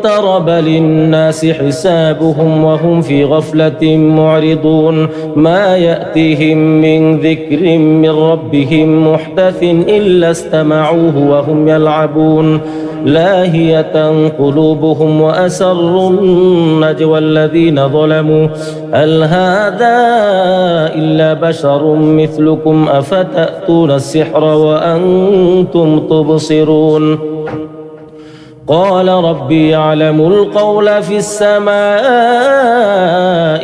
اقترب للناس حسابهم وهم في غفلة معرضون ما يأتيهم من ذكر من ربهم محدث إلا استمعوه وهم يلعبون لاهية قلوبهم وأسروا النجوى الذين ظلموا هل هذا إلا بشر مثلكم أفتأتون السحر وأنتم تبصرون قال ربي يعلم القول في السماء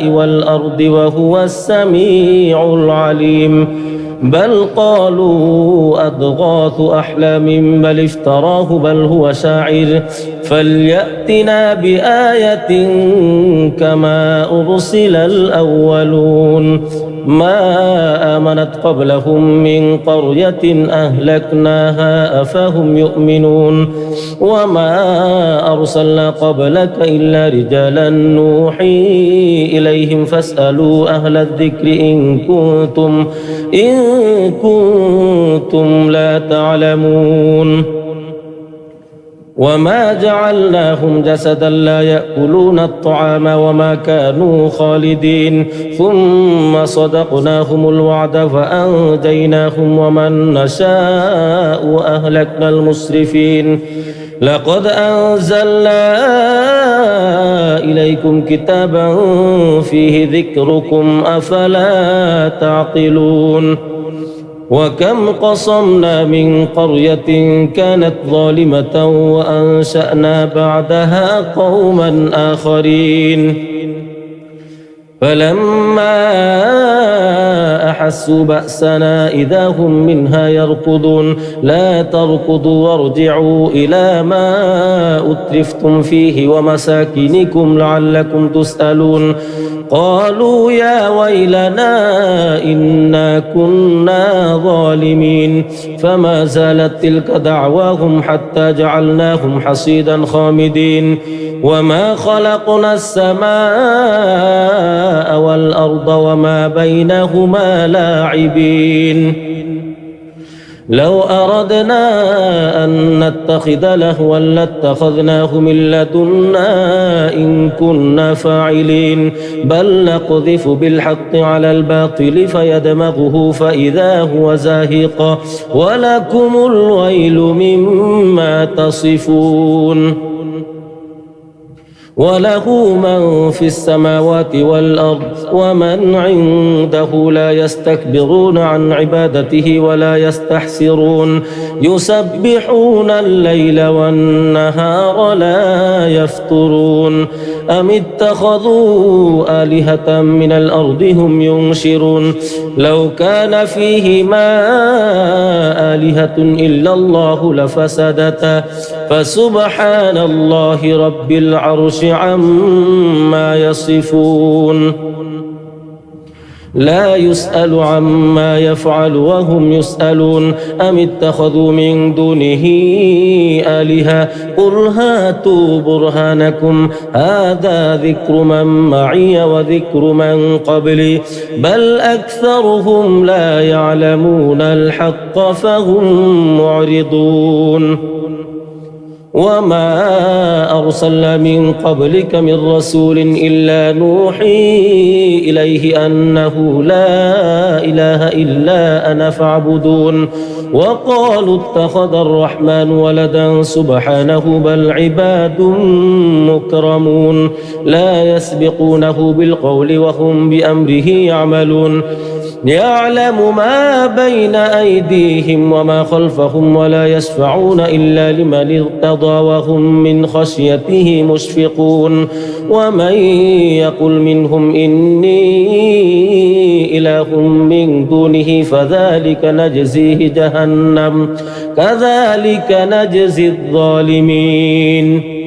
والأرض وهو السميع العليم بل قالوا أضغاث أحلام بل افتراه بل هو شاعر فليأتنا بآية كما أرسل الأولون ما آمنت قبلهم من قرية أهلكناها أفهم يؤمنون وما أرسلنا قبلك إلا رجالا نوحي إليهم فاسألوا أهل الذكر إن كنتم لا تعلمون وما جعلناهم جسدا لا يأكلون الطعام وما كانوا خالدين ثم صدقناهم الوعد فأنجيناهم ومن نشاء وأهلكنا المسرفين لقد أنزلنا إليكم كتابا فيه ذكركم أفلا تعقلون وكم قصمنا من قرية كانت ظالمة وأنشأنا بعدها قوما آخرين فلما أحسوا بأسنا إذا هم منها يركضون لا تركضوا وارجعوا إلى ما أترفتم فيه ومساكنكم لعلكم تسألون قالوا يا ويلنا إنا كنا ظالمين فما زالت تلك دعواهم حتى جعلناهم حصيدا خامدين وما خلقنا السماء والأرض وما بينهما لاعبين لو أردنا أن نتخذ لهوا لاتخذناه من لدنا إن كنا فاعلين بل نقذف بالحق على الباطل فيدمغه فإذا هو زاهق ولكم الويل مما تصفون وله من في السماوات والأرض ومن عنده لا يستكبرون عن عبادته ولا يستحسرون يسبحون الليل والنهار لا يفترون أم اتخذوا آلهة من الأرض هم ينشرون لو كان فيهما آلهة إلا الله لفسدتا فسبحان الله رب العرش عما يصفون لا يسأل عما يفعل وهم يسألون أم اتخذوا من دونه آلهة قل هاتوا برهانكم هذا ذكر من معي وذكر من قبلي بل أكثرهم لا يعلمون الحق فهم معرضون وما أرسلنا من قبلك من رسول إلا نوحي إليه أنه لا إله إلا أنا فاعبدون وقالوا اتخذ الرحمن ولدا سبحانه بل عباد مكرمون لا يسبقونه بالقول وهم بأمره يعملون يعلم ما بين أيديهم وما خلفهم ولا يشفعون إلا لمن ارتضى وهم من خشيته مشفقون ومن يقل منهم إني إله من دونه فذلك نجزيه جهنم كذلك نجزي الظالمين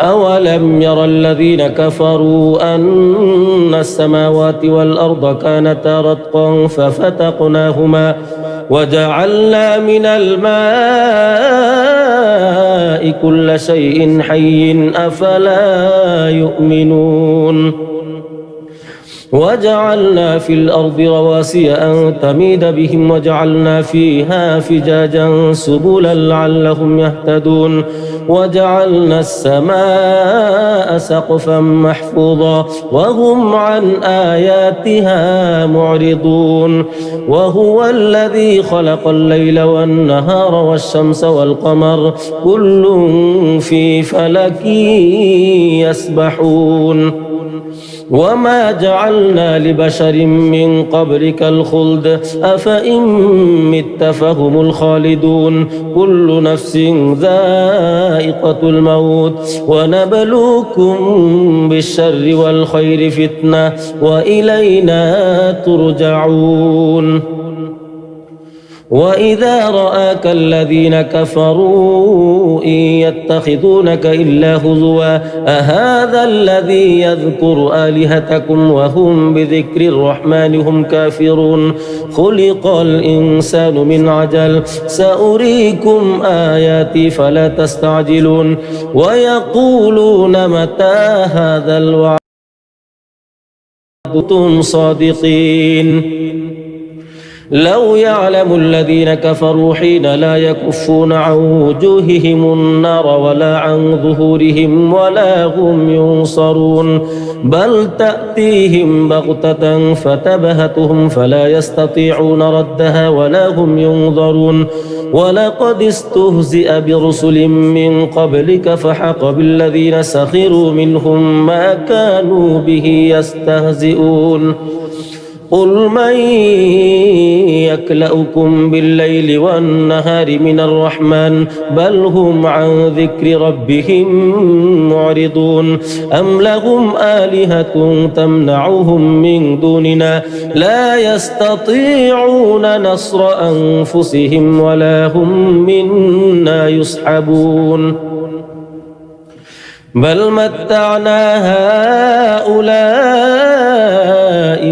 أولم ير الذين كفروا أن السماوات والأرض كانتا رتقا ففتقناهما وجعلنا من الماء كل شيء حي أفلا يؤمنون وجعلنا في الأرض رواسي أن تميد بهم وجعلنا فيها فجاجا سبلا لعلهم يهتدون وجعلنا السماء سقفا محفوظا وهم عن آياتها معرضون وهو الذي خلق الليل والنهار والشمس والقمر كل في فلك يسبحون وما جعلنا لبشر من قبلك الخلد أفإن مت فهم الخالدون كل نفس ذائقة الموت ونبلوكم بالشر والخير فتنة وإلينا ترجعون وإذا رآك الذين كفروا إن يتخذونك إلا هزوا أهذا الذي يذكر آلهتكم وهم بذكر الرحمن هم كافرون خلق الإنسان من عجل سأريكم آياتي فلا تستعجلون ويقولون متى هذا الوعد كنتم صادقين لو يعلم الذين كفروا حين لا يكفون عن وجوههم النار ولا عن ظهورهم ولا هم ينصرون بل تأتيهم بغتة فتبهتهم فلا يستطيعون ردها ولا هم ينظرون ولقد استهزئ برسل من قبلك فحق بالذين سخروا منهم ما كانوا به يستهزئون قل من يكلؤكم بالليل والنهار من الرحمن بل هم عن ذكر ربهم معرضون أم لهم آلهة تمنعهم من دوننا لا يستطيعون نصر أنفسهم ولا هم منا يسحبون بل متعنا هؤلاء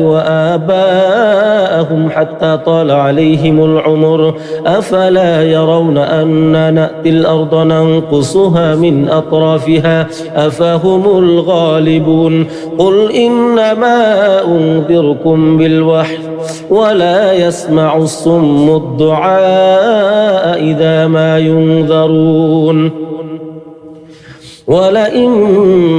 وآباءهم حتى طال عليهم العمر أفلا يرون أنا نأتي الأرض ننقصها من أطرافها أفهم الغالبون قل إنما أنذركم بالوحي ولا يسمع الصم الدعاء إذا ما ينذرون ولئن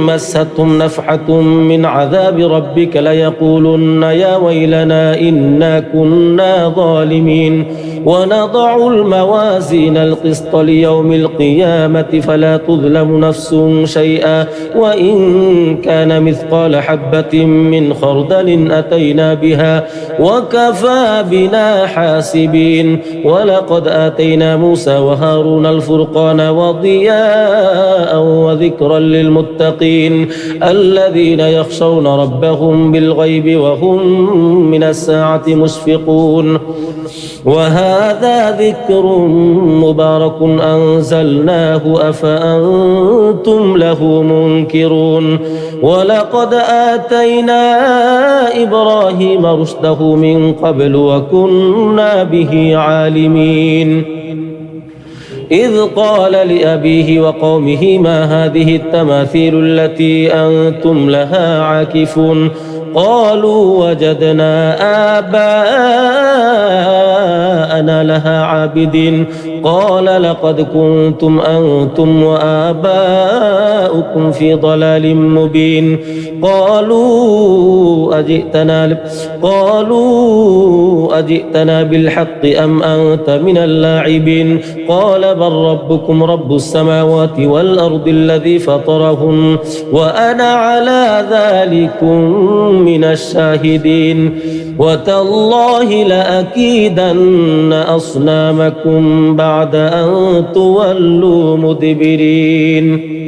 مستهم نفحة من عذاب ربك ليقولن يا ويلنا إنا كنا ظالمين ونضع الموازين القسط ليوم القيامة فلا تظلم نفس شيئا وإن كان مثقال حبة من خردل أتينا بها وكفى بنا حاسبين ولقد آتينا موسى وهارون الفرقان وضياء وذكرا للمتقين الذين يخشون ربهم بالغيب وهم من الساعة مشفقون وهذا ذكر مبارك أنزلناه أفأنتم له منكرون ولقد آتينا إبراهيم رشده من قبل وكنا به عالمين إذ قال لأبيه وقومه ما هذه التماثيل التي أنتم لها عاكفون قالوا وجدنا آباءنا لها عابدين قال لقد كنتم أنتم وآباؤكم في ضلال مبين قالوا أجئتنا بالحق أم أنت من اللاعبين قال بل ربكم رب السماوات والأرض الذي فطرهن وأنا على ذلكم من الشاهدين وتالله لأكيدن أصنامكم بعد أن تولوا مدبرين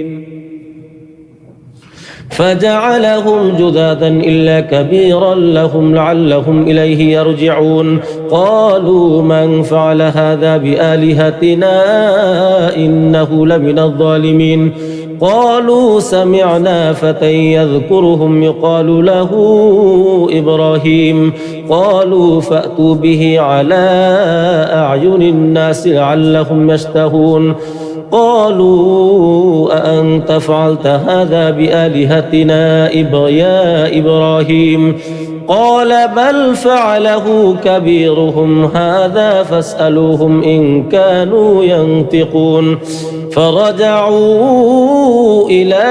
فجعلهم جذاذا إلا كبيرا لهم لعلهم إليه يرجعون قالوا من فعل هذا بآلهتنا إنه لمن الظالمين قالوا سمعنا فتى يذكرهم يقال له إبراهيم قالوا فأتوا به على أعين الناس لعلهم يشتهون قالوا أأنت فعلت هذا بآلهتنا يا إبراهيم قال بل فعله كبيرهم هذا فاسألوهم إن كانوا ينطقون فرجعوا إلى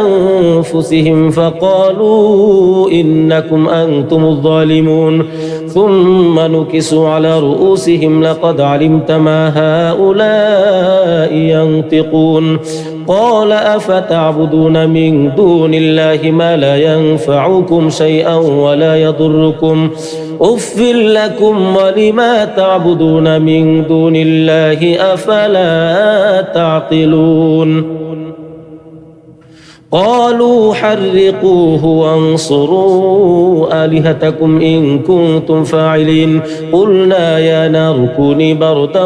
أنفسهم فقالوا إنكم أنتم الظالمون ثم نكسوا على رؤوسهم لقد علمت ما هؤلاء ينطقون قال أفتعبدون من دون الله ما لا ينفعكم شيئا ولا يضركم أف لكم ولما تعبدون من دون الله أفلا تعقلون قالوا حرقوه وانصروا آلهتكم إن كنتم فاعلين قلنا يا نار كوني بردا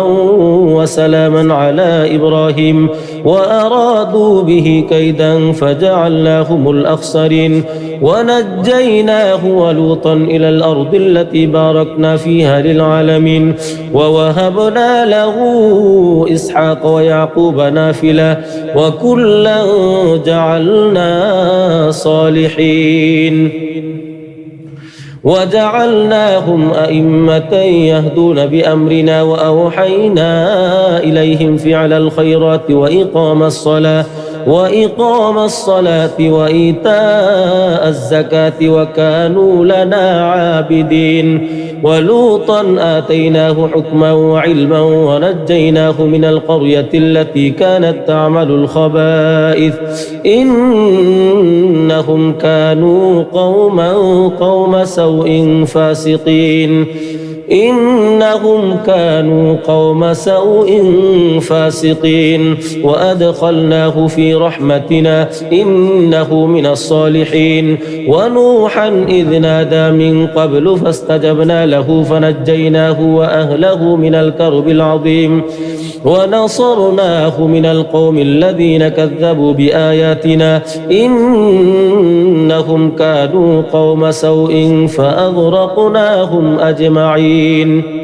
وسلاما على إبراهيم وأرادوا به كيدا فجعلناهم الأخسرين ونجيناه ولوطا إلى الأرض التي باركنا فيها للعالمين ووهبنا له إسحاق ويعقوب نافلة وكلا جعلنا صالحين وجعلناهم أئمة يهدون بأمرنا وأوحينا إليهم فعل الخيرات وإقام الصلاة وإيتاء الزكاة وكانوا لنا عابدين ولوطا آتيناه حكما وعلما ونجيناه من القرية التي كانت تعمل الخبائث إنهم كانوا قوم سوء فاسقين وأدخلناه في رحمتنا إنه من الصالحين ونوحا إذ نادى من قبل فاستجبنا له فنجيناه وأهله من الكرب العظيم ونصرناه من القوم الذين كذبوا بآياتنا إنهم كانوا قوم سوء فأغرقناهم أجمعين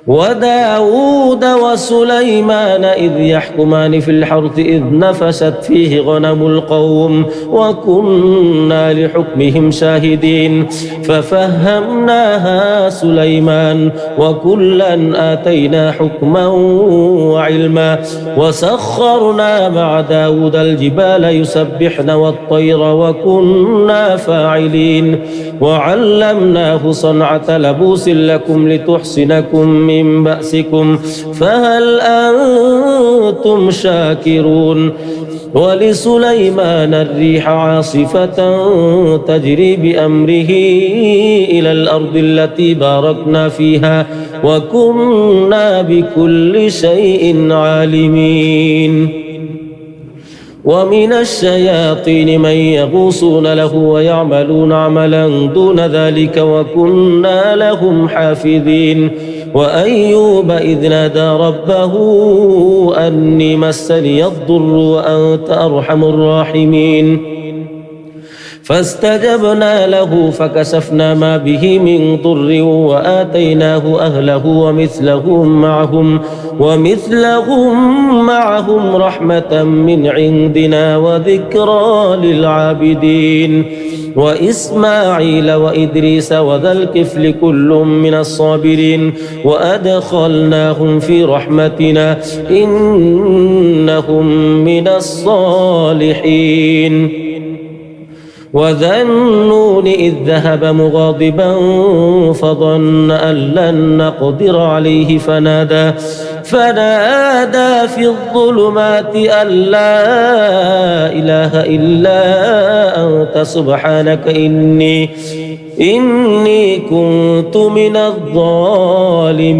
وداود وسليمان إذ يحكمان في الحرث إذ نفشت فيه غنم القوم وكنا لحكمهم شاهدين ففهمناها سليمان وكلا آتينا حكما وعلما وسخرنا مع داود الجبال يسبحن والطير وكنا فاعلين وعلمناه صنعة لبوس لكم لتحصنكم من بأسكم فهل أنتم شاكرون ولسليمان الريح عاصفة تجري بأمره إلى الأرض التي باركنا فيها وكنا بكل شيء عالمين ومن الشياطين من يغوصون له ويعملون عملا دون ذلك وكنا لهم حافظين وأيوب إذ نادى ربه أني مسني الضر وأنت أرحم الراحمين فاستجبنا له فكشفنا ما به من ضر وآتيناه أهله ومثلهم معهم رحمة من عندنا وذكرى للعابدين وإسماعيل وإدريس وذا الكفل كل من الصابرين وأدخلناهم في رحمتنا إنهم من الصالحين وذا النون إذ ذهب مغاضبا فظن أن لن نقدر عليه فنادى في الظلمات أن لا إله إلا أنت سبحانك إني كنت من الظالمين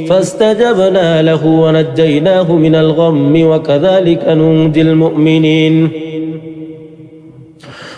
فاستجبنا له ونجيناه من الغم وكذلك ننجي المؤمنين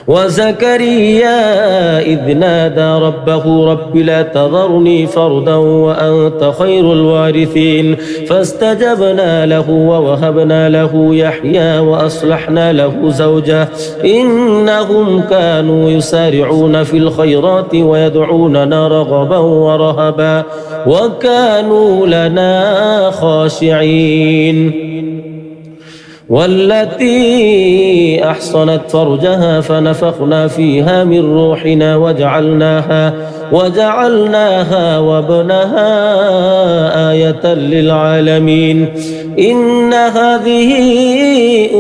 وزكريا إذ نادى ربه رب لا تذرني فردا وأنت خير الوارثين فاستجبنا له ووهبنا له يحيى وأصلحنا له زوجه إنهم كانوا يسارعون في الخيرات ويدعوننا رغبا ورهبا وكانوا لنا خاشعين والتي أحصنت فرجها فنفخنا فيها من روحنا وجعلناها وابنها آية للعالمين إن هذه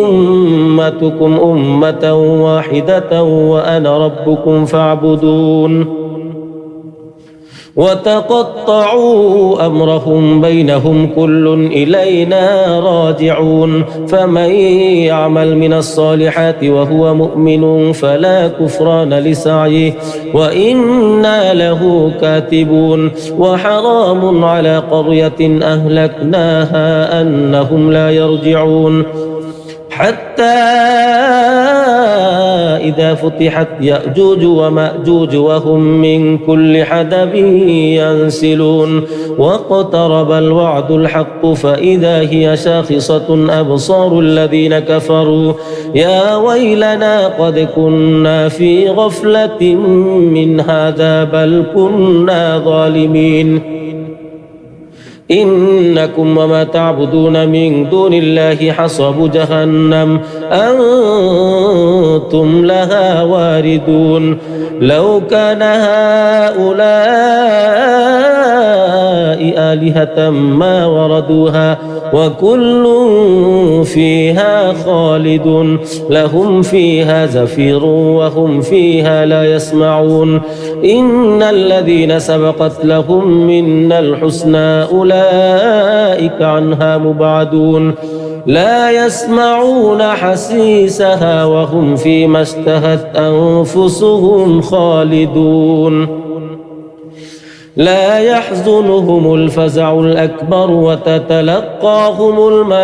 أمتكم أمة واحدة وأنا ربكم فاعبدون وتقطعوا أمرهم بينهم كل إلينا راجعون فمن يعمل من الصالحات وهو مؤمن فلا كفران لسعيه وإنا له كاتبون وحرام على قرية أهلكناها أنهم لا يرجعون حتى إذا فتحت يأجوج ومأجوج وهم من كل حدب ينسلون واقترب الوعد الحق فإذا هي شاخصة أبصار الذين كفروا يا ويلنا قد كنا في غفلة من هذا بل كنا ظالمين إنكم وما تعبدون من دون الله حصب جهنم أنتم لها واردون لو كان هؤلاء آلهة ما وردوها وكل فيها خالد لهم فيها زفير وهم فيها لا يسمعون إن الذين سبقت لهم منا الحسنى أولئك عنها مبعدون لا يسمعون حسيسها وهم فيما اشتهت أنفسهم خالدون لا يحزنهم الفزع الأكبر وتتلقاهم الملائكة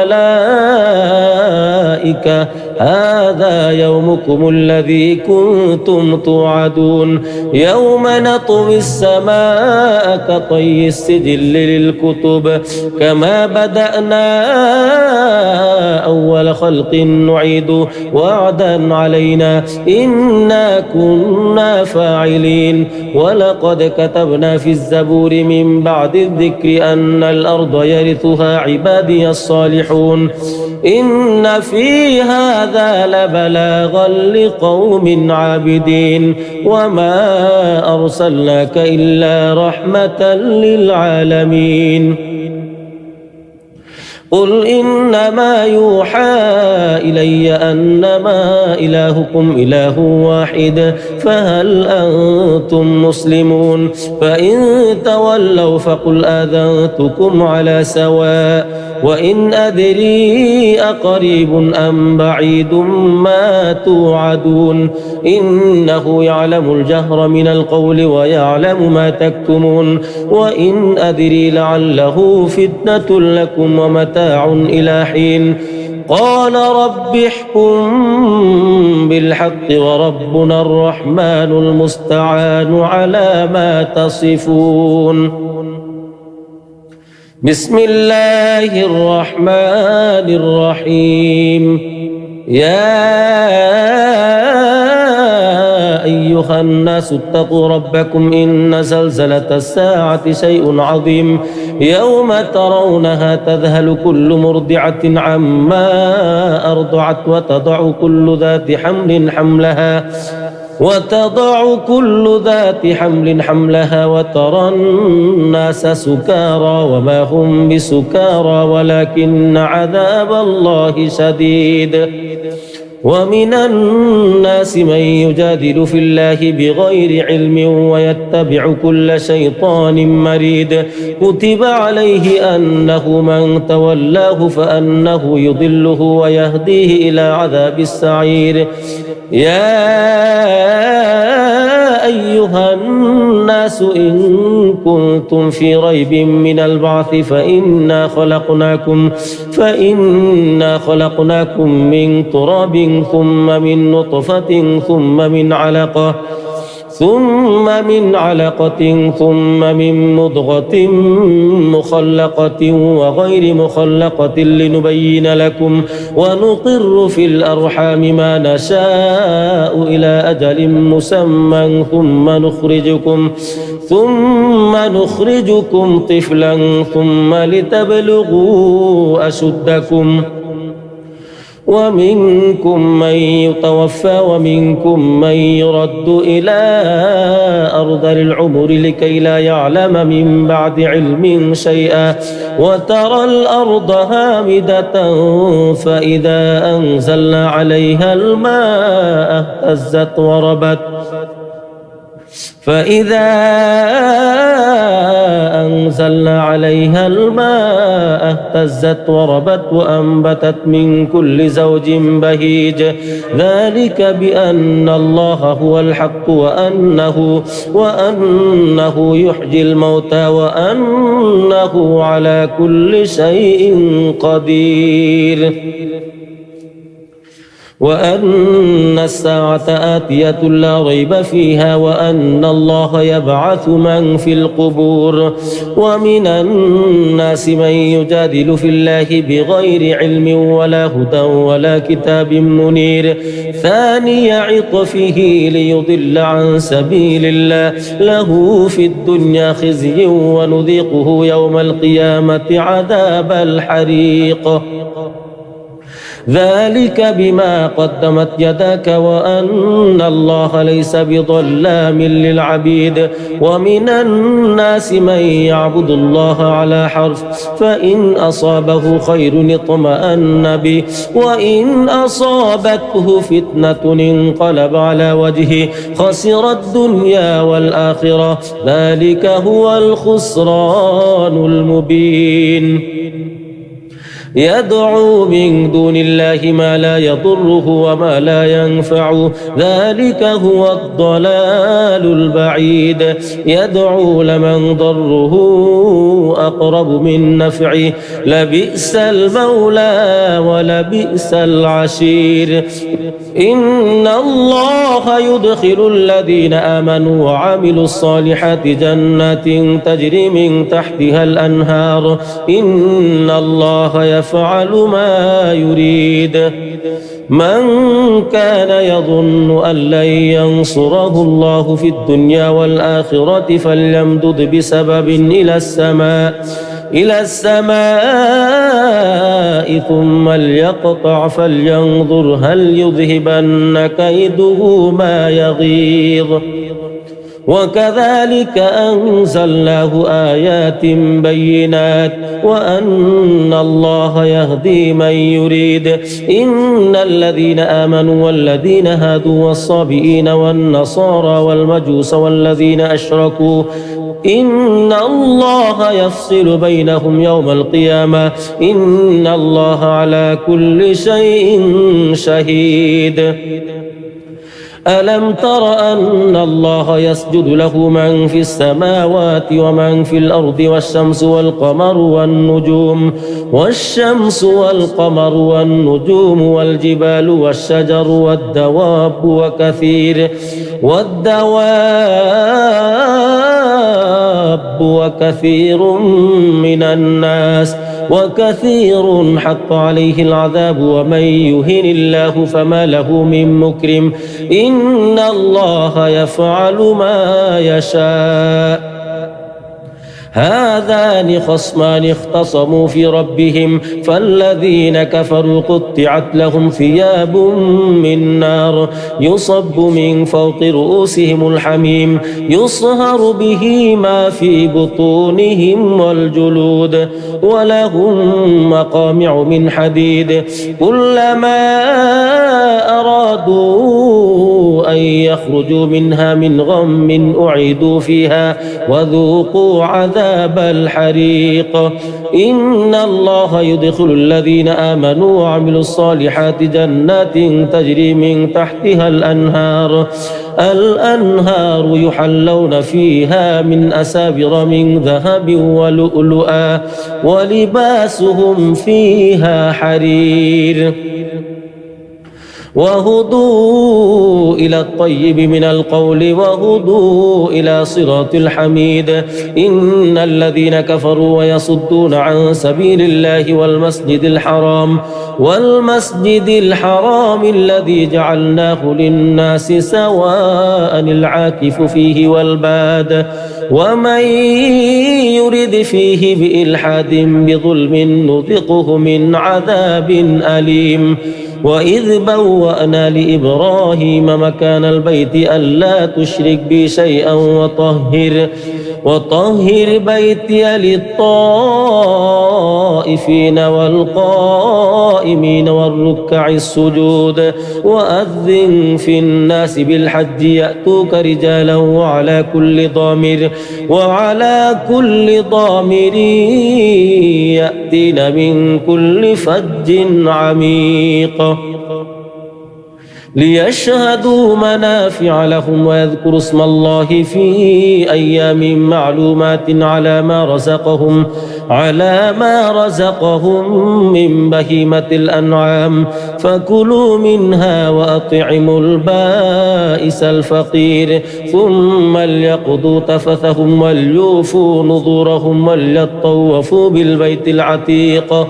هذا يومكم الذي كنتم توعدون يوم نطوي السماء كطي السجل للكتب كما بدأنا أول خلق نعيد وعدا علينا إنا كنا فاعلين ولقد كتبنا في الزبور من بعد الذكر أن الأرض يرثها عبادي الصالحون إن في هذا لبلاغا لقوم عابدين وما أرسلناك إلا رحمة للعالمين قل إنما يوحى إلي أنما إلهكم إله واحد فهل أنتم مسلمون فإن تولوا فقل آذنتكم على سواء وإن أدري أقريب أم بعيد ما توعدون إنه يعلم الجهر من القول ويعلم ما تكتمون وإن أدري لعله فتنة لكم ومتاع إلى حين قال رب احكم بالحق وربنا الرحمن المستعان على ما تصفون بسم الله الرحمن الرحيم يا أيها الناس اتقوا ربكم إن زلزلة الساعة شيء عظيم يوم ترونها تذهل كل مرضعة عما أرضعت وتضع كل ذات حمل حملها وترى الناس سكارى وما هم بسكارى ولكن عذاب الله شديد ومن الناس من يجادل في الله بغير علم ويتبع كل شيطان مريد كتب عليه أنه من تولاه فأنه يضله ويهديه إلى عذاب السعير يا أيها الناس إن كنتم في ريب من البعث فإنا خلقناكم من تراب ثم من نطفة ثم من علقة ثم من مضغة مخلقة وغير مخلقة لنبين لكم ونقر في الأرحام ما نشاء إلى أجل مسمى ثم نخرجكم طفلا ثم لتبلغوا أشدكم ومنكم من يتوفى ومنكم من يرد إلى أرذل العمر لكي لا يعلم من بعد علم شيئا وترى الأرض هامدة فإذا أنزلنا عليها الماء اهتزت وربت وأنبتت من كل زوج بهيج ذلك بأن الله هو الحق وأنه يحيي الموتى وأنه على كل شيء قدير وأن الساعة آتية لا ريب فيها وأن الله يبعث من في القبور ومن الناس من يجادل في الله بغير علم ولا هدى ولا كتاب منير ثاني عطفه ليضل عن سبيل الله له في الدنيا خزي ونذيقه يوم القيامة عذاب الحريق ذلك بما قدمت يداك وأن الله ليس بظلام للعبيد ومن الناس من يعبد الله على حرف فإن أصابه خير اطمأن به وإن أصابته فتنة انقلب على وجهه خسر الدنيا والآخرة ذلك هو الخسران المبين يدعو من دون الله ما لا يضره وما لا ينفعه ذلك هو الضلال البعيد يدعو لمن ضره أقرب من نفعه لبئس المولى ولبئس العشير إن الله يدخل الذين آمنوا وعملوا الصالحات جنات تجري من تحتها الأنهار إن الله يفعل ما يريد من كان يظن أن لن ينصره الله في الدنيا والآخرة فليمدد بسبب إلى السماء ثم ليقطع فلينظر هل يذهبن كيده ما يغيظ وكذلك أنزلناه آيات بينات وأن الله يهدي من يريد إن الذين آمنوا والذين هادوا والصابئين والنصارى والمجوس والذين أشركوا إن الله يفصل بينهم يوم القيامة إن الله على كل شيء شهيد ألم تر أن الله يسجد له من في السماوات ومن في الأرض والشمس والقمر والنجوم والجبال والشجر والدواب وكثير من الناس وكثير حق عليه العذاب ومن يهن الله فما له من مكرم إن الله يفعل ما يشاء هذان خصمان اختصموا في ربهم فالذين كفروا قطعت لهم ثياب من نار يصب من فوق رؤوسهم الحميم يصهر به ما في بطونهم والجلود ولهم مقامع من حديد كلما أرادوا أن أن يخرجوا منها من غم أعيدوا فيها وذوقوا عذاب الحريق إن الله يدخل الذين آمنوا وعملوا الصالحات جنات تجري من تحتها الأنهار يحلون فيها من أساور من ذهب ولؤلؤا ولباسهم فيها حرير وهدوا إلى الطيب من القول وهدوا إلى صراط الحميد إن الذين كفروا ويصدون عن سبيل الله والمسجد الحرام الذي جعلناه للناس سواء العاكف فيه والباد ومن يرد فيه بإلحاد بظلم نذقه من عذاب أليم وإذ بوأنا لإبراهيم مكان البيت ألا تشرك بي شيئا وطهر بيتي للطائفين والقائمين والركع السجود وأذن في الناس بالحج يأتوك رجالا وعلى كل ضامر يأتين من كل فج عميق ليشهدوا منافع لهم ويذكروا اسم الله في أيام معلومات على ما رزقهم من بهيمة الأنعام فكلوا منها وأطعموا البائس الفقير ثم ليقضوا تفثهم وليوفوا نذورهم وليطوفوا بالبيت العتيق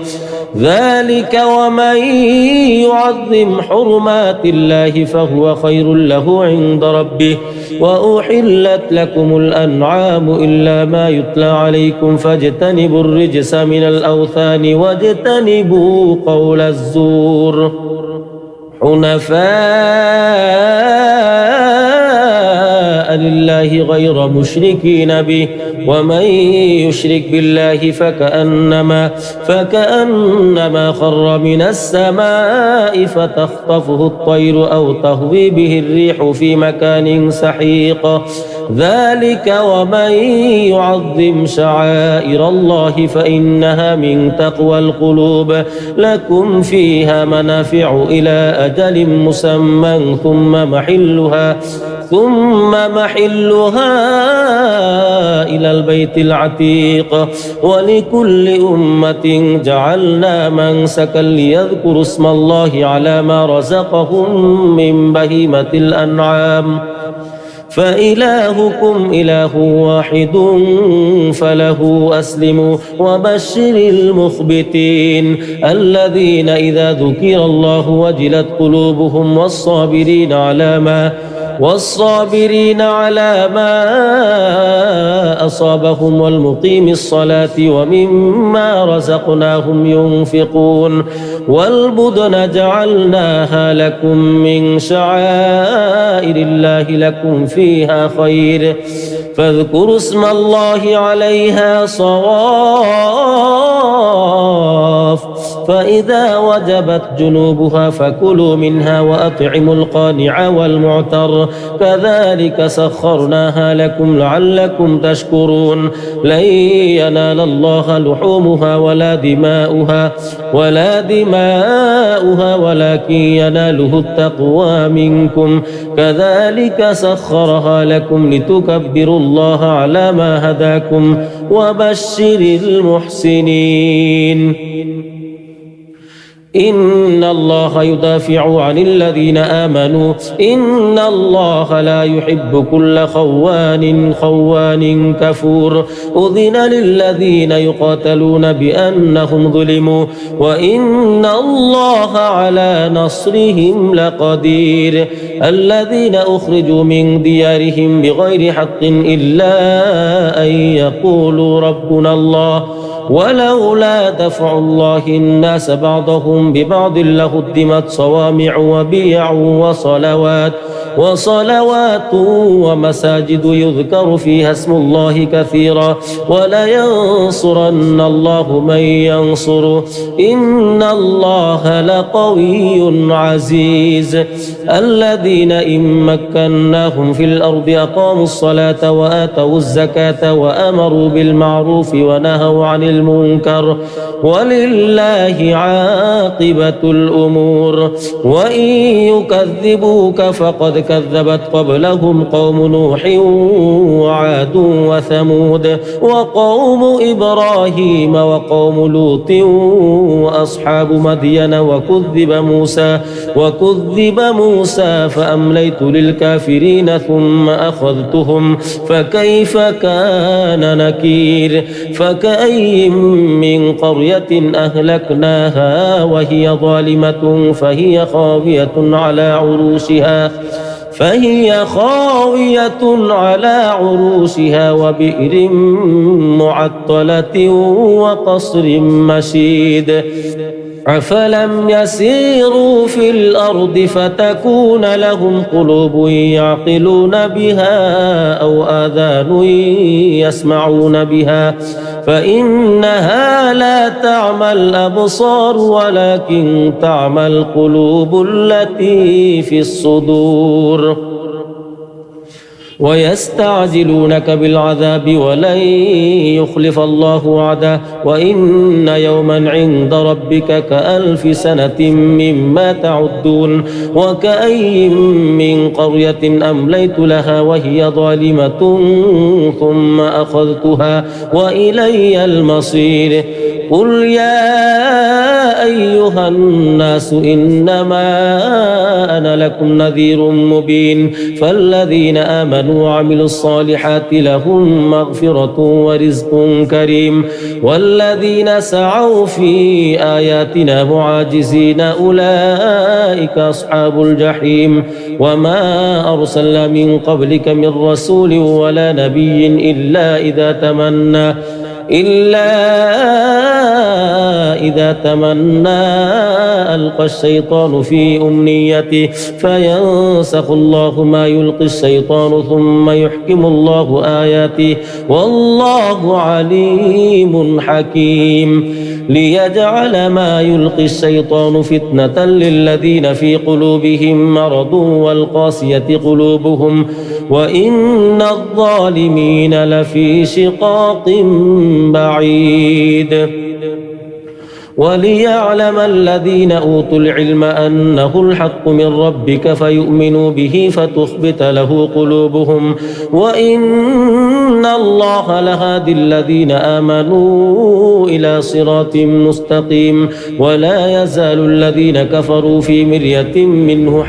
ذلك ومن يعظم حرمات الله فهو خير له عند ربه وأحلت لكم الأنعام إلا ما يتلى عليكم فاجتنبوا الرجس من الأوثان واجتنبوا قول الزور حنفاء لله غير مشركين به ومن يشرك بالله فكأنما خر من السماء فتخطفه الطير أو تهوي به الريح في مكان سحيق ذلك ومن يعظم شعائر الله فإنها من تقوى القلوب لكم فيها منافع إلى أجل مسمى ثم محلها إلى البيت العتيق ولكل أمة جعلنا منسكا ليذكروا اسم الله على ما رزقهم من بهيمة الأنعام فإلهكم إله واحد فله أسلموا وبشر المخبتين الذين إذا ذكر الله وجلت قلوبهم والصابرين على ما أصابهم والمقيم الصلاة ومما رزقناهم ينفقون والبدن جعلناها لكم من شعائر الله لكم فيها خير فاذكروا اسم الله عليها صواف فإذا وجبت جنوبها فكلوا منها وأطعموا القانع والمعتر كذلك سخرناها لكم لعلكم تشكرون لن ينال الله لحومها ولا دماؤها ولكن يناله التقوى منكم كذلك سخرها لكم لتكبروا الله على ما هداكم وبشر المحسنين إن الله يدافع عن الذين آمنوا إن الله لا يحب كل خوان كفور أذن للذين يقاتلون بأنهم ظلموا وإن الله على نصرهم لقدير الذين أخرجوا من ديارهم بغير حق إلا أن يقولوا ربنا الله ولولا دفع الله الناس بعضهم ببعض لهدمت صوامع وبيع وصلوات ومساجد يذكر فيها اسم الله كثيرا ولينصرن الله من ينصره إن الله لقوي عزيز الذين إن مكناهم في الأرض أقاموا الصلاة وآتوا الزكاة وأمروا بالمعروف ونهوا عن المنكر ولله عاقبة الأمور وإن يكذبوك فقد كذبت قبلهم قوم نوح وعاد وثمود وقوم إبراهيم وقوم لوط وأصحاب مدين وكذب موسى فأمليت للكافرين ثم أخذتهم فكيف كان نكير فكأي من قرية أهلكناها وهي ظالمة فهي خاوية على عروشها وبئر معطلة وقصر مشيد أفلم يسيروا في الأرض فتكون لهم قلوب يعقلون بها أو آذان يسمعون بها فإنها لا تعمى الأبصار ولكن تعمى القلوب التي في الصدور ويستعجلونك بالعذاب ولن يخلف الله وعده وإن يوما عند ربك كألف سنة مما تعدون وكأي من قرية أمليت لها وهي ظالمة ثم أخذتها وإلي المصير قل يا أيها الناس إنما أنا لكم نذير مبين فالذين آمنوا وعملوا الصالحات لهم مغفرة ورزق كريم والذين سعوا في آياتنا معاجزين أولئك أصحاب الجحيم وما أرسلنا من قبلك من رسول ولا نبي إلا إذا تمنى ألقى الشيطان في أمنيته فينسخ الله ما يلقي الشيطان ثم يحكم الله آياته والله عليم حكيم ليجعل ما يلقي الشيطان فتنة للذين في قلوبهم مرض والقاسية قلوبهم وإن الظالمين لفي شقاق بعيد وليعلم الذين أوتوا العلم أنه الحق من ربك فيؤمنوا به فتخبت له قلوبهم وإن الله لهادي الذين آمنوا إلى صراط مستقيم ولا يزال الذين كفروا في مرية منه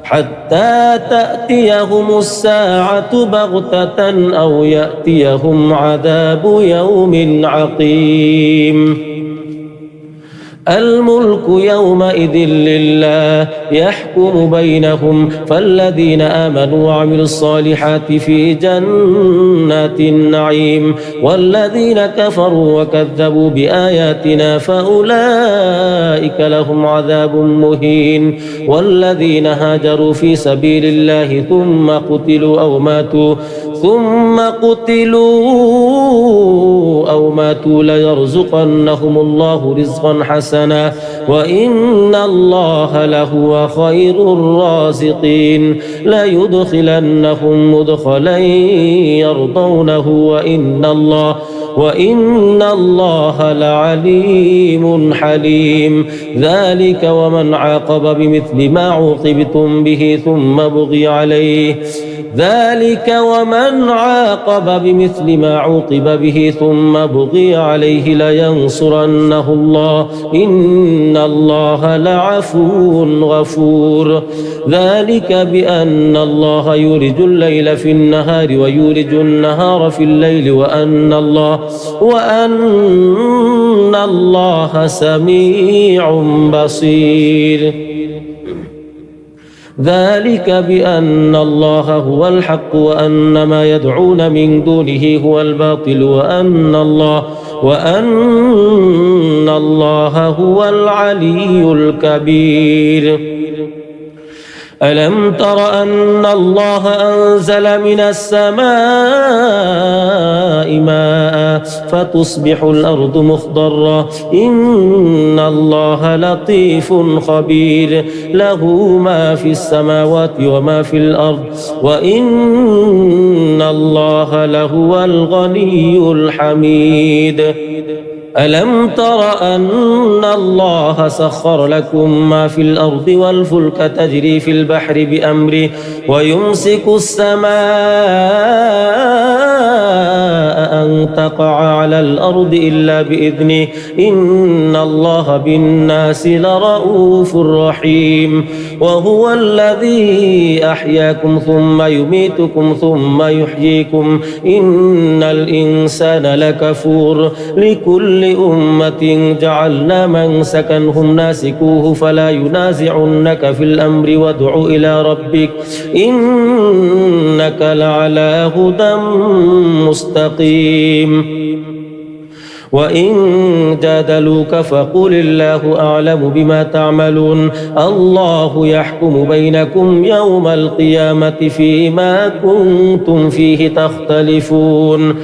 حتى تأتيهم الساعة بغتة أو يأتيهم عذاب يوم عقيم الملك يومئذ لله يحكم بينهم فالذين آمنوا وعملوا الصالحات في جنات النعيم والذين كفروا وكذبوا بآياتنا فأولئك لهم عذاب مهين والذين هاجروا في سبيل الله ثم قتلوا أو ماتوا ليرزقنهم الله رزقا حسنا وإن الله لهو خير الرازقين ليدخلنهم مدخلا يرضونه وإن الله لعليم حليم ذلك ومن عاقب بمثل ما عوقبتم به ثم بغي عليه لينصرنه الله إن الله لعفو غفور ذلك بأن الله يولج الليل في النهار ويولج النهار في الليل وأن الله سميع بصير ذلك بأن الله هو الحق وأن ما يدعون من دونه هو الباطل وأن الله هو العلي الكبير. ألم تر أن الله أنزل من السماء ماء فتصبح الأرض مخضرة إن الله لطيف خبير له ما في السماوات وما في الأرض وإن الله لهو الغني الحميد. ألم تر أن الله سخر لكم ما في الأرض والفلك تجري في البحر بأمره ويمسك السماء أن تقع على الأرض إلا بإذنه إن الله بالناس لرؤوف رحيم. وهو الذي أحياكم ثم يميتكم ثم يحييكم إن الإنسان لكفور. لكل أمة جعلنا منسكا هم ناسكوه فلا ينازعنك في الأمر وادع إلى ربك إنك لعلى هدى مستقيم. وإن جادلوك فقل الله أعلم بما تعملون الله يحكم بينكم يوم القيامة فيما كنتم فيه تختلفون.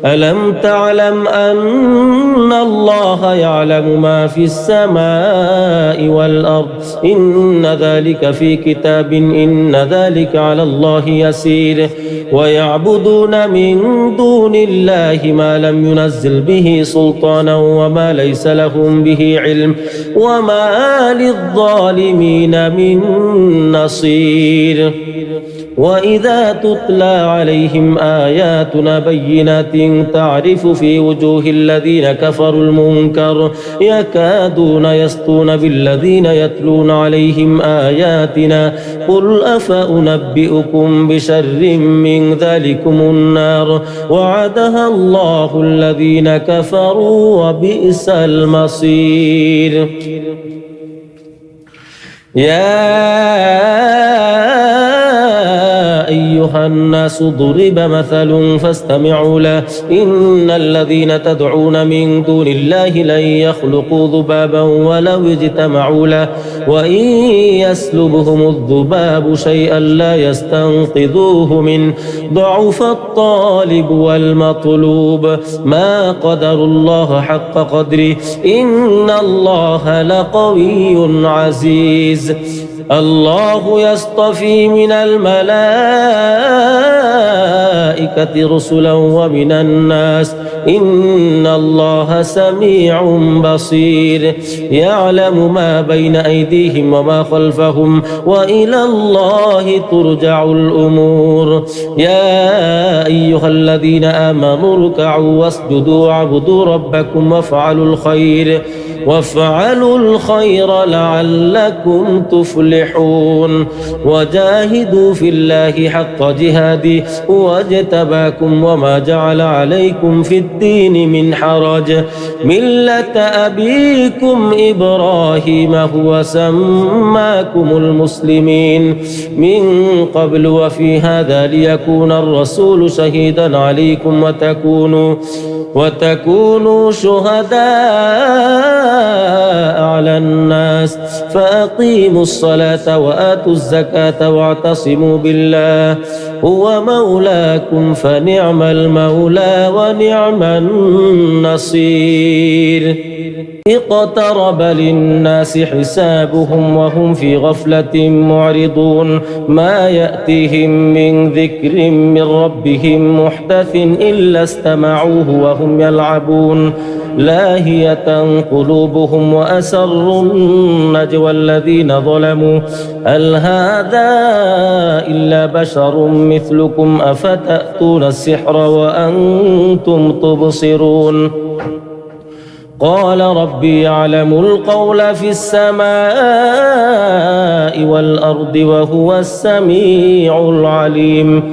ألم تعلم أن الله يعلم ما في السماء والأرض إن ذلك في كتاب إن ذلك على الله يسير. ويعبدون من دون الله ما لم ينزل به سلطانا وما ليس لهم به علم وما للظالمين من نصير. وإذا تتلى عليهم آياتنا بينات تعرف في وجوه الذين كفروا المنكر يكادون يسطون بالذين يتلون عليهم آياتنا قل أفأنبئكم بشر من ذلكم النار وعدها الله الذين كفروا وبئس المصير. يا أيها الناس ضرب مثل فاستمعوا له إن الذين تدعون من دون الله لن يخلقوا ذبابا ولو اجتمعوا له وإن يسلبهم الذباب شيئا لا يستنقذوه منه ضعف الطالب والمطلوب ما قدر الله حق قدره إن الله لقوي عزيز. الله يصطفي من الملائكة رسلا ومن الناس إن الله سميع بصير يعلم ما بين أيديهم وما خلفهم وإلى الله ترجع الأمور. يا أيها الذين آمنوا اركعوا واسجدوا واعبدوا ربكم وافعلوا الخير لعلكم تفلحون. وجاهدوا في الله حق جهاده واجتباكم وما جعل عليكم في الدين من حرج ملة أبيكم إبراهيم هو سماكم المسلمين من قبل وفي هذا ليكون الرسول شهيدا عليكم وتكونوا شهداء على الناس فأقيموا الصلاة وآتوا الزكاة واعتصموا بالله هو مولاكم فنعم المولى ونعم النصير. اقترب للناس حسابهم وهم في غفلة معرضون ما يأتيهم من ذكر من ربهم محدث إلا استمعوه وهم يلعبون لاهية قلوبهم وأسروا النجوى الذين ظلموا هل هذا إلا بشر مثلكم أفتأتون السحر وأنتم تبصرون. قال ربي يعلم القول في السماء والأرض وهو السميع العليم.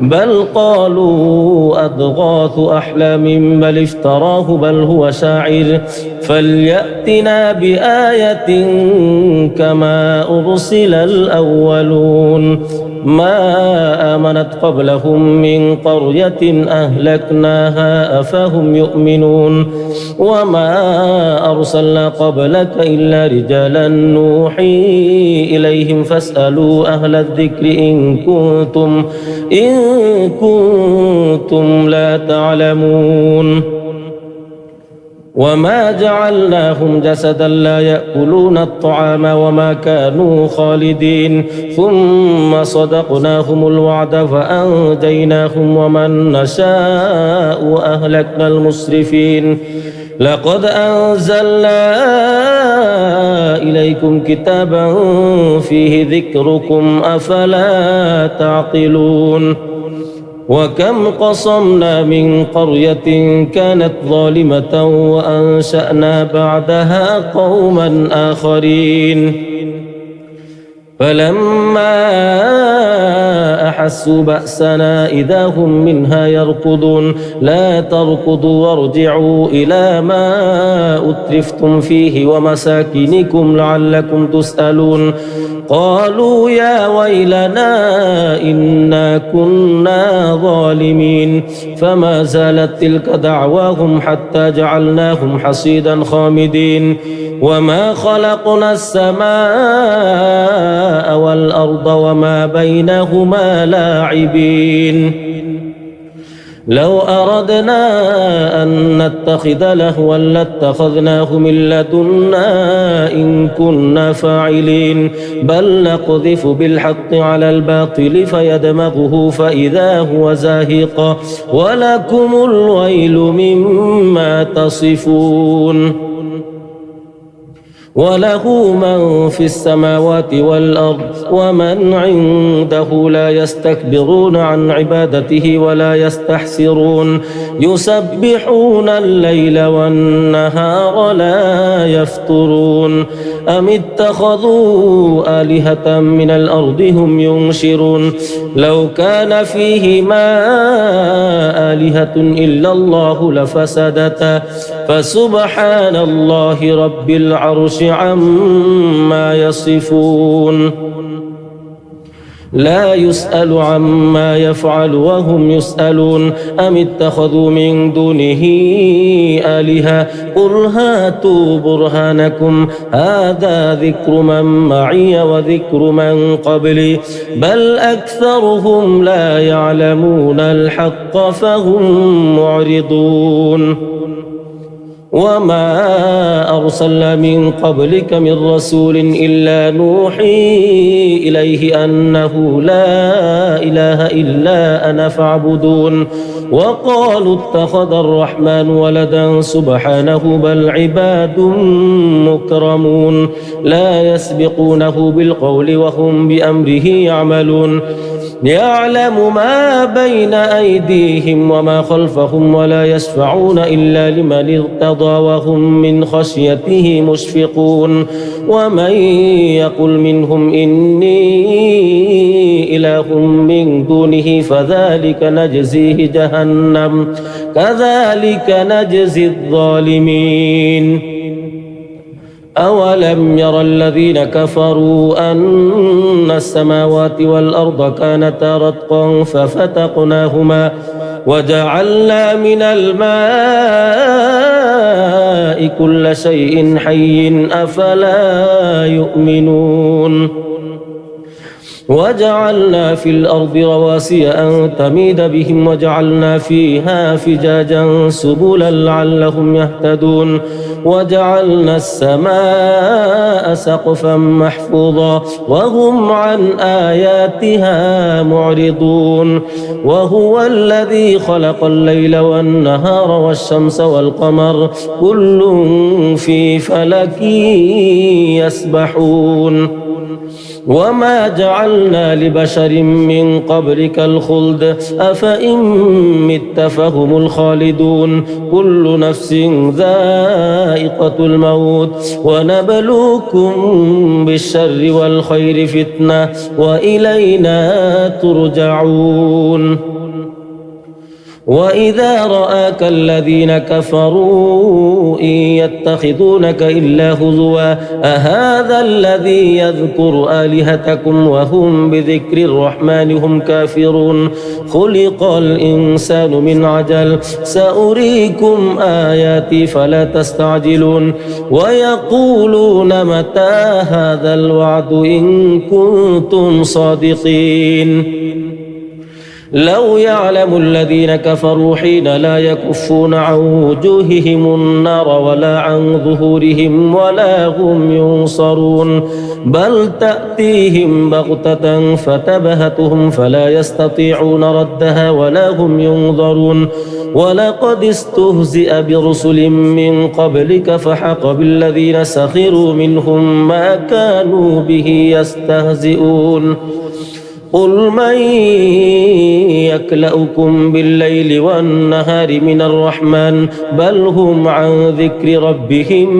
بل قالوا أضغاث أحلام بل افتراه بل هو شاعر فليأتنا بآية كما أرسل الأولون ما آمنت قبلهم من قرية أهلكناها أفهم يؤمنون وما أرسلنا قبلك إلا رجالا نوحي إليهم فاسألوا أهل الذكر إن كنتم لا تعلمون وما جعلناهم جسدا لا يأكلون الطعام وما كانوا خالدين ثم صدقناهم الوعد فأنجيناهم ومن نشاء وأهلكنا المسرفين لقد أنزلنا إليكم كتابا فيه ذكركم أفلا تعقلون وكم قصمنا من قرية كانت ظالمة وأنشأنا بعدها قوما آخرين فلما أحسوا بأسنا إذا هم منها يركضون لا تركضوا وارجعوا إلى ما أترفتم فيه ومساكنكم لعلكم تسألون قالوا يا ويلنا إنا كنا ظالمين فما زالت تلك دعواهم حتى جعلناهم حصيدا خامدين وما خلقنا السماء والأرض وما بينهما لاعبين لو أردنا أن نتخذ لهوا لاتخذناه من لدنا إن كنا فاعلين بل نقذف بالحق على الباطل فيدمغه فإذا هو زاهق ولكم الويل مما تصفون وله من في السماوات والأرض ومن عنده لا يستكبرون عن عبادته ولا يستحسرون يسبحون الليل والنهار لا يفترون أم اتخذوا آلهة من الأرض هم ينشرون لو كان فيهما آلهة إلا الله لفسدتا فسبحان الله رب العرش عما يصفون لا يسأل عما يفعل وهم يسألون أم اتخذوا من دونه آلهة قل هاتوا برهانكم هذا ذكر من معي وذكر من قبلي بل أكثرهم لا يعلمون الحق فهم معرضون وما أرسلنا من قبلك من رسول إلا نوحي إليه أنه لا إله إلا أنا فاعبدون وقالوا اتخذ الرحمن ولدا سبحانه بل عباد مكرمون لا يسبقونه بالقول وهم بأمره يعملون يعلم ما بين أيديهم وما خلفهم ولا يشفعون إلا لمن ارتضى وهم من خشيته مشفقون ومن يقل منهم إني إله من دونه فذلك نجزيه جهنم كذلك نجزي الظالمين أولم ير الذين كفروا أن السماوات والأرض كانتا رتقا ففتقناهما وجعلنا من الماء كل شيء حي أفلا يؤمنون وجعلنا في الأرض رواسي أن تميد بهم وجعلنا فيها فجاجا سبلا لعلهم يهتدون وجعلنا السماء سقفا محفوظا وهم عن آياتها معرضون وهو الذي خلق الليل والنهار والشمس والقمر كل في فلك يسبحون وما جعلنا لبشر من قبلك الخلد أفإن مت فهم الخالدون كل نفس ذائقة الموت ونبلوكم بالشر والخير فتنة وإلينا ترجعون وإذا رآك الذين كفروا إن يتخذونك إلا هزوا أهذا الذي يذكر آلهتكم وهم بذكر الرحمن هم كافرون خلق الإنسان من عجل سأريكم آياتي فلا تستعجلون ويقولون متى هذا الوعد إن كنتم صادقين لو يعلم الذين كفروا حين لا يكفون عن وجوههم النار ولا عن ظهورهم ولا هم ينصرون بل تأتيهم بغتة فتبهتهم فلا يستطيعون ردها ولا هم ينظرون ولقد استهزئ برسل من قبلك فحق بالذين سخروا منهم ما كانوا به يستهزئون قل من يكلؤكم بالليل والنهار من الرحمن بل هم عن ذكر ربهم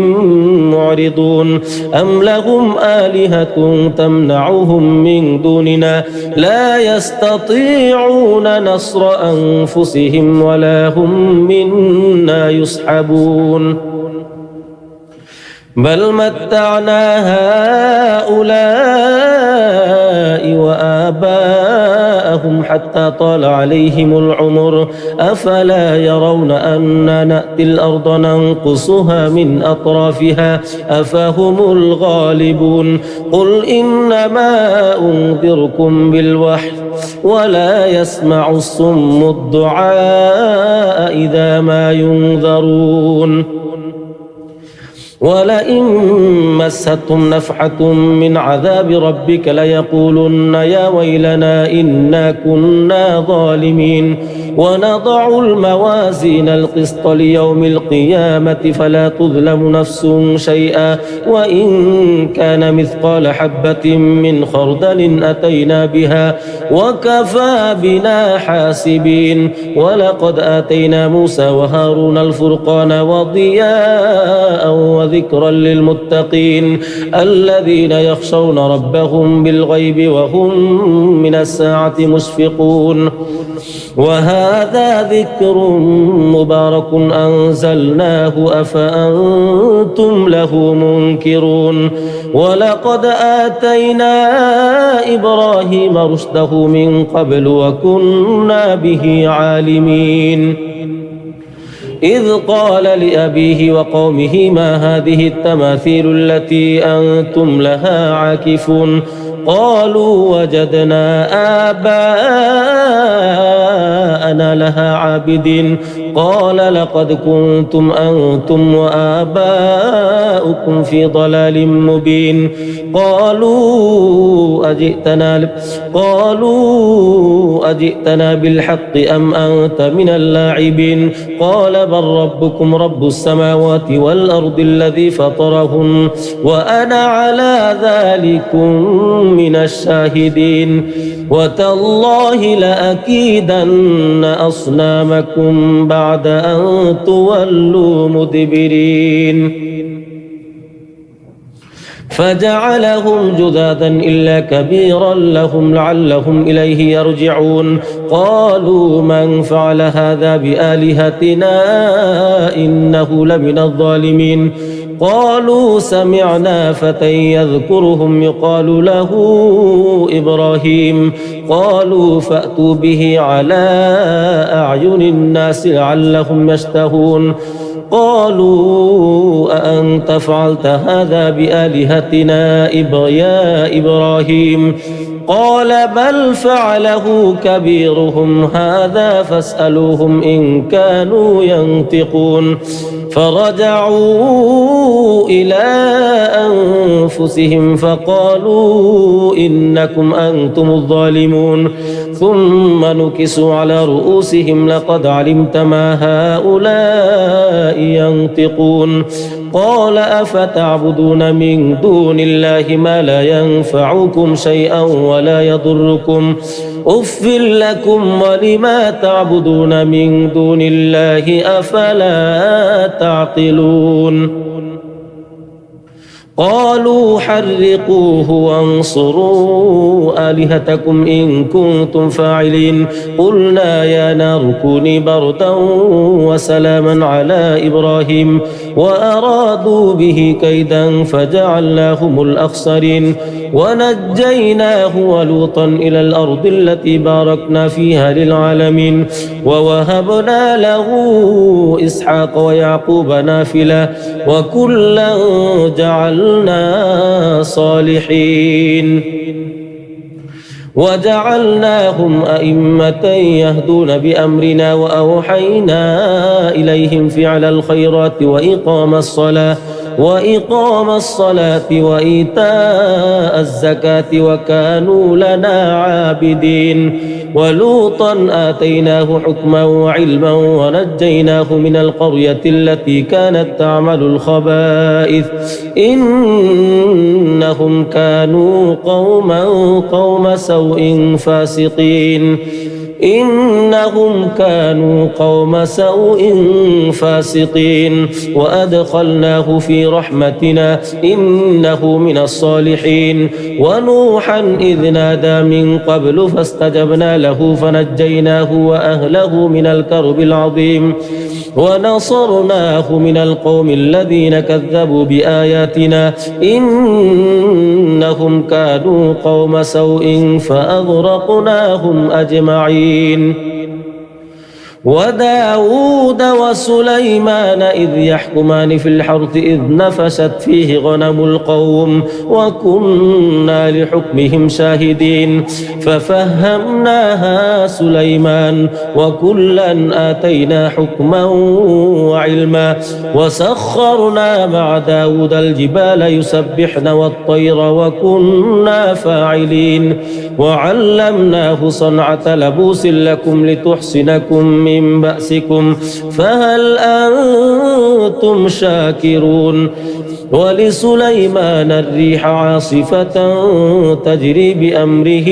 معرضون أم لهم آلهة تمنعهم من دوننا لا يستطيعون نصر أنفسهم ولا هم منا يسحبون بل متعنا هؤلاء وآباءهم حتى طال عليهم العمر أفلا يرون أنا نأتي الأرض ننقصها من أطرافها أفهم الغالبون قل إنما أنذركم بالوحي ولا يسمع الصم الدعاء إذا ما ينذرون ولئن مستهم نفحة من عذاب ربك ليقولن يا ويلنا إنا كنا ظالمين ونضع الموازين القسط ليوم القيامة فلا تظلم نفس شيئا وإن كان مثقال حبة من خردل أتينا بها وكفى بنا حاسبين ولقد آتينا موسى وهارون الفرقان وضياء وذكرا للمتقين الذين يخشون ربهم بالغيب وهم من الساعة مشفقون وهذا ذكر مبارك أنزلناه أفأنتم له منكرون ولقد آتينا إبراهيم رشده من قبل وكنا به عالمين إذ قال لأبيه وقومه ما هذه التماثيل التي أنتم لها عاكفون قالوا وجدنا آباءنا لها عابدين قال لقد كنتم أنتم وآباؤكم في ضلال مبين قالوا أجئتنا بالحق أم أنت من اللاعبين قال بل ربكم رب السماوات والأرض الذي فطرهن وأنا على ذلكم من الشاهدين وتالله لأكيدن أصنامكم بعد أن تولوا مدبرين فجعلهم جذاذا إلا كبيرا لهم لعلهم إليه يرجعون قالوا من فعل هذا بآلهتنا إنه لمن الظالمين قالوا سمعنا فتى يذكرهم يقال له إبراهيم قالوا فأتوا به على أعين الناس لعلهم يشتهون قالوا أأنت فعلت هذا بآلهتنا يا إبراهيم قال بل فعله كبيرهم هذا فاسألوهم إن كانوا ينطقون فرجعوا إلى أنفسهم فقالوا إنكم أنتم الظالمون ثم نكسوا على رؤوسهم لقد علمت ما هؤلاء ينطقون قال أفتعبدون من دون الله ما لا ينفعكم شيئا ولا يضركم أف لكم ولما تعبدون من دون الله أفلا تعقلون قالوا حرقوه وانصروا آلهتكم إن كنتم فاعلين قلنا يا نار كوني بردا وسلاما على إبراهيم وأرادوا به كيدا فجعلناهم الأخسرين ونجيناه ولوطا إلى الأرض التي باركنا فيها للعالمين ووهبنا له إسحاق ويعقوب نافلة وكلا جعلنا صالحين وجعلناهم أئمة يهدون بأمرنا وأوحينا إليهم فعل الخيرات وإقام الصلاة وإيتاء الزكاة وكانوا لنا عابدين ولوطا آتيناه حكما وعلما ونجيناه من القرية التي كانت تعمل الخبائث إنهم كانوا قوم سوء فاسقين وأدخلناه في رحمتنا إنه من الصالحين ونوحا إذ نادى من قبل فاستجبنا له فنجيناه وأهله من الكرب العظيم ونصرناه من القوم الذين كذبوا بآياتنا إنهم كانوا قوم سوء فأغرقناهم أجمعين وداود وسليمان إذ يحكمان في الحرث إذ نفشت فيه غنم القوم وكنا لحكمهم شاهدين ففهمناها سليمان وكلا آتينا حكما وعلما وسخرنا مع داود الجبال يسبحن والطير وكنا فاعلين وعلمناه صنعة لبوس لكم لتحصنكم من بأسكم فهل أنتم شاكرون ولسليمان الريح عاصفة تجري بأمره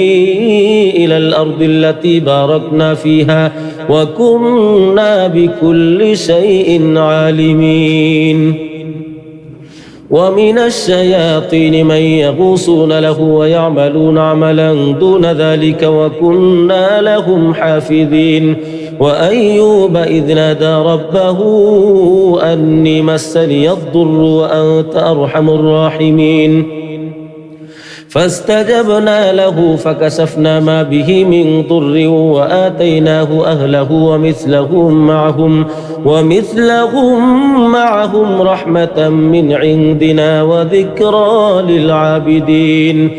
إلى الأرض التي باركنا فيها وكنا بكل شيء عالمين ومن الشياطين من يغوصون له ويعملون عملا دون ذلك وكنا لهم حافظين وأيوب إذ نادى ربه أني مسني الضر وأنت أرحم الراحمين فاستجبنا له فكشفنا ما به من ضر وآتيناه أهله ومثلهم معهم رحمة من عندنا وذكرى للعابدين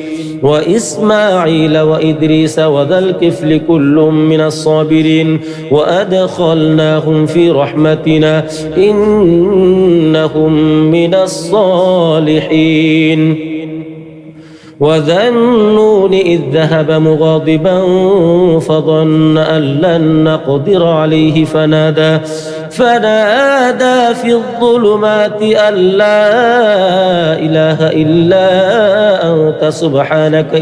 وإسماعيل وإدريس وذا الكفل كل من الصابرين وأدخلناهم في رحمتنا إنهم من الصالحين وذا النون إذ ذهب مغاضبا فظن أن لن نقدر عليه فنادى في الظلمات أن لا إله إلا أنت سبحانك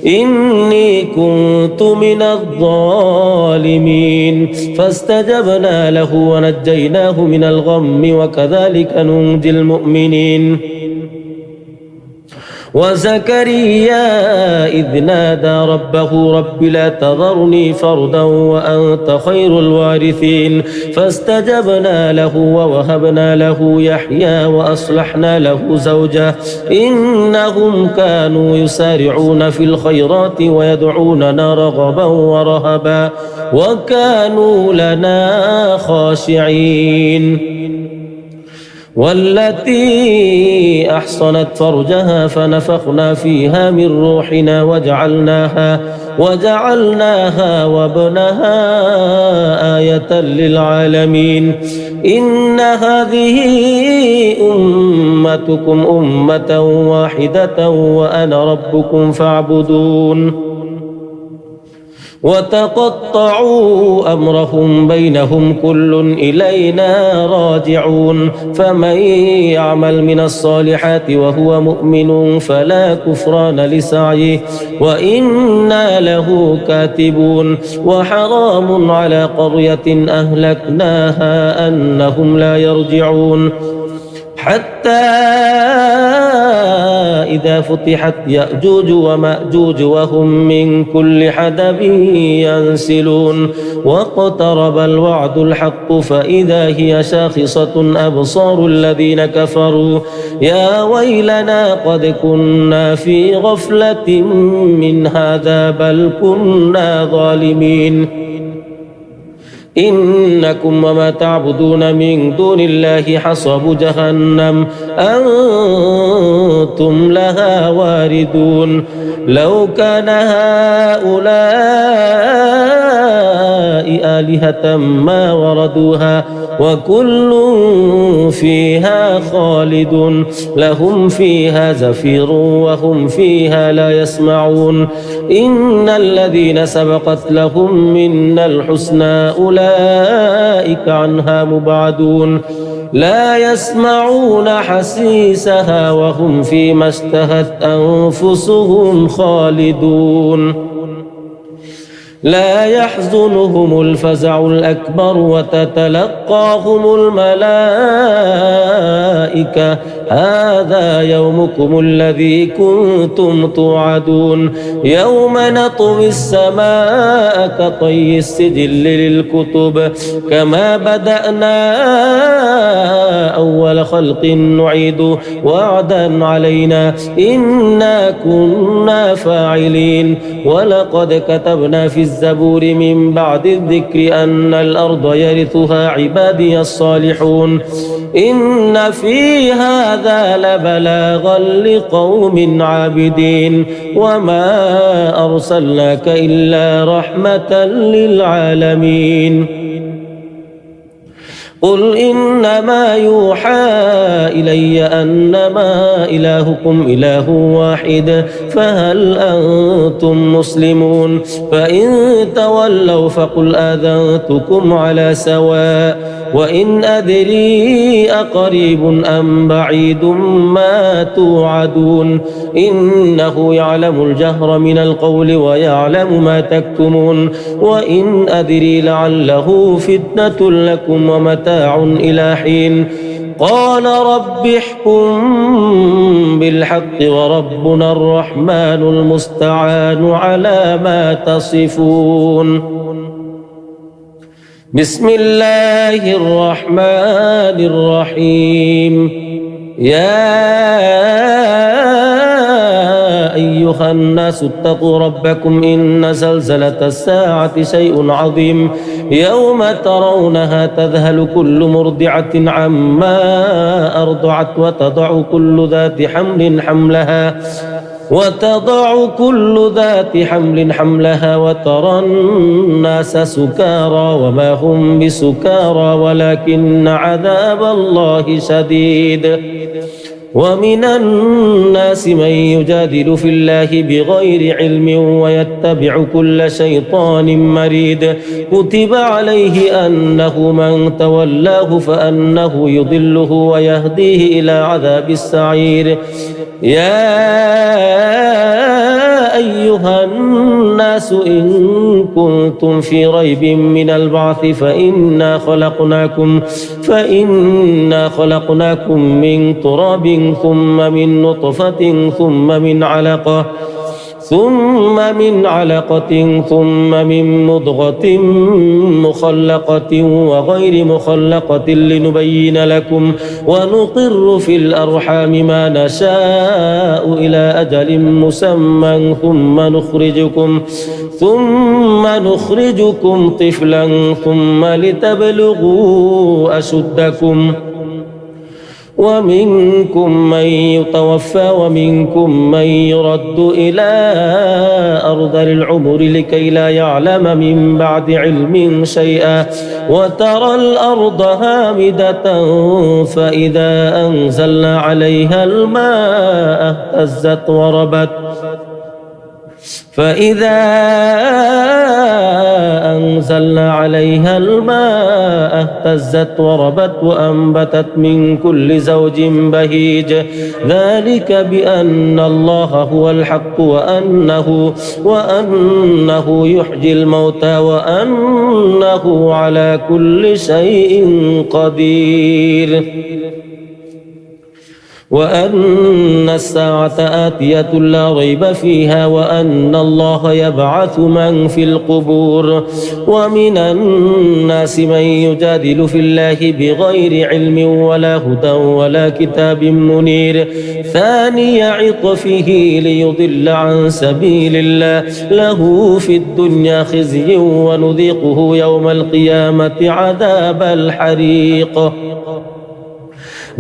إني كنت من الظالمين فاستجبنا له ونجيناه من الغم وكذلك ننجي المؤمنين وزكريا إذ نادى ربه رب لا تذرني فردا وأنت خير الوارثين فاستجبنا له ووهبنا له يحيى وأصلحنا له زوجه إنهم كانوا يسارعون في الخيرات ويدعوننا رغبا ورهبا وكانوا لنا خاشعين والتي أحصنت فرجها فنفخنا فيها من روحنا وجعلناها وابنها آية للعالمين إن هذه أمتكم أمة واحدة وأنا ربكم فاعبدون وتقطعوا أمرهم بينهم كل إلينا راجعون فمن يعمل من الصالحات وهو مؤمن فلا كفران لسعيه وإنا له كاتبون وحرام على قرية أهلكناها أنهم لا يرجعون حتى إذا فتحت يأجوج ومأجوج وهم من كل حدب ينسلون واقترب الوعد الحق فإذا هي شاخصة أبصار الذين كفروا يا ويلنا قد كنا في غفلة من هذا بل كنا ظالمين إنكم وما تعبدون من دون الله حصب جهنم أنتم لها واردون لو كان هؤلاء آلهة ما وردوها وكل فيها خالد لهم فيها زفير وهم فيها لا يسمعون إن الذين سبقت لهم منا الحسنى أولئك عنها مبعدون لا يسمعون حسيسها وهم فيما اشتهت أنفسهم خالدون لا يحزنهم الفزع الأكبر وتتلقاهم الملائكة هذا يومكم الذي كنتم توعدون يوم نطوي السماء كطي السجل للكتب كما بدأنا أول خلق نعيد وعدا علينا إنا كنا فاعلين ولقد كتبنا في الزبور من بعد الذكر أن الأرض يرثها عبادي الصالحون إن في هذا لبلاغا لقوم عابدين وما أرسلناك إلا رحمة للعالمين قل إنما يوحى إلي أنما إلهكم إله واحد فهل أنتم مسلمون فإن تولوا فقل آذنتكم على سواء وإن أدري أقريب أم بعيد ما توعدون إنه يعلم الجهر من القول ويعلم ما تكتمون وإن أدري لعله فتنة لكم ومتاع إلى حين قال رب احكم بالحق وربنا الرحمن المستعان على ما تصفون بسم الله الرحمن الرحيم يا أيها الناس اتقوا ربكم إن زلزلة الساعة شيء عظيم يوم ترونها تذهل كل مرضعة عما أرضعت وتضع كل ذات حمل حملها وترى الناس سكارى وما هم بسكارى ولكن عذاب الله شديد ومن الناس من يجادل في الله بغير علم ويتبع كل شيطان مريد كتب عليه أنه من تولاه فأنه يضله ويهديه إلى عذاب السعير يا أيها الناس إن كنتم في ريب من البعث فإنا خلقناكم من تراب ثم من نطفة ثم من علقة ثم من مضغة مخلقة وغير مخلقة لنبين لكم ونقر في الأرحام ما نشاء إلى أجل مسمى ثم نخرجكم طفلا ثم لتبلغوا أشدكم ومنكم من يتوفى ومنكم من يرد إلى أرذل العمر لكي لا يعلم من بعد علم شيئا وترى الأرض هامدة فإذا أنزلنا عليها الماء اهتزت وربت وأنبتت من كل زوج بهيج ذلك بأن الله هو الحق وأنه يحيي الموتى وأنه على كل شيء قدير وأن الساعة آتية لا ريب فيها وأن الله يبعث من في القبور ومن الناس من يجادل في الله بغير علم ولا هدى ولا كتاب منير ثاني عطفه ليضل عن سبيل الله له في الدنيا خزي ونذيقه يوم القيامة عذاب الحريق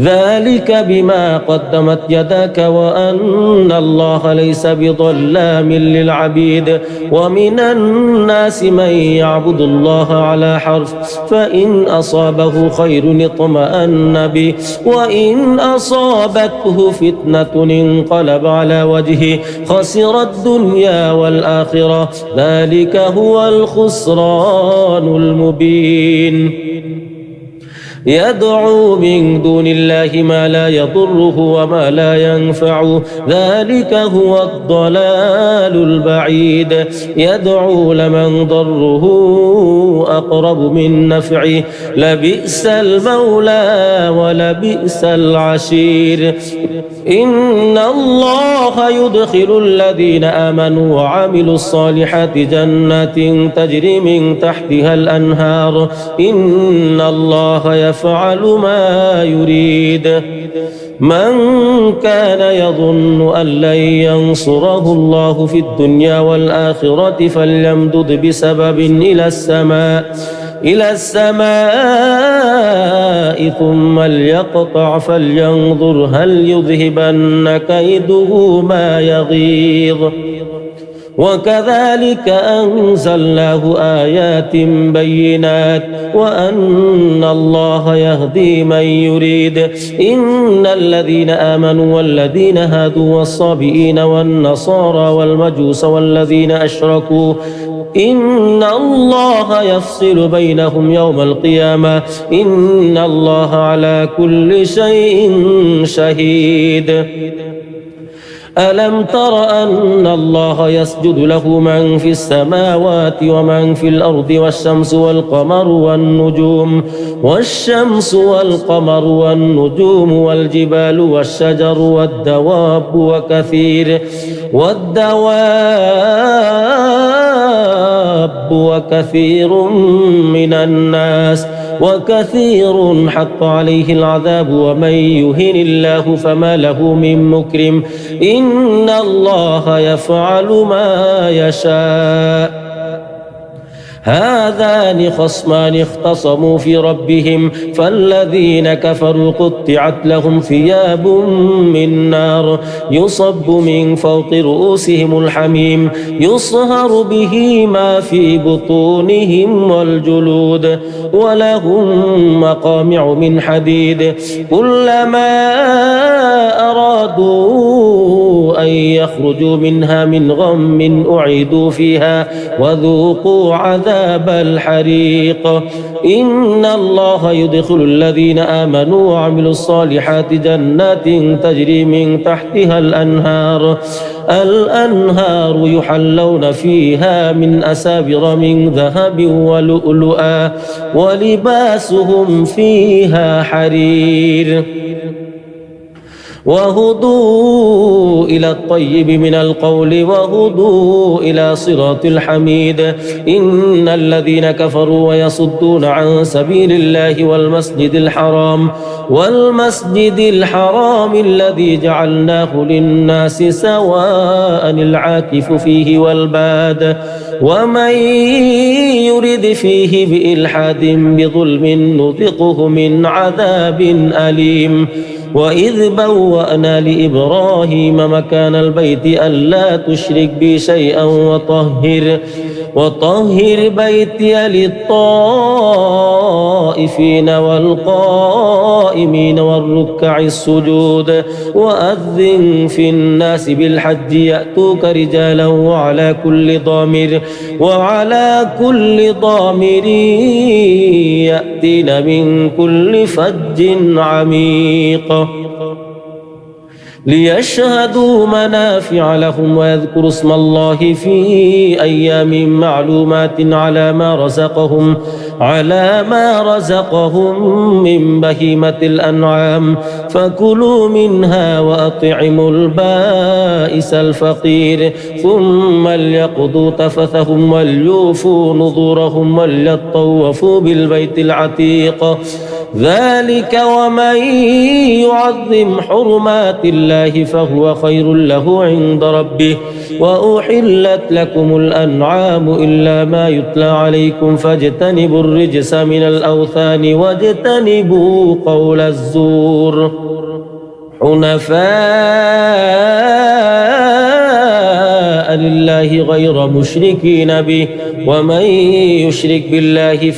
ذلك بما قدمت يداك وأن الله ليس بظلام للعبيد ومن الناس من يعبد الله على حرف فإن أصابه خير اطمأن به وإن أصابته فتنة انقلب على وجهه خسر الدنيا والآخرة ذلك هو الخسران المبين يدعو من دون الله ما لا يضره وما لا ينفعه ذلك هو الضلال البعيد يدعو لمن ضره أقرب من نفعه لبئس المولى ولبئس العشير إن الله يدخل الذين آمنوا وعملوا الصالحات جنات تجري من تحتها الأنهار إن الله يفعل ما يريد من كان يظن أن لن ينصره الله في الدنيا والآخرة فليمدد بسبب إلى السماء ثم ليقطع فلينظر هل يذهبن كيده ما يغيظ وكذلك أنزلناه آيات بينات وأن الله يهدي من يريد إن الذين آمنوا والذين هادوا والصابئين والنصارى والمجوس والذين أشركوا إن الله يفصل بينهم يوم القيامة إن الله على كل شيء شهيد ألم تر أن الله يسجد له من في السماوات ومن في الأرض والشمس والقمر والنجوم والجبال والشجر والدواب وكثير من الناس وكثير حق عليه العذاب ومن يهن الله فما له من مكرم إن الله يفعل ما يشاء هذان خصمان اختصموا في ربهم فالذين كفروا قطعت لهم ثياب من نار يصب من فوق رؤوسهم الحميم يصهر به ما في بطونهم والجلود ولهم مقامع من حديد كلما أرادوا أن يخرجوا منها من غم أعيدوا فيها وذوقوا عذاب الحريق إن الله يدخل الذين آمنوا وعملوا الصالحات جنات تجري من تحتها الأنهار يحلون فيها من أساور من ذهب ولؤلؤا ولباسهم فيها حرير وهدوا إلى الطيب من القول وهدوا إلى صراط الحميد إن الذين كفروا ويصدون عن سبيل الله والمسجد الحرام الذي جعلناه للناس سواء العاكف فيه والباد ومن يرد فيه بإلحاد بظلم نذقه من عذاب أليم وإذ بوأنا لإبراهيم مكان البيت ألا تشرك بي شيئا وطهر بيتي للطائفين والقائمين والركع السجود وأذن في الناس بالحج يأتوك رجالا وعلى كل ضامر يأتين من كل فج عميق ليشهدوا منافع لهم ويذكروا اسم الله في أيام معلومات على ما رزقهم من بهيمة الأنعام فكلوا منها وأطعموا البائس الفقير ثم ليقضوا تفثهم وليوفوا نذورهم وليطوفوا بالبيت العتيق ذلك ومن يعظم حرمات الله فهو خير له عند ربه وأحلت لكم الأنعام إلا ما يتلى عليكم فاجتنبوا الرجس من الأوثان واجتنبوا قول الزور حنفاء لله غير مشركين به ومن يشرك بالله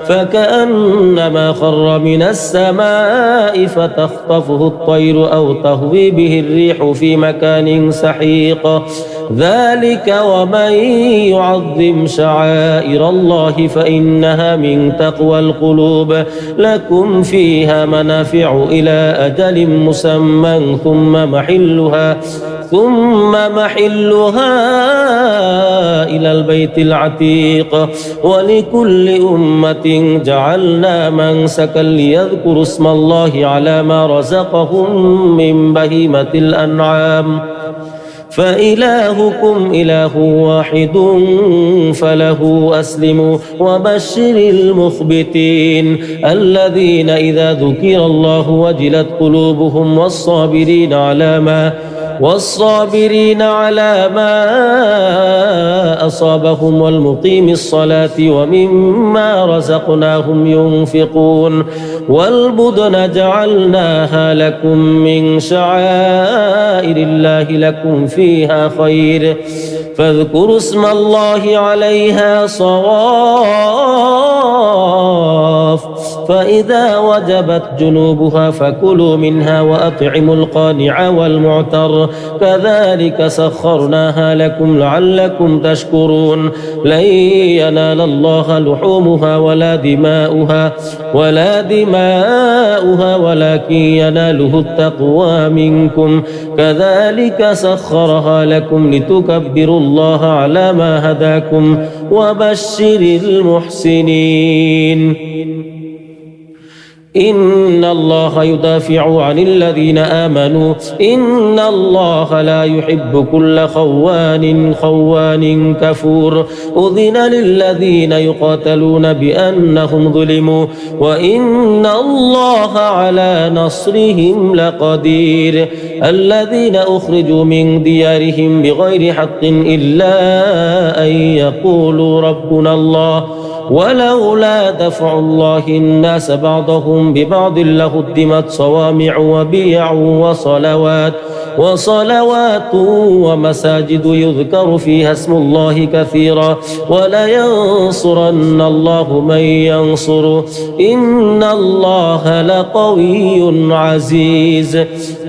فكأنما خر من السماء فتخطفه الطير أو تهوي به الريح في مكان سحيق ذلك ومن يعظم شعائر الله فإنها من تقوى القلوب لكم فيها منافع إلى أجل مسمى ثم محلها إلى البيت العتيق ولكل أمة جعلنا منسكا ليذكروا اسم الله على ما رزقهم من بهيمة الأنعام فإلهكم إله واحد فله أسلموا وبشر المخبتين الذين إذا ذكر الله وجلت قلوبهم والصابرين على ما أصابهم والمقيم الصلاة ومما رزقناهم ينفقون والبدن جعلناها لكم من شعائر الله لكم فيها خير فاذكروا اسم الله عليها صواف فإذا وجبت جنوبها فكلوا منها وأطعموا القانع والمعتر كذلك سخرناها لكم لعلكم تشكرون لن ينال الله لحومها ولا دماؤها ولكن يناله التقوى منكم كذلك سخرها لكم لتكبروا الله على ما هداكم وبشر المحسنين إن الله يدافع عن الذين آمنوا إن الله لا يحب كل خوان كفور أذن للذين يقاتلون بأنهم ظلموا وإن الله على نصرهم لقدير الذين أخرجوا من ديارهم بغير حق إلا أن يقولوا ربنا الله ولولا دفع الله الناس بعضهم ببعض لهدمت صوامع وبيع وصلوات ومساجد يذكر فيها اسم الله كثيرا ولينصرن الله من ينصره إن الله لقوي عزيز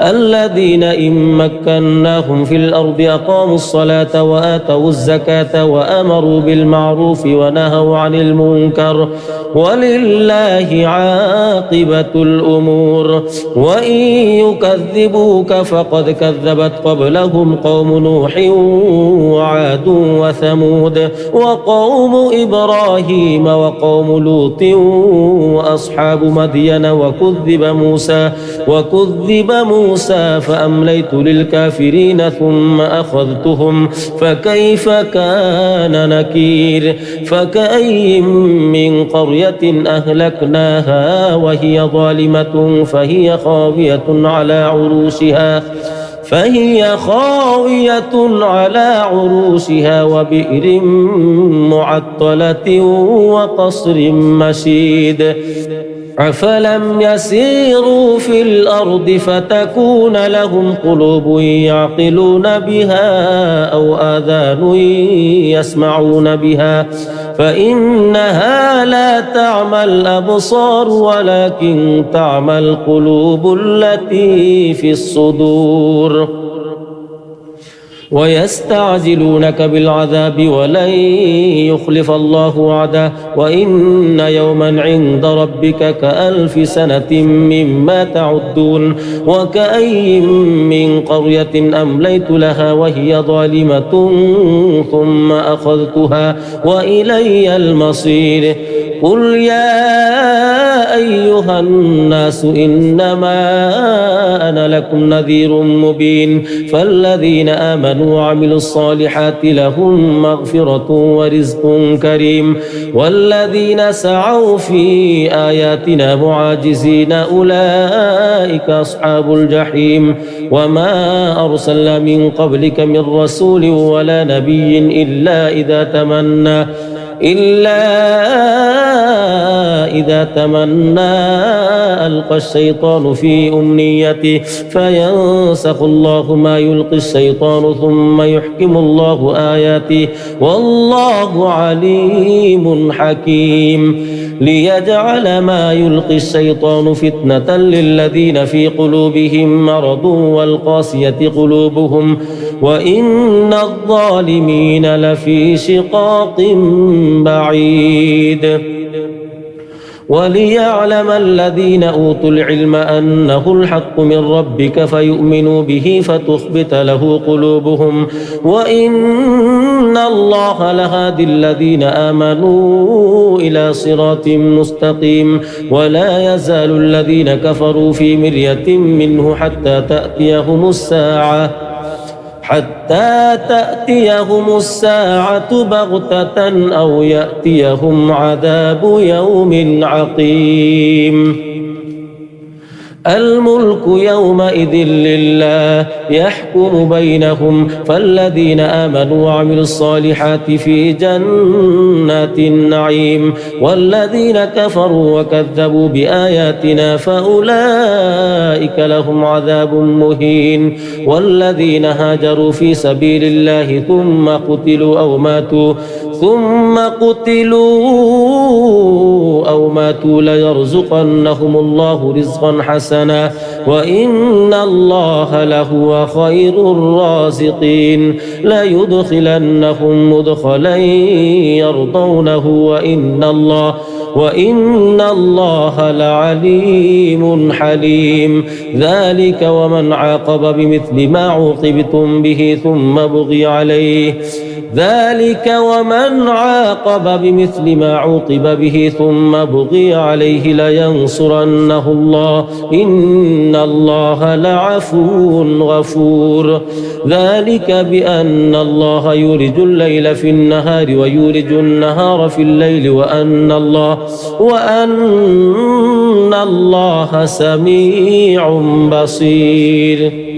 الذين إن مكناهم في الأرض أقاموا الصلاة وآتوا الزكاة وأمروا بالمعروف ونهوا عن المنكر ولله عاقبة الأمور وإن يكذبوك فقد كذبت قبلهم قوم نوح وعاد وثمود وقوم إبراهيم وقوم لوط وأصحاب مدين وكذب موسى فأمليت للكافرين ثم أخذتهم فكيف كان نكير فكأي من قرية أهلكناها وهي ظالمة فهي خاوية على عروشها وبئر معطلة وقصر مشيد أفلم يسيروا في الأرض فتكون لهم قلوب يعقلون بها أو آذان يسمعون بها فإنها لا تعمى الأبصار ولكن تعمى القلوب التي في الصدور ويستعجلونك بالعذاب ولن يخلف الله وعده وإن يوما عند ربك كألف سنة مما تعدون وكأي من قرية أمليت لها وهي ظالمة ثم أخذتها وإلي المصير قل يا أيها الناس إنما أنا لكم نذير مبين فالذين آمنوا وعملوا الصالحات لهم مغفرة ورزق كريم والذين سعوا في آياتنا معاجزين أولئك أصحاب الجحيم وما أرسلنا من قبلك من رسول ولا نبي إلا إذا تمنى ألقى الشيطان في أمنيته فينسخ الله ما يلقي الشيطان ثم يحكم الله آياته والله عليم حكيم ليجعل ما يلقي الشيطان فتنة للذين في قلوبهم مرض والقاسية قلوبهم وإن الظالمين لفي شقاق بعيد وليعلم الذين أوتوا العلم أنه الحق من ربك فيؤمنوا به فتخبت له قلوبهم وإن الله لهادي الذين آمنوا إلى صراط مستقيم ولا يزال الذين كفروا في مرية منه حتى تأتيهم الساعة بغتة أو يأتيهم عذاب يوم عقيم الملك يومئذ لله يحكم بينهم فالذين آمنوا وعملوا الصالحات في جنات النعيم والذين كفروا وكذبوا بآياتنا فأولئك لهم عذاب مهين والذين هاجروا في سبيل الله ثم قتلوا أو ماتوا ليرزقنهم الله رزقا حسنا وإن الله لهو خير الرازقين ليدخلنهم مدخلا يرضونه وإن الله لعليم حليم ذلك ومن عاقب بمثل ما عوقبتم به ثم بغي عليه لينصرنه الله إن الله لعفو غفور ذلك بأن الله يولج الليل في النهار ويولج النهار في الليل وأن الله سميع بصير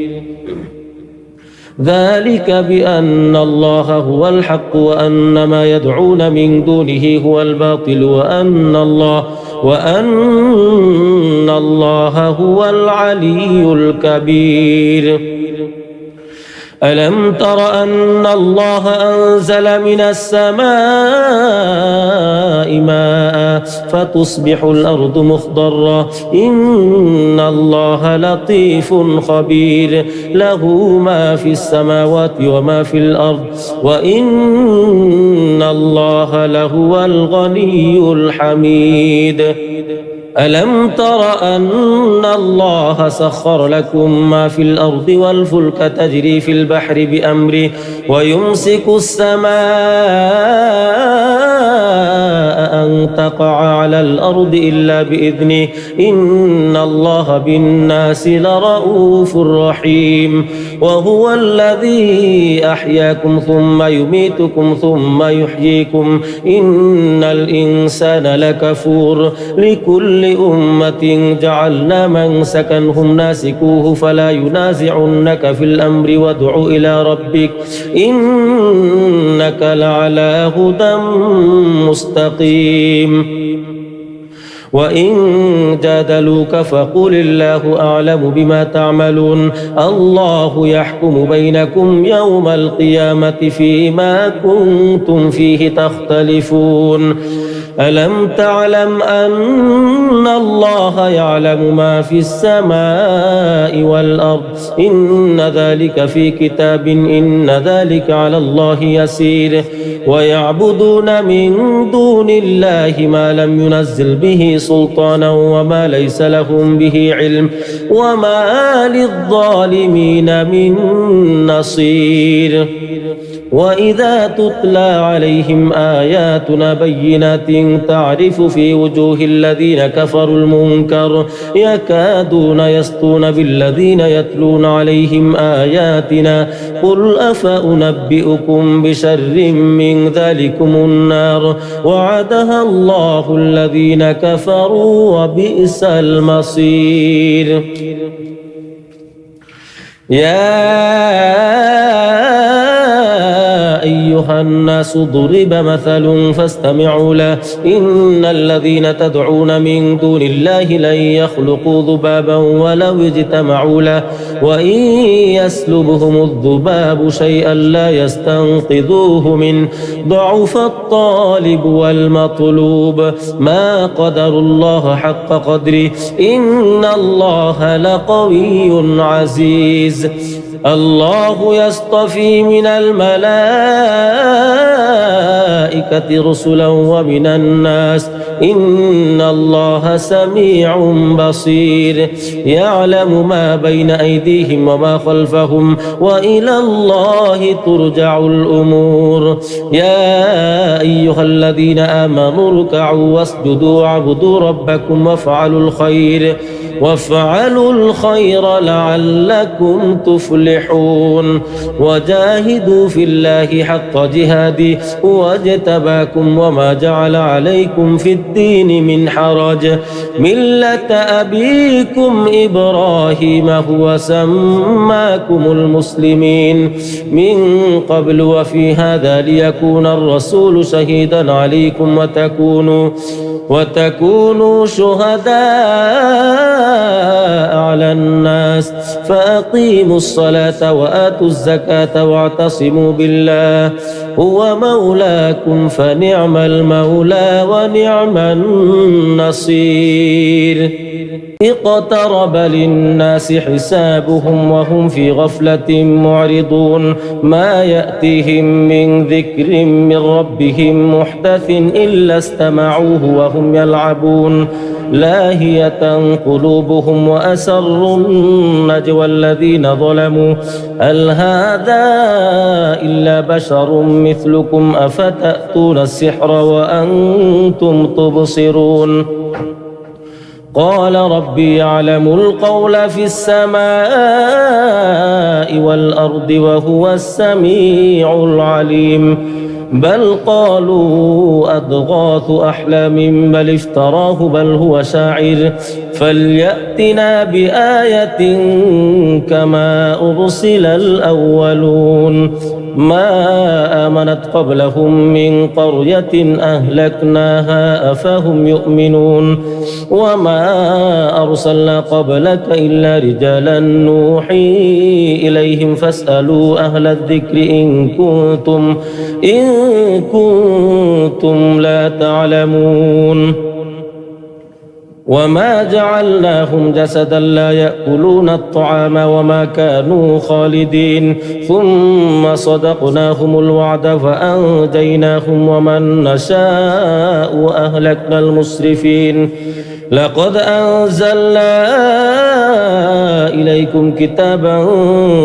ذلك بأن الله هو الحق وأن ما يدعون من دونه هو الباطل وأن الله هو العلي الكبير ألم تر أن الله أنزل من السماء ماء فتصبح الأرض مخضرة إن الله لطيف خبير له ما في السماوات وما في الأرض وإن الله لهو الغني الحميد ألم تر أن الله سخر لكم ما في الأرض والفلك تجري في البحر بأمره ويمسك السماء أن تقع على الأرض إلا بإذنه إن الله بالناس لرؤوف رحيم وهو الذي أحياكم ثم يميتكم ثم يحييكم إن الإنسان لكفور لكل أمة جعلنا منسكا هم ناسكوه فلا ينازعنك في الأمر وادع إلى ربك إنك لعلى هدى مستقيم وإن جادلوك فقل الله أعلم بما تعملون الله يحكم بينكم يوم القيامة فيما كنتم فيه تختلفون ألم تعلم أن الله يعلم ما في السماء والأرض إن ذلك في كتاب إن ذلك على الله يسير ويعبدون من دون الله ما لم ينزل به سلطانا وما ليس لهم به علم وما للظالمين من نصير وإذا تتلى عليهم آياتنا بينات تعرف في وجوه الذين كفروا المنكر يكادون يسطون بالذين يتلون عليهم آياتنا قل أفأنبئكم بشر من ذلكم النار وعدها الله الذين كفروا وبئس المصير يا أيها الناس ضرب مثل فاستمعوا له إن الذين تدعون من دون الله لن يخلقوا ذبابا ولو اجتمعوا له وإن يسلبهم الذباب شيئا لا يستنقذوه منه ضعف الطالب والمطلوب ما قدر الله حق قدره إن الله لقوي عزيز الله يصطفي من الملائكة رسلا ومن الناس إن الله سميع بصير يعلم ما بين أيديهم وما خلفهم وإلى الله ترجع الأمور يا أيها الذين آمنوا اركعوا واسجدوا واعبدوا ربكم وافعلوا الخير لعلكم تفلحون وجاهدوا في الله حق جهاده واجتباكم وما جعل عليكم في الدين من حرج ملة أبيكم إبراهيم هو سماكم المسلمين من قبل وفي هذا ليكون الرسول شهيدا عليكم وتكونوا شهداء على الناس فأقيموا الصلاة وآتوا الزكاة واعتصموا بالله هو مولاكم فنعم المولى ونعم النصير اقترب للناس حسابهم وهم في غفلة معرضون ما يأتيهم من ذكر من ربهم محدث إلا استمعوه وهم يلعبون لاهية قلوبهم وأسروا النجوى الذين ظلموا هل هذا إلا بشر مثلكم أفتأتون السحر وأنتم تبصرون قال ربي يعلم القول في السماء والأرض وهو السميع العليم بل قالوا أضغاث أحلام بل افتراه بل هو شاعر فليأتنا بآية كما أرسل الأولون ما آمنت قبلهم من قرية أهلكناها أفهم يؤمنون وما أرسلنا قبلك إلا رجالا نوحي إليهم فاسألوا أهل الذكر إن كنتم لا تعلمون وما جعلناهم جسدا لا يأكلون الطعام وما كانوا خالدين ثم صدقناهم الوعد فأنجيناهم ومن نشاء وأهلكنا المسرفين لقد أنزلنا إليكم كتابا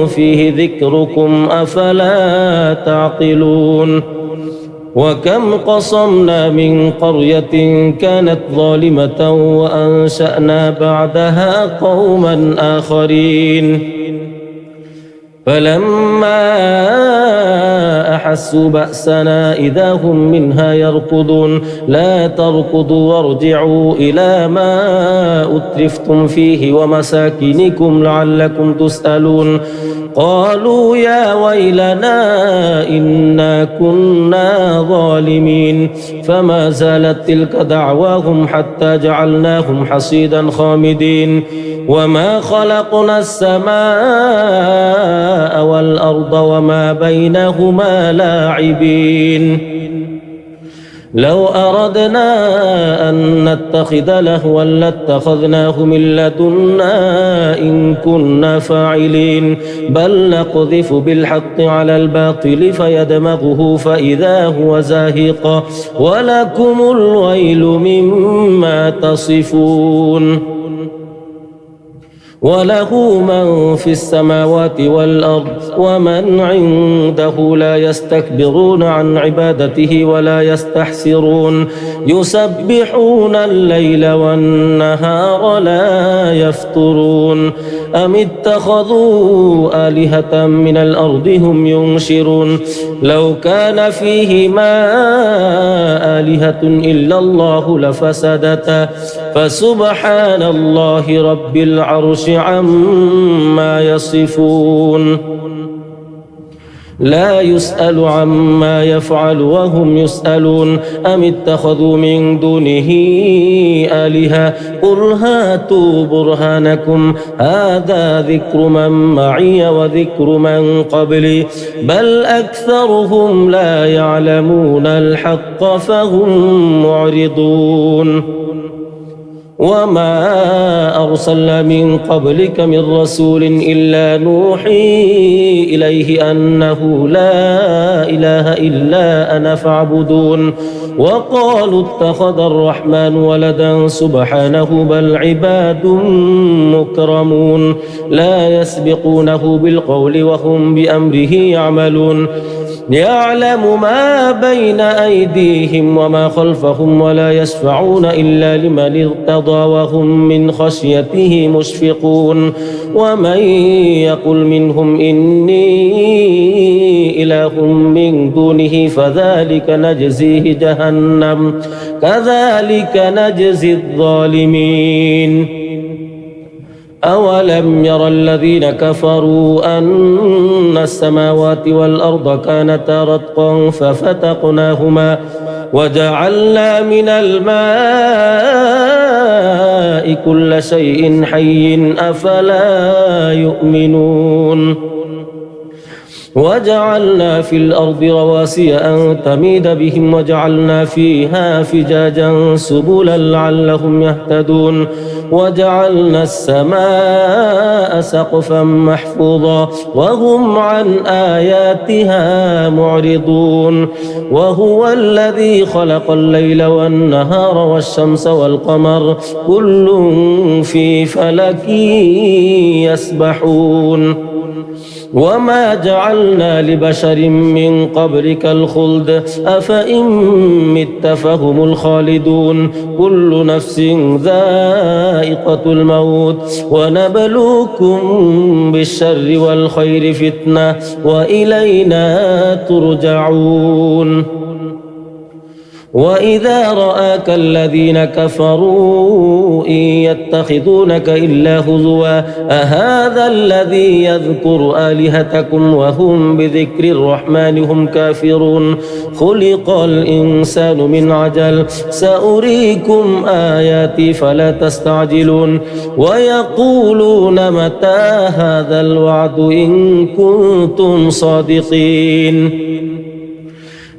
فيه ذكركم أفلا تعقلون وكم قصمنا من قرية كانت ظالمة وأنشأنا بعدها قوما آخرين فلما أحسوا بأسنا إذا هم منها يركضون لا تركضوا وارجعوا إلى ما أترفتم فيه ومساكنكم لعلكم تسألون قالوا يا ويلنا إنا كنا ظالمين فما زالت تلك دعواهم حتى جعلناهم حصيدا خامدين وما خلقنا السماء والأرض وما بينهما لاعبين لو أردنا أن نتخذ لهوا لاتخذناه من لدنا إن كنا فاعلين بل نقذف بالحق على الباطل فيدمغه فإذا هو زاهق ولكم الويل مما تصفون وله من في السماوات والأرض ومن عنده لا يستكبرون عن عبادته ولا يستحسرون يسبحون الليل والنهار لا يفترون أم اتخذوا آلهة من الأرض هم ينشرون لو كان فيهما آلهة إلا الله لفسدتا فسبحان الله رب العرش عما يصفون لا يسأل عما يفعل وهم يسألون أم اتخذوا من دونه آلهة قل هاتوا برهانكم هذا ذكر من معي وذكر من قبلي بل أكثرهم لا يعلمون الحق فهم معرضون وما أرسلنا من قبلك من رسول إلا نوحي إليه أنه لا إله إلا أنا فاعبدون وقالوا اتخذ الرحمن ولدا سبحانه بل عباد مكرمون لا يسبقونه بالقول وهم بأمره يعملون يعلم ما بين أيديهم وما خلفهم ولا يشفعون إلا لمن ارتضى وهم من خشيته مشفقون ومن يقل منهم إني إله من دونه فذلك نجزيه جهنم كذلك نجزي الظالمين أولم ير الذين كفروا أن السماوات والأرض كانتا رتقا ففتقناهما وجعلنا من الماء كل شيء حي أفلا يؤمنون وجعلنا في الأرض رواسي أن تميد بهم وجعلنا فيها فجاجا سبلا لعلهم يهتدون وجعلنا السماء سقفا محفوظا وهم عن آياتها معرضون وهو الذي خلق الليل والنهار والشمس والقمر كل في فلك يسبحون وما جعلنا لبشر من قبلك الخلد أفإن مت فهم الخالدون كل نفس ذائقة الموت ونبلوكم بالشر والخير فتنة وإلينا ترجعون وإذا رآك الذين كفروا إن يتخذونك إلا هزوا أهذا الذي يذكر آلهتكم وهم بذكر الرحمن هم كافرون خلق الإنسان من عجل سأريكم آياتي فلا تستعجلون ويقولون متى هذا الوعد إن كنتم صادقين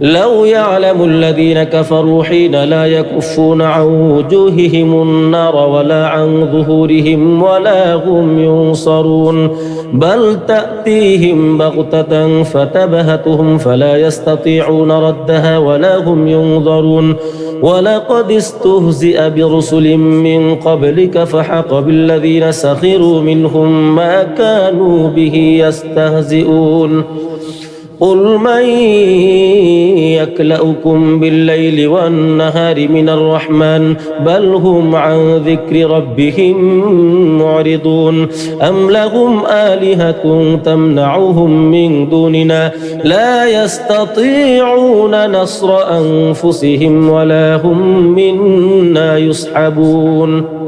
لو يعلم الذين كفروا حين لا يكفون عن وجوههم النار ولا عن ظهورهم ولا هم ينصرون بل تأتيهم بغتة فتبهتهم فلا يستطيعون ردها ولا هم ينظرون ولقد استهزئ برسل من قبلك فحق بالذين سخروا منهم ما كانوا به يستهزئون قل من يكلؤكم بالليل والنهار من الرحمن بل هم عن ذكر ربهم معرضون أم لهم آلهة تمنعهم من دوننا لا يستطيعون نصر أنفسهم ولا هم منا يسحبون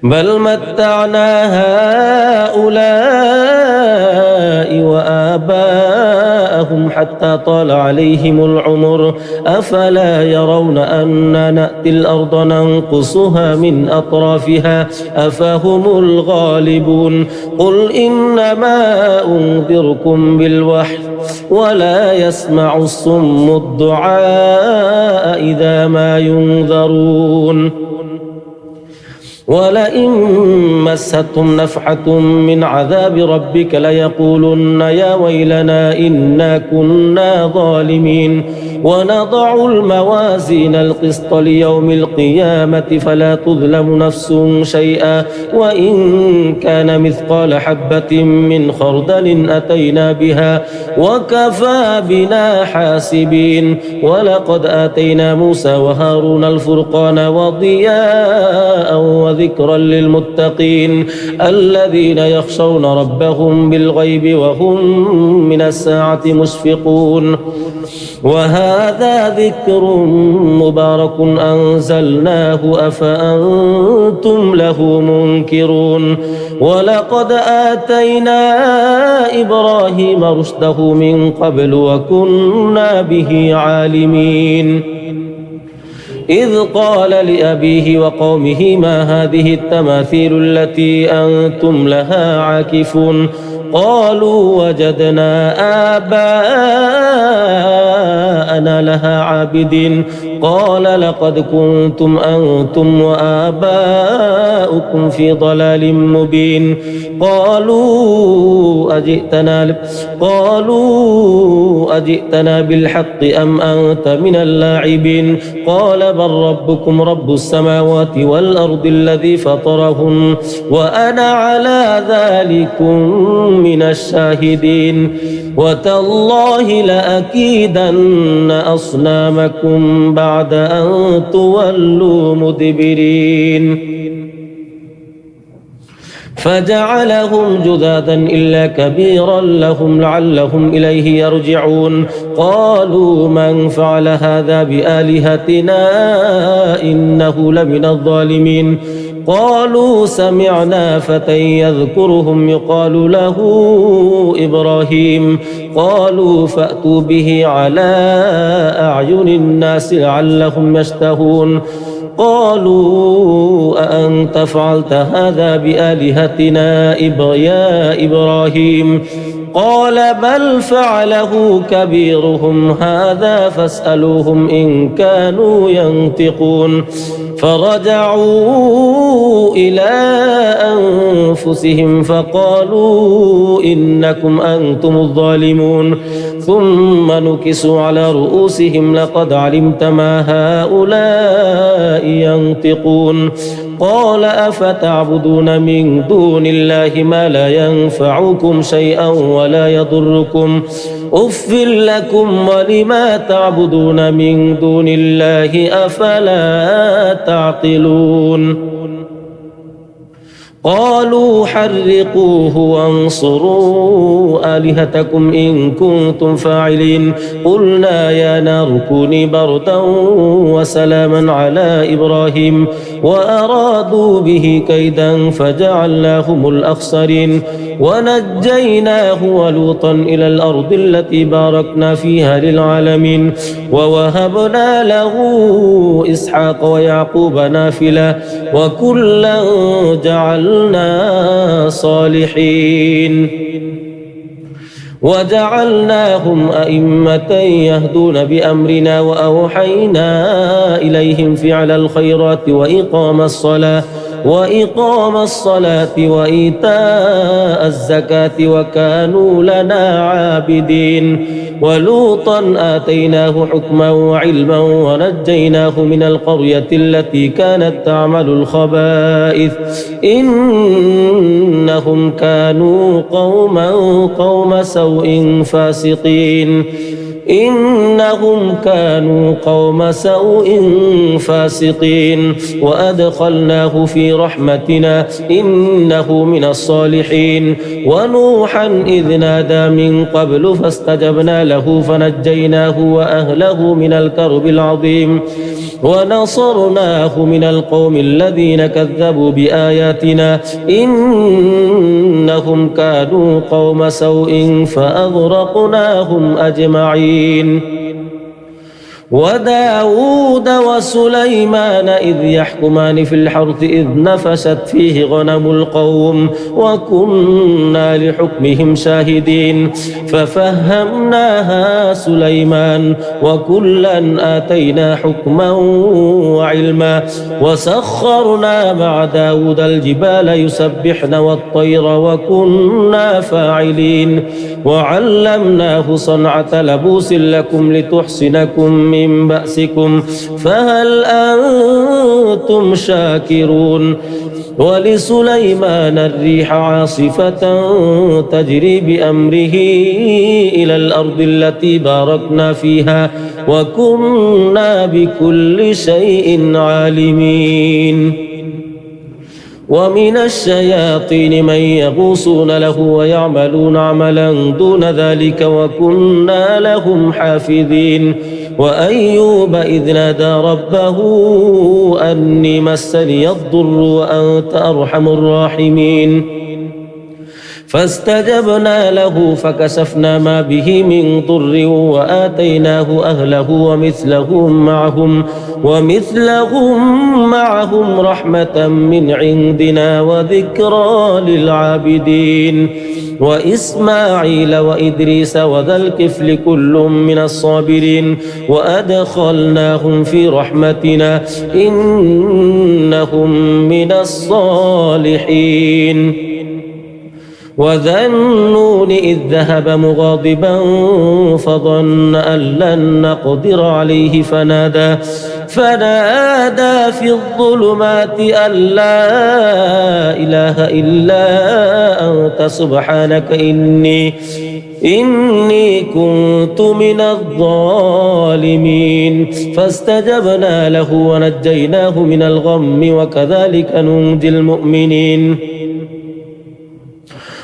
بل متعنا هؤلاء وآباءهم أبناءهم حتى طال عليهم العمر أفلا يرون أنا نأتي الأرض ننقصها من أطرافها أفهم الغالبون قل إنما أنذركم بالوحي ولا يسمع الصم الدعاء إذا ما ينذرون ولئن مستهم نفحة من عذاب ربك ليقولن يا ويلنا إنا كنا ظالمين ونضع الموازين القسط ليوم القيامة فلا تظلم نفس شيئا وإن كان مثقال حبة من خردل أتينا بها وكفى بنا حاسبين ولقد آتينا موسى وهارون الفرقان وضياء وذكرا للمتقين الذين يخشون ربهم بالغيب وهم من الساعة مشفقون وهذا ذكر مبارك أنزلناه أفأنتم له منكرون ولقد آتينا إبراهيم رشده من قبل وكنا به عالمين إذ قال لأبيه وقومه ما هذه التماثيل التي أنتم لها عاكفون قالوا وجدنا آباءنا لها عابدين قال لقد كنتم أنتم وآباؤكم في ضلال مبين قالوا أجئتنا بالحق أم أنت من اللاعبين قال بل ربكم رب السماوات والأرض الذي فطرهن وأنا على ذلكم من الشاهدين وتالله لأكيدن أصنامكم بعد أن تولوا مدبرين فجعلهم جذاذا إلا كبيرا لهم لعلهم إليه يرجعون قالوا من فعل هذا بآلهتنا إنه لمن الظالمين قالوا سمعنا فتى يذكرهم يقال له إبراهيم قالوا فأتوا به على أعين الناس لعلهم يشتهون قالوا أأنت فعلت هذا بآلهتنا يا إبراهيم قال بل فعله كبيرهم هذا فاسألوهم إن كانوا ينطقون فرجعوا إلى أنفسهم فقالوا إنكم أنتم الظالمون ثم نكسوا على رؤوسهم لقد علمت ما هؤلاء ينطقون قال أفتعبدون من دون الله ما لا ينفعكم شيئا ولا يضركم أف لكم ولما تعبدون من دون الله أفلا تعقلون قالوا حرقوه وانصروا آلهتكم إن كنتم فاعلين قلنا يا نار كوني بردا وسلاما على إبراهيم وأرادوا به كيدا فجعلناهم الأخسرين ونجيناه ولوطا إلى الأرض التي باركنا فيها للعالمين ووهبنا له إسحاق ويعقوب نافلة وكلا جعلنا صالحين وجعلناهم أئمة يهدون بأمرنا وأوحينا إليهم فعل الخيرات وإقام الصلاة وإيتاء الزكاة وكانوا لنا عابدين ولوطا آتيناه حكما وعلما ونجيناه من القرية التي كانت تعمل الخبائث إنهم كانوا قوم سوء فاسقين إنهم كانوا قوم سوء فاسقين وأدخلناه في رحمتنا إنه من الصالحين ونوحا إذ نادى من قبل فاستجبنا له فنجيناه وأهله من الكرب العظيم ونصرناه من القوم الذين كذبوا بآياتنا إنهم كانوا قوم سوء فأغرقناهم أجمعين وداود وسليمان إذ يحكمان في الحرث إذ نفشت فيه غنم القوم وكنا لحكمهم شاهدين ففهمناها سليمان وكلا آتينا حكما وعلما وسخرنا مع داود الجبال يسبحن والطير وكنا فاعلين وعلمناه صنعة لبوس لكم لتحصنكم من بأسكم فهل أنتم شاكرون ولسليمان الريح عاصفة تجري بأمره إلى الأرض التي باركنا فيها وكنا بكل شيء عالمين ومن الشياطين من يغوصون له ويعملون عملا دون ذلك وكنا لهم حافظين وأيوب إذ نادى ربه أني مسني الضر وأنت أرحم الراحمين فاستجبنا له فكشفنا ما به من ضر وآتيناه أهله ومثلهم معهم رحمة من عندنا وذكرى للعابدين وإسماعيل وإدريس وذا الكفل كل من الصابرين وأدخلناهم في رحمتنا إنهم من الصالحين وذا النون إذ ذهب مغاضبا فظن أن لن نقدر عليه فنادى في الظلمات أن لا إله إلا أنت سبحانك إني كنت من الظالمين فاستجبنا له ونجيناه من الغم وكذلك ننجي المؤمنين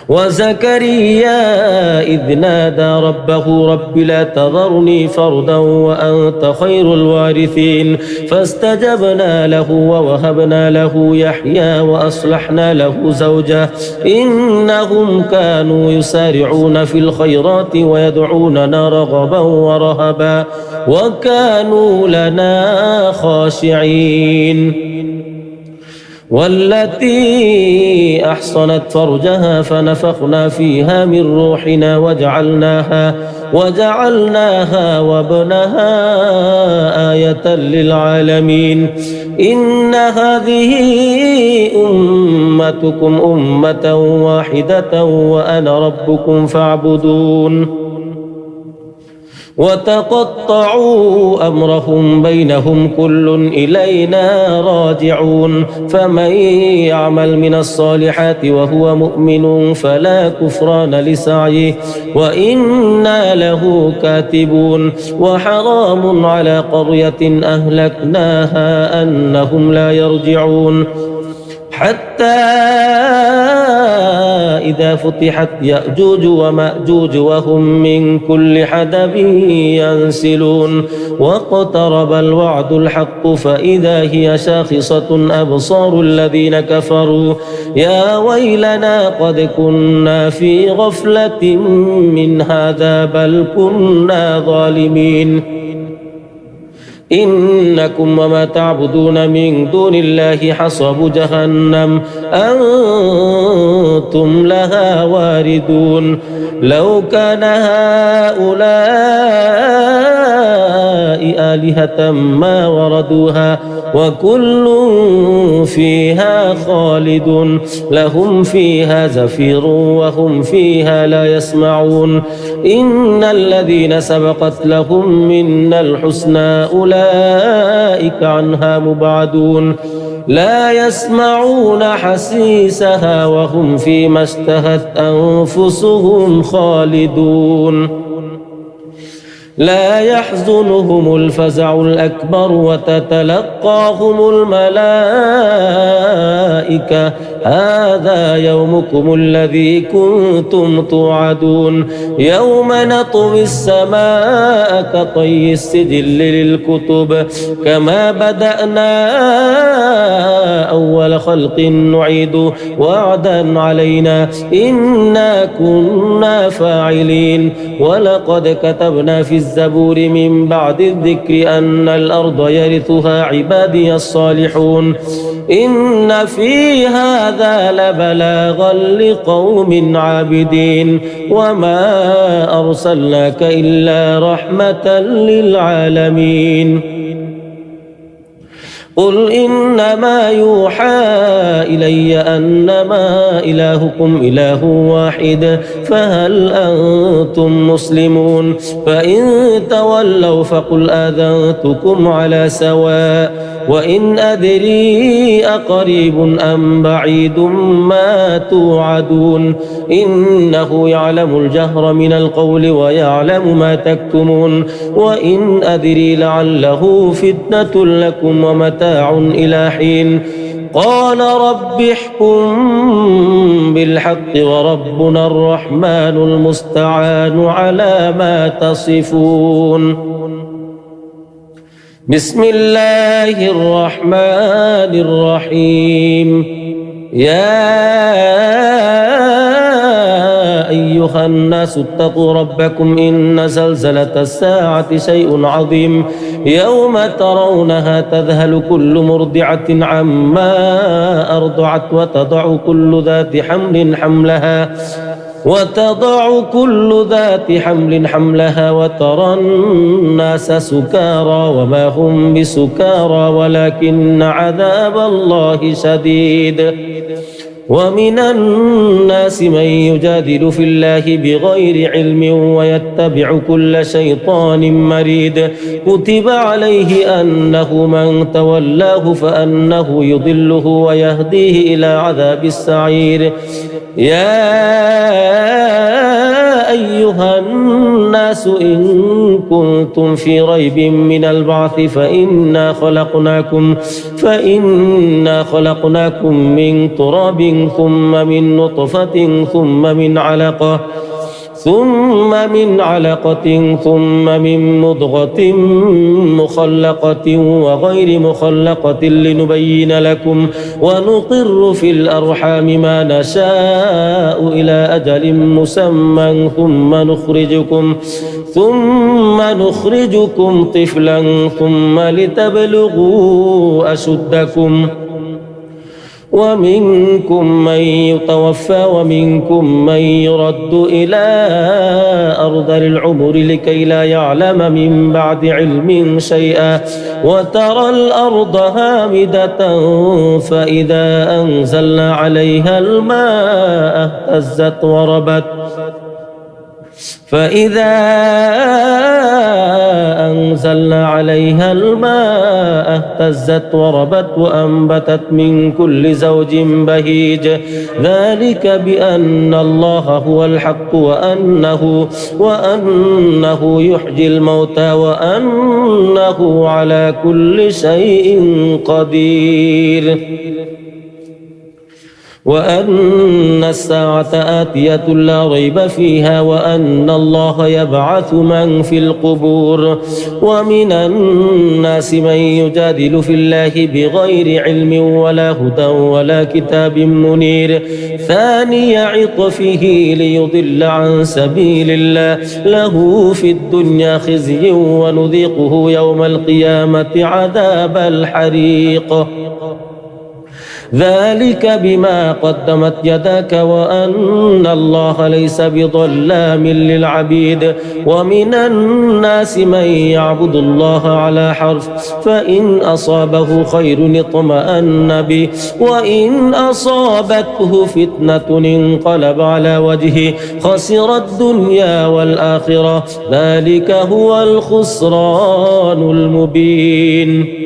وزكريا إذ نادى ربه رب لا تذرني فردا وأنت خير الوارثين فاستجبنا له ووهبنا له يحيى وأصلحنا له زوجه إنهم كانوا يسارعون في الخيرات ويدعوننا رغبا ورهبا وكانوا لنا خاشعين والتي أحصنت فرجها فنفخنا فيها من روحنا وجعلناها وابنها آية للعالمين إن هذه أمتكم أمة واحدة وأنا ربكم فاعبدون وتقطعوا أمرهم بينهم كل إلينا راجعون فمن يعمل من الصالحات وهو مؤمن فلا كفران لسعيه وإنا له كاتبون وحرام على قرية أهلكناها أنهم لا يرجعون حتى إذا فتحت يأجوج ومأجوج وهم من كل حدب ينسلون واقترب الوعد الحق فإذا هي شاخصة أبصار الذين كفروا يا ويلنا قد كنا في غفلة من هذا بل كنا ظالمين إنكم وما تعبدون من دون الله حصب جهنم أنتم لها واردون لو كان هؤلاء آلهة ما وردوها وكل فيها خالد لهم فيها زفير وهم فيها لا يسمعون إن الذين سبقت لهم منا الحسنى أولئك عنها مبعدون لا يسمعون حسيسها وهم فيما اشتهت أنفسهم خالدون لا يحزنهم الفزع الأكبر وتتلقاهم الملائكة هذا يومكم الذي كنتم توعدون يوم نطوي السماء كطي السجل للكتب كما بدأنا أول خلق نعيد وعدا علينا إنا كنا فاعلين ولقد كتبنا في الزبور من بعد الذكر أن الأرض يرثها عبادي الصالحون إن في هذا لبلاغا لقوم عابدين وما أرسلناك إلا رحمة للعالمين قل إنما يوحى إلي أنما إلهكم إله واحد فهل أنتم مسلمون فإن تولوا فقل آذنتكم على سواء وإن أدري أقريب أم بعيد ما توعدون إنه يعلم الجهر من القول ويعلم ما تكتمون وإن أدري لعله فتنة لكم ومتاع إلى حين قال رب احكم بالحق وربنا الرحمن المستعان على ما تصفون بسم الله الرحمن الرحيم يا أيها الناس اتقوا ربكم إن زلزلة الساعة شيء عظيم يوم ترونها تذهل كل مرضعة عما أرضعت وتضع كل ذات حمل حملها وترى الناس سكارى وما هم بسكارى ولكن عذاب الله شديد ومن الناس من يجادل في الله بغير علم ويتبع كل شيطان مريد كتب عليه أنه من تولاه فأنه يضله ويهديه إلى عذاب السعير يا أيها الناس إن كنتم في ريب من البعث فإنا خلقناكم من تراب ثم من نطفة ثم من علقة ثم من مضغة مخلقة وغير مخلقة لنبين لكم ونقر في الأرحام ما نشاء إلى أجل مسمى ثم نخرجكم طفلا ثم لتبلغوا أشدكم ومنكم من يتوفى ومنكم من يرد إلى أرذل العمر لكي لا يعلم من بعد علم شيئا وترى الأرض هامدة فإذا أنزلنا عليها الماء اهتزت وربت وأنبتت من كل زوج بهيج ذلك بأن الله هو الحق وأنه يحيي الموتى وأنه على كل شيء قدير وأن الساعة آتية لا ريب فيها وأن الله يبعث من في القبور ومن الناس من يجادل في الله بغير علم ولا هدى ولا كتاب منير ثاني عطفه ليضل عن سبيل الله له في الدنيا خزي ونذيقه يوم القيامة عذاب الحريق ذلك بما قدمت يداك وأن الله ليس بظلام للعبيد ومن الناس من يعبد الله على حرف فإن أصابه خير اطمأن به وإن أصابته فتنة انقلب على وجهه خسر الدنيا والآخرة ذلك هو الخسران المبين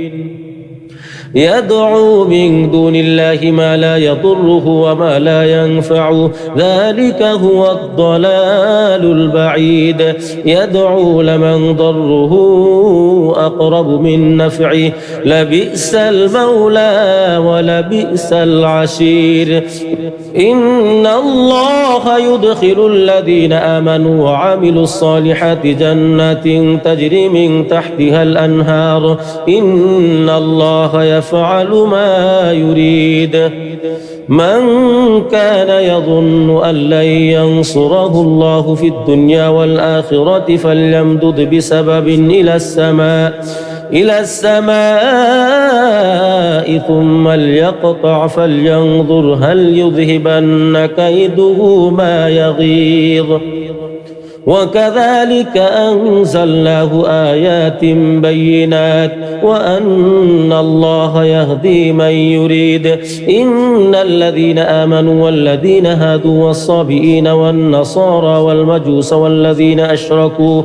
يدعو من دون الله ما لا يضره وما لا ينفعه ذلك هو الضلال البعيد يدعو لمن ضره أقرب من نفعه لبئس المولى ولبئس العشير إن الله يدخل الذين آمنوا وعملوا الصالحات جنات تجري من تحتها الأنهار إن الله يفعل ما يريد من كان يظن أن لن ينصره الله في الدنيا والآخرة فليمدد بسبب إلى السماء ثم ليقطع فلينظر هل يذهبن كيده ما يغيظ وكذلك أنزلناه آيات بينات وأن الله يهدي من يريد إن الذين آمنوا والذين هادوا والصابئين والنصارى والمجوس والذين أشركوا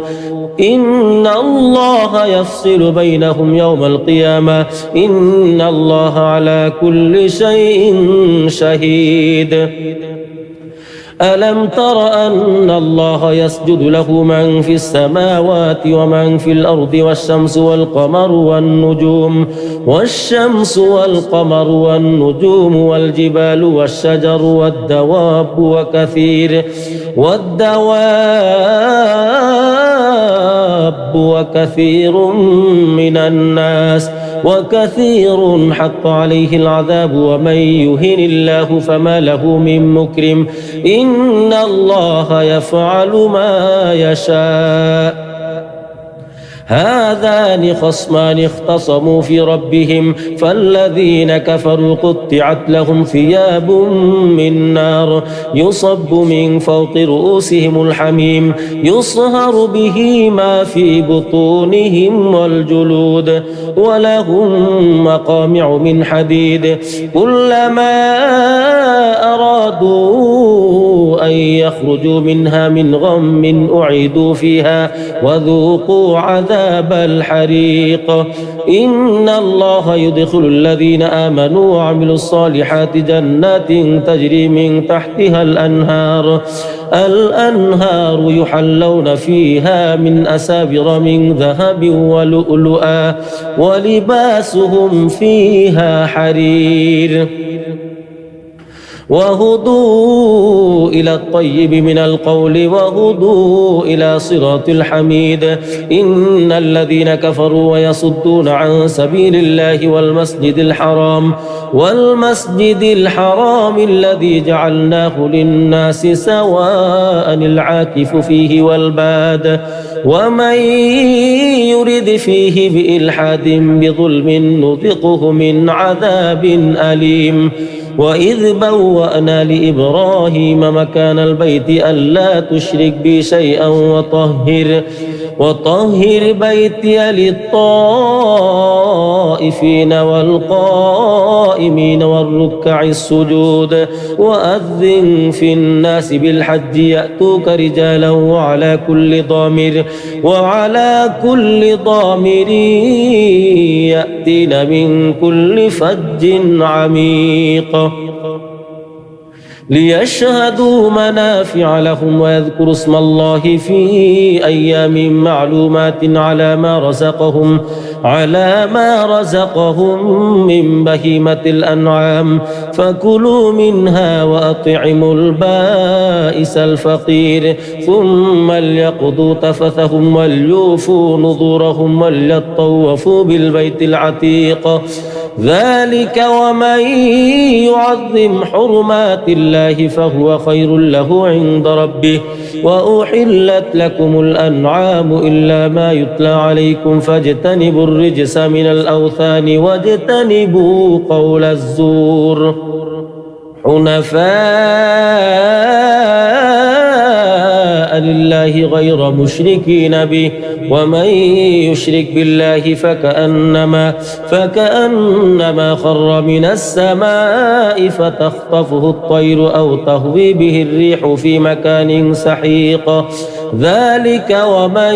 إن الله يفصل بينهم يوم القيامة إن الله على كل شيء شهيد ألم تر أن الله يسجد له من في السماوات ومن في الأرض والشمس والقمر والنجوم والجبال والشجر والدواب وكثير من الناس وكثير حق عليه العذاب ومن يهن الله فما له من مكرم إن الله يفعل ما يشاء هذان خصمان اختصموا في ربهم فالذين كفروا قطعت لهم ثياب من نار يصب من فوق رؤوسهم الحميم يصهر به ما في بطونهم والجلود ولهم مقامع من حديد كلما أرادوا أن يخرجوا منها من غم أعيدوا فيها وذوقوا عذاب الحريق إن الله يدخل الذين آمنوا وعملوا الصالحات جنات تجري من تحتها الأنهار يحلون فيها من أساور من ذهب ولؤلؤا ولباسهم فيها حرير وهدوا إلى الطيب من القول وهدوا إلى صراط الحميد إن الذين كفروا ويصدون عن سبيل الله والمسجد الحرام الذي جعلناه للناس سواء العاكف فيه والباد ومن يرد فيه بإلحاد بظلم نذقه من عذاب أليم وإذ بوأنا لإبراهيم مكان البيت ألا تشرك بي شيئا وطهر بيتي للطائفين والقائمين والركع السجود وأذن في الناس بالحج يأتوك رجالا وعلى كل ضامر يأتين من كل فج عميق ليشهدوا منافع لهم ويذكروا اسم الله في أيام معلومات على ما رزقهم من بهيمة الأنعام فكلوا منها وأطعموا البائس الفقير ثم ليقضوا تفثهم وليوفوا نذورهم وليطوفوا بالبيت العتيق ذلك ومن يعظم حرمات الله فهو خير له عند ربه وأحلت لكم الأنعام إلا ما يتلى عليكم فاجتنبوا الرجس من الأوثان واجتنبوا قول الزور حنفاء لله غير مشركين به ومن يشرك بالله فكأنما خر من السماء فتخطفه الطير أو تهوي به الريح في مكان سحيق ذلك ومن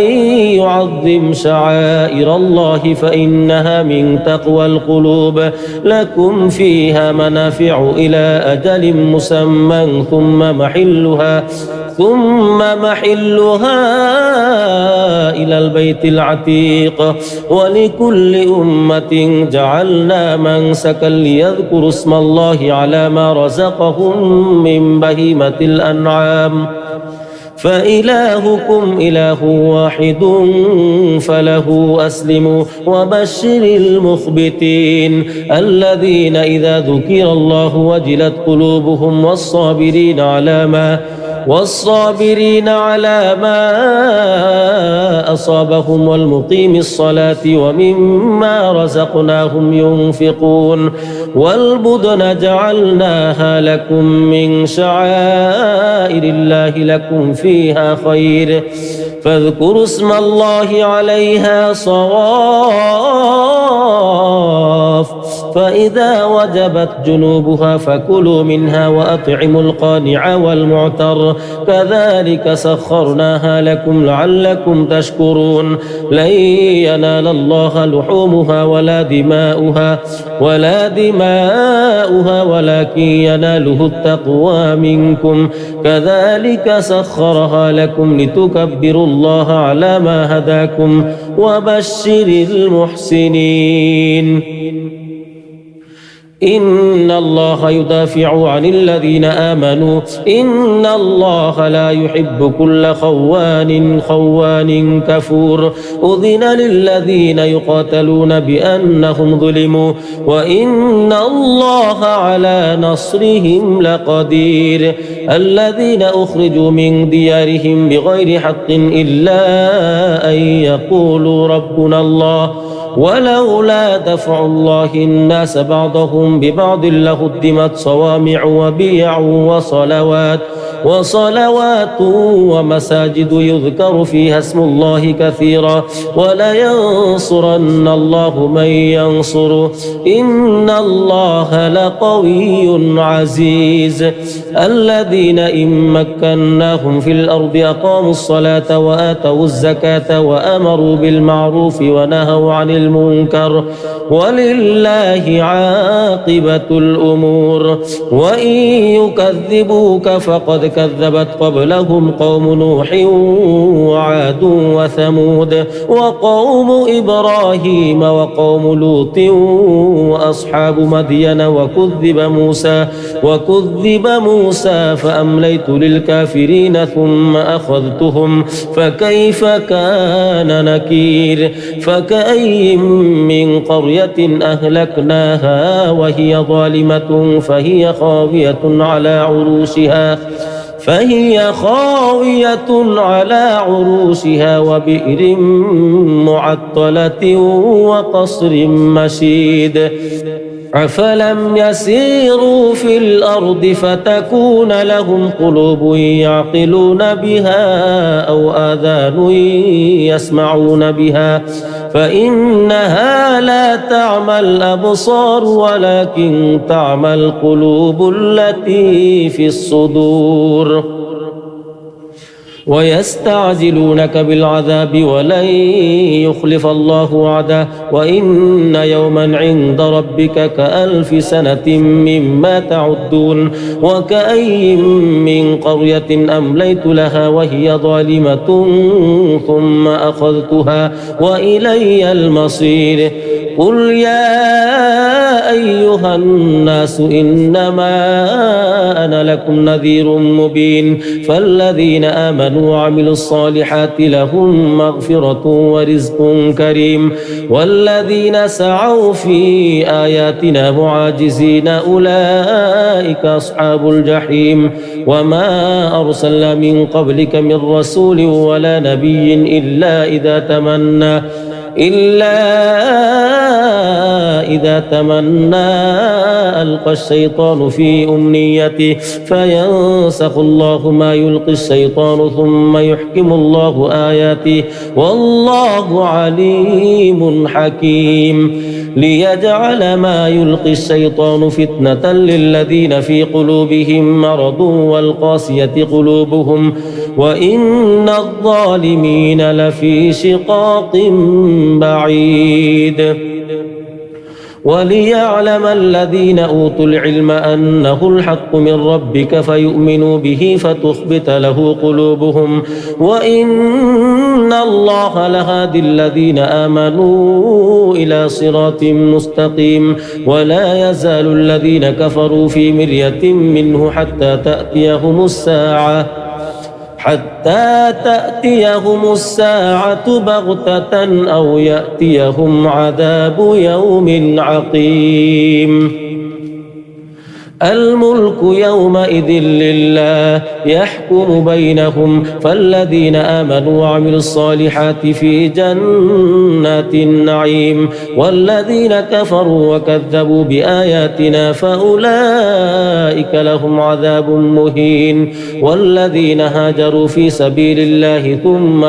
يعظم شعائر الله فإنها من تقوى القلوب لكم فيها منافع إلى أجل مسمى ثم محلها إلى البيت العتيق ولكل أمة جعلنا منسكا ليذكروا اسم الله على ما رزقهم من بهيمة الأنعام فإلهكم إله واحد فله أسلموا وبشر المخبتين الذين إذا ذكر الله وجلت قلوبهم والصابرين على ما أصابهم والمقيم الصلاة ومما رزقناهم ينفقون والبدن جعلناها لكم من شعائر الله لكم فيها خير فاذكروا اسم الله عليها صواف فإذا وجبت جنوبها فكلوا منها وأطعموا القانع والمعتر كذلك سخرناها لكم لعلكم تشكرون لن ينال الله لحومها ولا دماؤها ولكن يناله التقوى منكم كذلك سخرها لكم لتكبروا الله على ما هداكم وبشر المحسنين إن الله يدافع عن الذين آمنوا إن الله لا يحب كل خوان كفور أذن للذين يقاتلون بأنهم ظلموا وإن الله على نصرهم لقدير الذين أخرجوا من ديارهم بغير حق إلا أن يقولوا ربنا الله ولولا دفع الله الناس بعضهم ببعض لهدمت صوامع وبيع وصلوات ومساجد يذكر فيها اسم الله كثيرا ولينصرن الله من ينصره إن الله لقوي عزيز الذين إن مكناهم في الأرض أقاموا الصلاة وآتوا الزكاة وأمروا بالمعروف ونهوا عن المنكر ولله عاقبة الأمور وإن يكذبوك فقد كذبت قبلهم قوم نوح وعاد وثمود وقوم إبراهيم وقوم لوط وأصحاب مدين وكذب موسى فأمليت للكافرين ثم أخذتهم فكيف كان نكير فكأي من قرية أهلكناها وهي ظالمة فهي خاوية على عروشها وبئر معطلة وقصر مشيد أفلم يسيروا في الأرض فتكون لهم قلوب يعقلون بها أو آذان يسمعون بها فإنها لا تعمى الأبصار ولكن تعمى القلوب التي في الصدور ويستعجلونك بالعذاب ولن يخلف الله وعده وإن يوما عند ربك كألف سنة مما تعدون وكأي من قرية أمليت لها وهي ظالمة ثم أخذتها وإلي المصير قل يا أيها الناس إنما أنا لكم نذير مبين فالذين آمنوا وعملوا الصالحات لهم مغفرة ورزق كريم والذين سعوا في آياتنا معاجزين أولئك أصحاب الجحيم وما أرسلنا من قبلك من رسول ولا نبي إلا إذا تمنى ألقى الشيطان في أمنيته فينسخ الله ما يلقي الشيطان ثم يحكم الله آياته والله عليم حكيم ليجعل ما يلقي الشيطان فتنة للذين في قلوبهم مرض والقاسية قلوبهم وإن الظالمين لفي شقاق بعيد. وليعلم الذين أوتوا العلم أنه الحق من ربك فيؤمنوا به فتخبت له قلوبهم وإن الله لهادي الذين آمنوا إلى صراط مستقيم. ولا يزال الذين كفروا في مرية منه حتى تأتيهم الساعة بغتة أو يأتيهم عذاب يوم عقيم. الملك يومئذ لله يحكم بينهم فالذين آمنوا وعملوا الصالحات في جنات النعيم والذين كفروا وكذبوا بآياتنا فأولئك لهم عذاب مهين. والذين هاجروا في سبيل الله ثم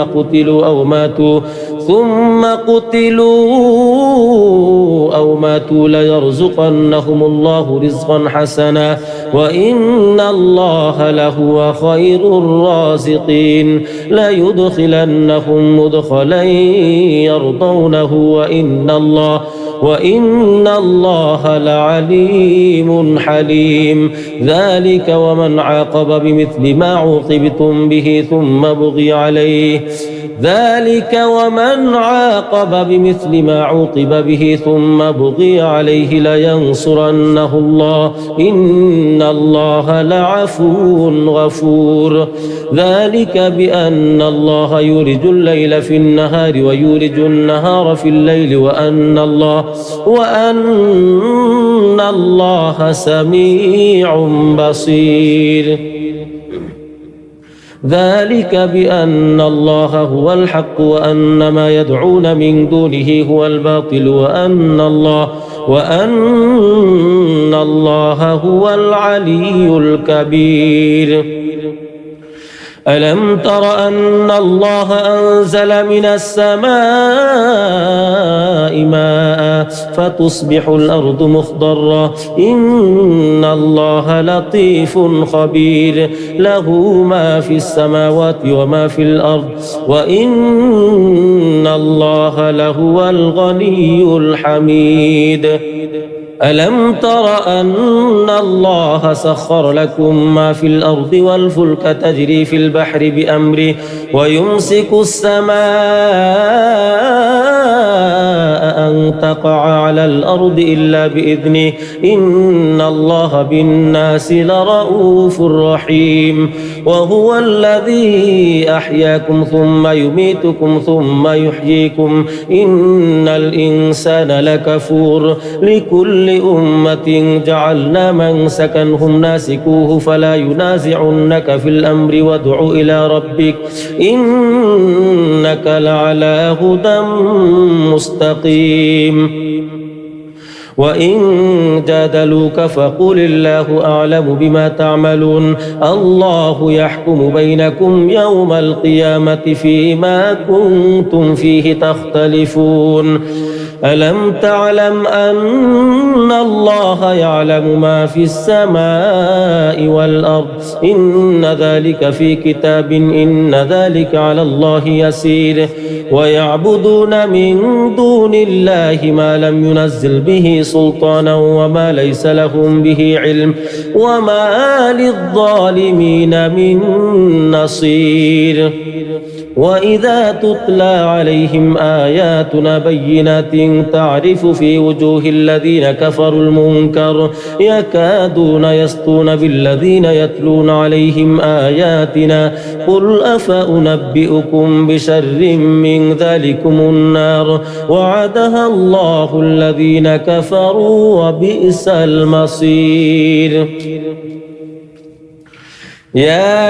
قتلوا أو ماتوا ليرزقنهم الله رزقا حسنا وإن الله لهو خير الرازقين. ليدخلنهم مدخلا يرضونه وإن الله لعليم حليم. ذلك ومن عاقب بمثل ما عوقبتم به ثم بغي عليه لينصرنه الله إن الله لعفو غفور. ذلك بأن الله يولج الليل في النهار ويولج النهار في الليل وأن الله سميع بصير. ذلك بأن الله هو الحق وأن ما يدعون من دونه هو الباطل وأن الله هو العلي الكبير. ألم تر أن الله أنزل من السماء ماء فتصبح الأرض مخضرة إن الله لطيف خبير. له ما في السماوات وما في الأرض وإن الله لهو الغني الحميد. ألم تر أن الله سخر لكم ما في الأرض والفلك تجري في البحر بأمره ويمسك السماء أن تقع على الأرض إلا بإذنه إن الله بالناس لرؤوف رحيم. وهو الذي أحياكم ثم يميتكم ثم يحييكم إن الإنسان لكفور. لكل أمة جعلنا منسكا هم ناسكوه فلا ينازعنك في الأمر وادع إلى ربك إنك لعلى هدى مستقيم. وإن جادلوك فقل الله أعلم بما تعملون الله يحكم بينكم يوم القيامة فيما كنتم فيه تختلفون. ألم تعلم أن الله يعلم ما في السماء والأرض إن ذلك في كتاب إن ذلك على الله يسير. ويعبدون من دون الله ما لم ينزل به سلطانا وما ليس لهم به علم وما للظالمين من نصير. وإذا تتلى عليهم آياتنا بينات تعرف في وجوه الذين كفروا المنكر يكادون يسطون بالذين يتلون عليهم آياتنا قل أفأنبئكم بشر من ذلكم النار وعدها الله الذين كفروا وبئس المصير. يا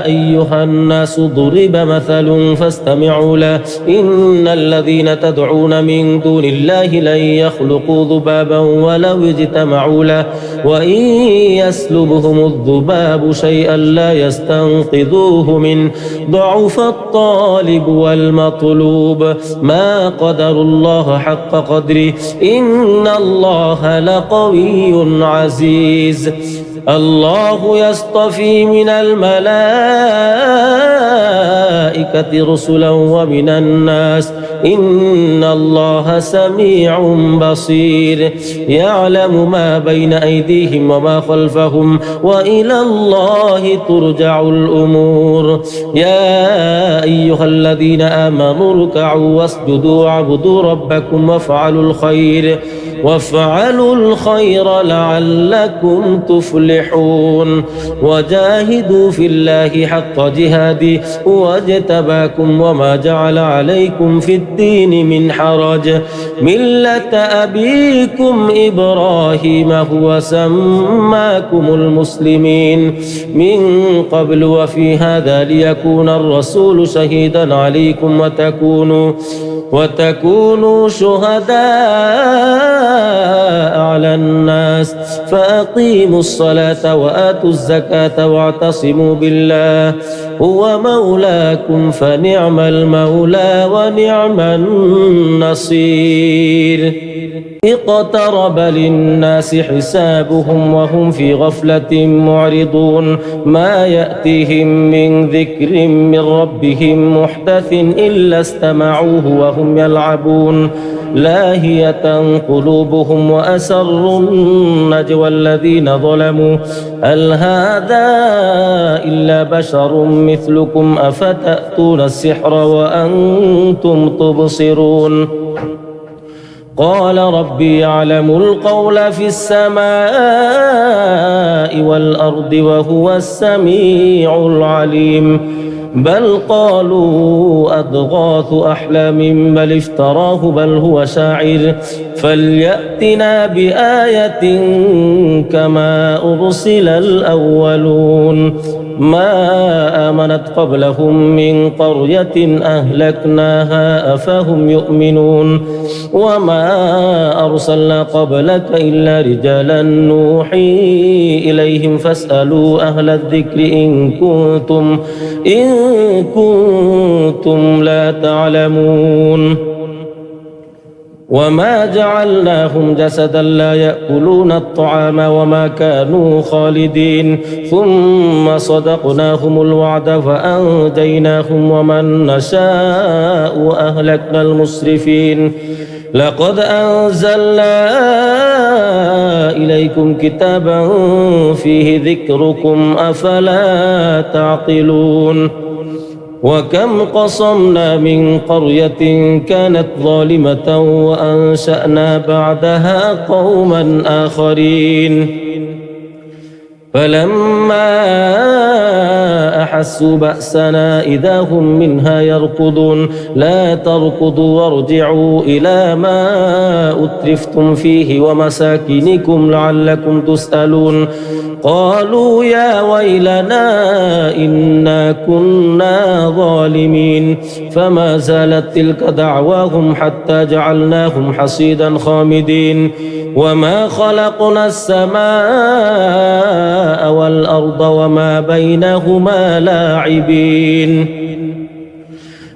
أيها الناس ضرب مثل فاستمعوا له إن الذين تدعون من دون الله لن يخلقوا ذبابا ولو اجتمعوا له وإن يسلبهم الذباب شيئا لا يستنقذوه منه ضعف الطالب والمطلوب ما قدر الله حق قدره إن الله لقوي عزيز الله يصطفي من الملائكة رسلا ومن الناس إن الله سميع بصير يعلم ما بين أيديهم وما خلفهم وإلى الله ترجع الأمور يا أيها الذين آمنوا اركعوا واسجدوا واعبدوا ربكم وافعلوا الخير لعلكم تفلحون وجاهدوا في الله حق جهاده واجتباكم وما جعل عليكم في الدين من حرج ملة أبيكم إبراهيم هو سماكم المسلمين من قبل وفي هذا ليكون الرسول شهيدا عليكم وتكونوا شهداء على الناس فأقيموا الصلاة وآتوا الزكاة واعتصموا بالله هو مولاكم فنعم المولى ونعم النصير اقترب للناس حسابهم وهم في غفلة معرضون ما يأتيهم من ذكر من ربهم محدث إلا استمعوه وهم يلعبون لاهية قلوبهم وأسروا النجوى الذين ظلموا هل هذا إلا بشر مثلكم أفتأتون السحر وأنتم تبصرون قال ربي يعلم القول في السماء والأرض وهو السميع العليم بل قالوا أضغاث أحلام بل افتراه بل هو شاعر فليأتنا بآية كما أرسل الأولون ما آمنت قبلهم من قرية أهلكناها أفهم يؤمنون وما أرسلنا قبلك إلا رجالا نوحي إليهم فاسألوا أهل الذكر إن كنتم لا تعلمون وما جعلناهم جسدا لا يأكلون الطعام وما كانوا خالدين ثم صدقناهم الوعد فأنجيناهم ومن نشاء وأهلكنا المسرفين لقد أنزلنا إليكم كتابا فيه ذكركم أفلا تعقلون وكم قصمنا من قرية كانت ظالمة وأنشأنا بعدها قوما آخرين فلما أحسوا بأسنا إذا هم منها يركضون لا تركضوا وارجعوا إلى ما أترفتم فيه ومساكنكم لعلكم تسألون قالوا يا ويلنا إنا كنا ظالمين فما زالت تلك دعواهم حتى جعلناهم حصيدا خامدين وما خلقنا السماء والأرض وما بينهما لاعبين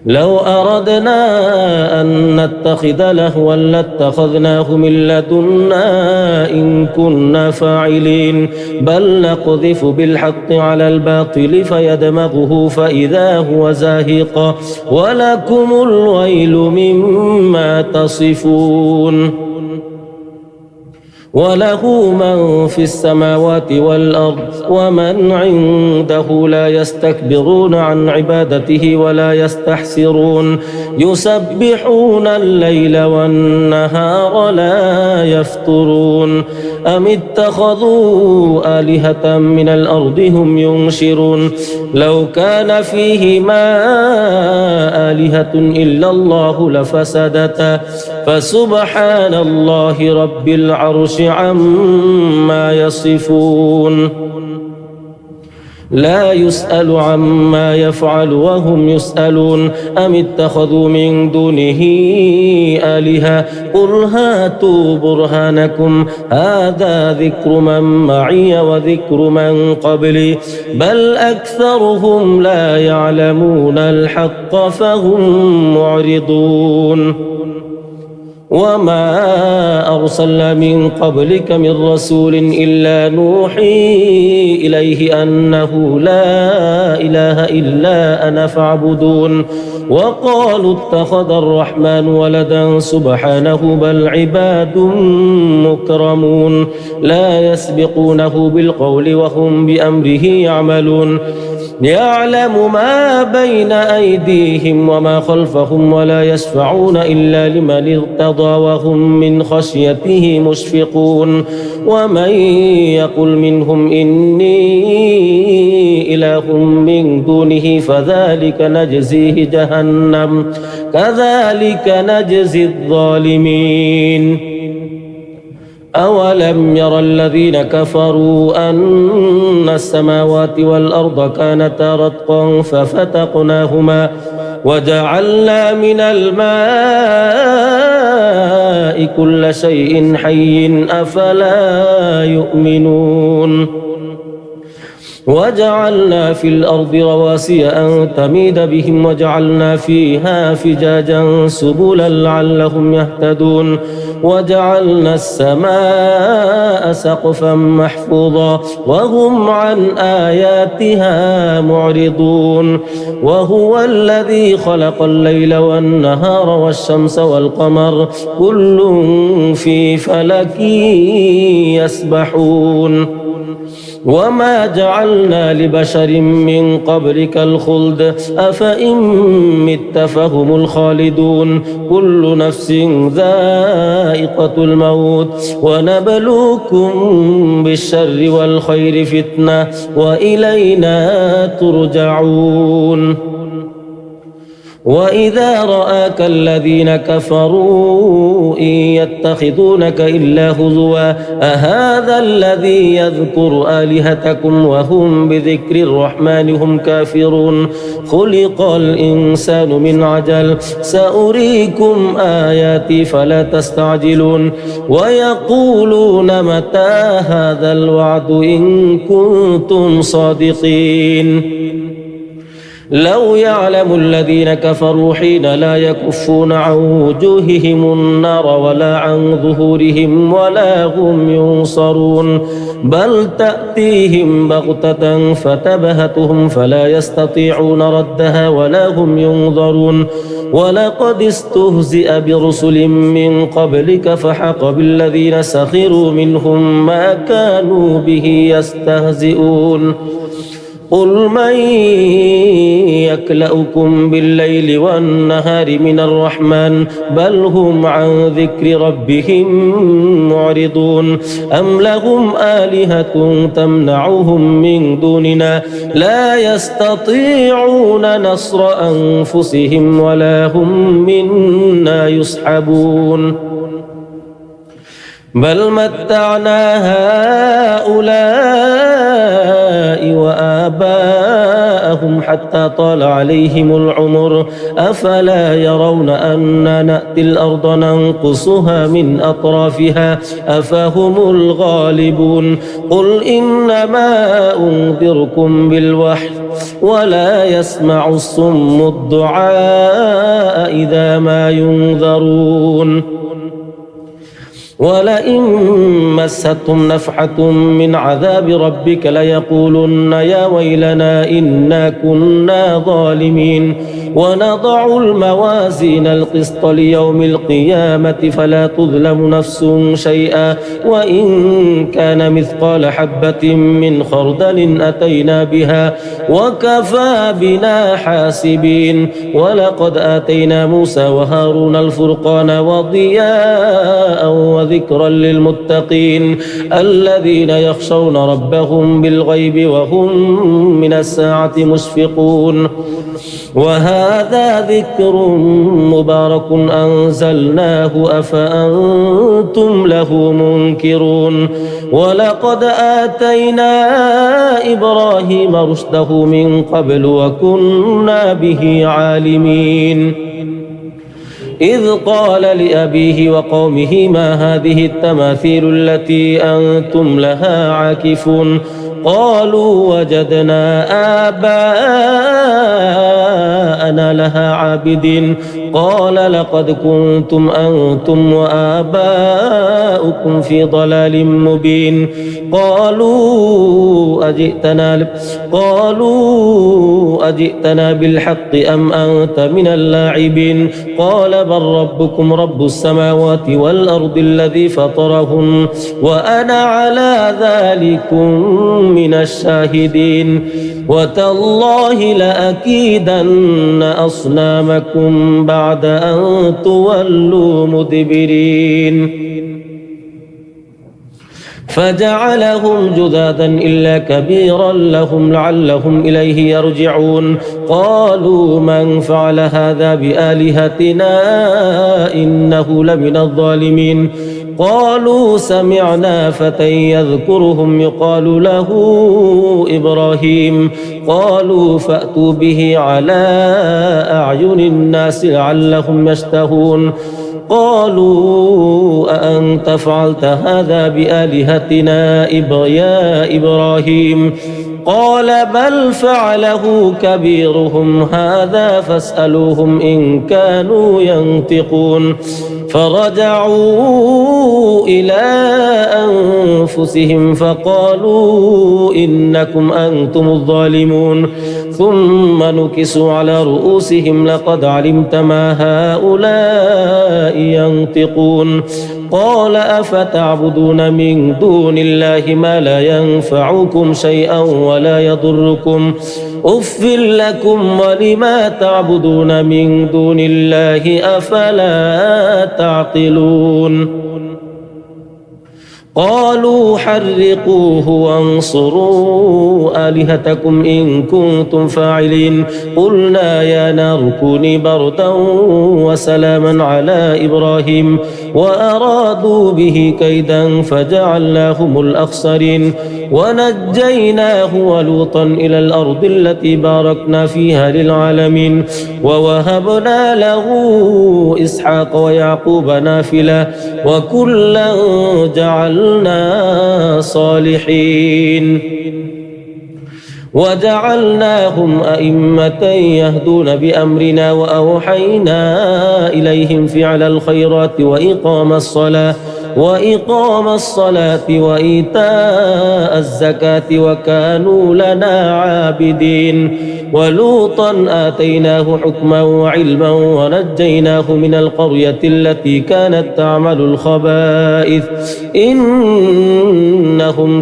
لو أردنا أن نتخذ لهوا لاتخذناه من لدنا إن كنا فاعلين بل نقذف بالحق على الباطل فيدمغه فإذا هو زاهق ولكم الويل مما تصفون وله من في السماوات والأرض ومن عنده لا يستكبرون عن عبادته ولا يستحسرون يسبحون الليل والنهار لا يفترون أم اتخذوا آلهة من الأرض هم ينشرون لو كان فيهما آلهة إلا الله لفسدتا فسبحان الله رب العرش عما يصفون لا يسأل عما يفعل وهم يسألون أم اتخذوا من دونه آلهة قل هاتوا برهانكم هذا ذكر من معي وذكر من قبلي بل أكثرهم لا يعلمون الحق فهم معرضون وما أرسلنا من قبلك من رسول إلا نوحي إليه أنه لا إله إلا أنا فاعبدون وقالوا اتخذ الرحمن ولدا سبحانه بل عباد مكرمون لا يسبقونه بالقول وهم بأمره يعملون يعلم ما بين أيديهم وما خلفهم ولا يشفعون إلا لمن ارتضى وهم من خشيته مشفقون ومن يقل منهم إني إله من دونه فذلك نجزيه جهنم كذلك نجزي الظالمين أولم ير الذين كفروا أن السماوات والأرض كانتا رتقا ففتقناهما وجعلنا من الماء كل شيء حي أفلا يؤمنون وجعلنا في الأرض رواسي أن تميد بهم وجعلنا فيها فجاجا سبلا لعلهم يهتدون وجعلنا السماء سقفا محفوظا وهم عن آياتها معرضون وهو الذي خلق الليل والنهار والشمس والقمر كل في فلك يسبحون وما جعلنا لبشر من قبلك الخلد أفإن مت فهم الخالدون كل نفس ذائقة الموت ونبلوكم بالشر والخير فتنة وإلينا ترجعون وإذا رآك الذين كفروا إن يتخذونك إلا هزوا أهذا الذي يذكر آلهتكم وهم بذكر الرحمن هم كافرون خلق الإنسان من عجل سأريكم آياتي فلا تستعجلون ويقولون متى هذا الوعد إن كنتم صادقين لو يعلم الذين كفروا حين لا يكفون عن وجوههم النار ولا عن ظهورهم ولا هم ينصرون بل تأتيهم بغتة فتبهتهم فلا يستطيعون ردها ولا هم ينظرون ولقد استهزئ برسل من قبلك فحق بالذين سخروا منهم ما كانوا به يستهزئون قل من يكلؤكم بالليل والنهار من الرحمن بل هم عن ذكر ربهم معرضون أم لهم آلهة تمنعهم من دوننا لا يستطيعون نصر أنفسهم ولا هم منا يسحبون بل متعنا هؤلاء وآباءهم حتى طال عليهم العمر أفلا يرون أنا نأتي الأرض ننقصها من أطرافها أفهم الغالبون قل إنما أنذركم بالوحي ولا يسمع الصم الدعاء إذا ما ينذرون ولئن مستهم نفحة من عذاب ربك ليقولن يا ويلنا إنا كنا ظالمين ونضع الموازين القسط ليوم القيامة فلا تظلم نفس شيئا وإن كان مثقال حبة من خردل أتينا بها وكفى بنا حاسبين ولقد آتينا موسى وهارون الفرقان وضياء وذكرا للمتقين الذين يخشون ربهم بالغيب وهم من الساعة مشفقون وهذا هذا ذكر مبارك أنزلناه أفأنتم له منكرون ولقد آتينا إبراهيم رشده من قبل وكنا به عالمين إذ قال لأبيه وقومه ما هذه التماثيل التي أنتم لها عاكفون قالوا وجدنا آباءنا لها عابدين قال لقد كنتم أنتم وآباؤكم في ضلال مبين قالوا أجئتنا بالحق أم أنت من اللاعبين قال بل ربكم رب السماوات والأرض الذي فطرهن وأنا على ذلكم من الشاهدين وتالله لأكيدن أصنامكم بعد أن تولوا مدبرين فجعلهم جذاذا إلا كبيرا لهم لعلهم إليه يرجعون قالوا من فعل هذا بآلهتنا إنه لمن الظالمين قالوا سمعنا فتى يذكرهم يقال له إبراهيم قالوا فأتوا به على أعين الناس لعلهم يشتهون قالوا أأنت فعلت هذا بآلهتنا يا إبراهيم قال بل فعله كبيرهم هذا فاسألوهم إن كانوا ينطقون فرجعوا إلى أنفسهم فقالوا إنكم أنتم الظالمون ثم نكسوا على رؤوسهم لقد علمت ما هؤلاء ينطقون قال أفتعبدون من دون الله ما لا ينفعكم شيئا ولا يضركم أف لكم ولما تعبدون من دون الله أفلا تعقلون قالوا حرقوه وانصروا آلهتكم إن كنتم فاعلين قلنا يا نار كوني بردا وسلاما على إبراهيم وأرادوا به كيدا فجعلناهم الأخسرين ونجيناه ولوطا إلى الأرض التي باركنا فيها للعالمين ووهبنا له إسحاق ويعقوب نافلة وكلا جعلنا صالحين وجعلناهم أئمة يهدون بأمرنا وأوحينا إليهم فعل الخيرات وإقام الصلاة وإيتاء الزكاة وكانوا لنا عابدين ولوطا آتيناه حكما وعلما ونجيناه من القرية التي كانت تعمل الخبائث إنهم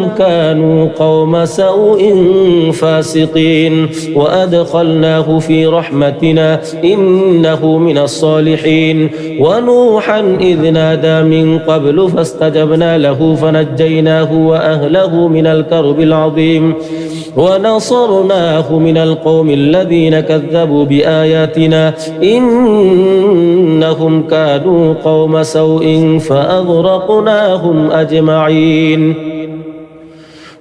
كانوا قوم سوء فاسقين وأدخلناه في رحمتنا إنه من الصالحين ونوحا إذ نادى من قبل فاستجبنا له فنجيناه وأهله من الكرب العظيم ونصرناه من القوم الذين كذبوا بآياتنا إنهم كانوا قوم سوء فأغرقناهم أجمعين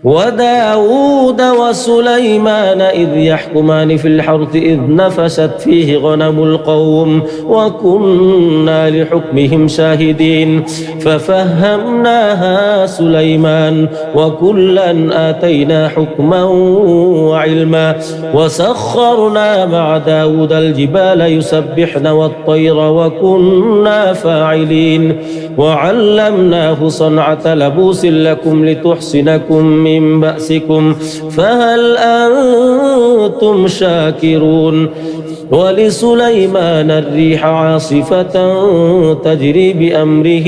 وداود وسليمان إذ يحكمان في الحرث إذ نفشت فيه غنم القوم وكنا لحكمهم شاهدين ففهمناها سليمان وكلا آتينا حكما وعلما وسخرنا مع داود الجبال يسبحن والطير وكنا فاعلين وعلمناه صنعة لبوس لكم لتحصنكم من بأسكم فهل أنتم شاكرون ولسليمان الريح عاصفة تجري بأمره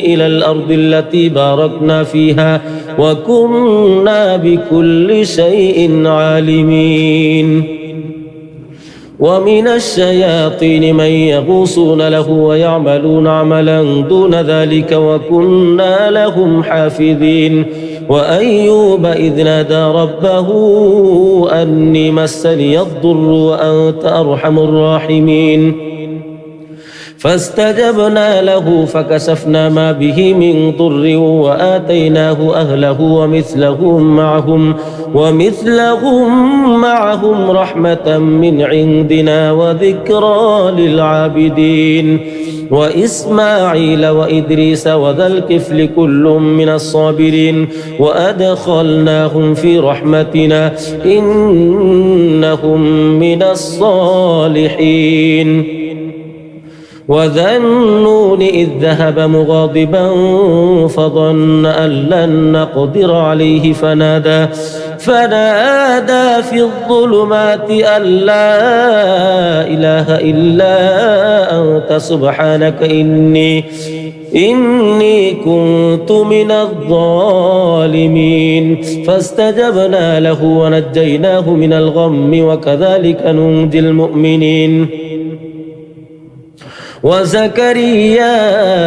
إلى الأرض التي باركنا فيها وكنا بكل شيء عالمين ومن الشياطين من يغوصون له ويعملون عملا دون ذلك وكنا لهم حافظين وأيوب إذ نادى ربه أني مسني الضر وأنت أرحم الراحمين فاستجبنا له فكشفنا ما به من ضر وآتيناه أهله ومثلهم معهم رحمة من عندنا وذكرى للعابدين وإسماعيل وإدريس وذا الكفل كل من الصابرين وأدخلناهم في رحمتنا إنهم من الصالحين وذا النون إذ ذهب مغاضبا فظن أن لن نقدر عليه فنادى في الظلمات أن لا إله إلا أنت سبحانك إني كنت من الظالمين فاستجبنا له ونجيناه من الغم وكذلك ننجي المؤمنين وزكريا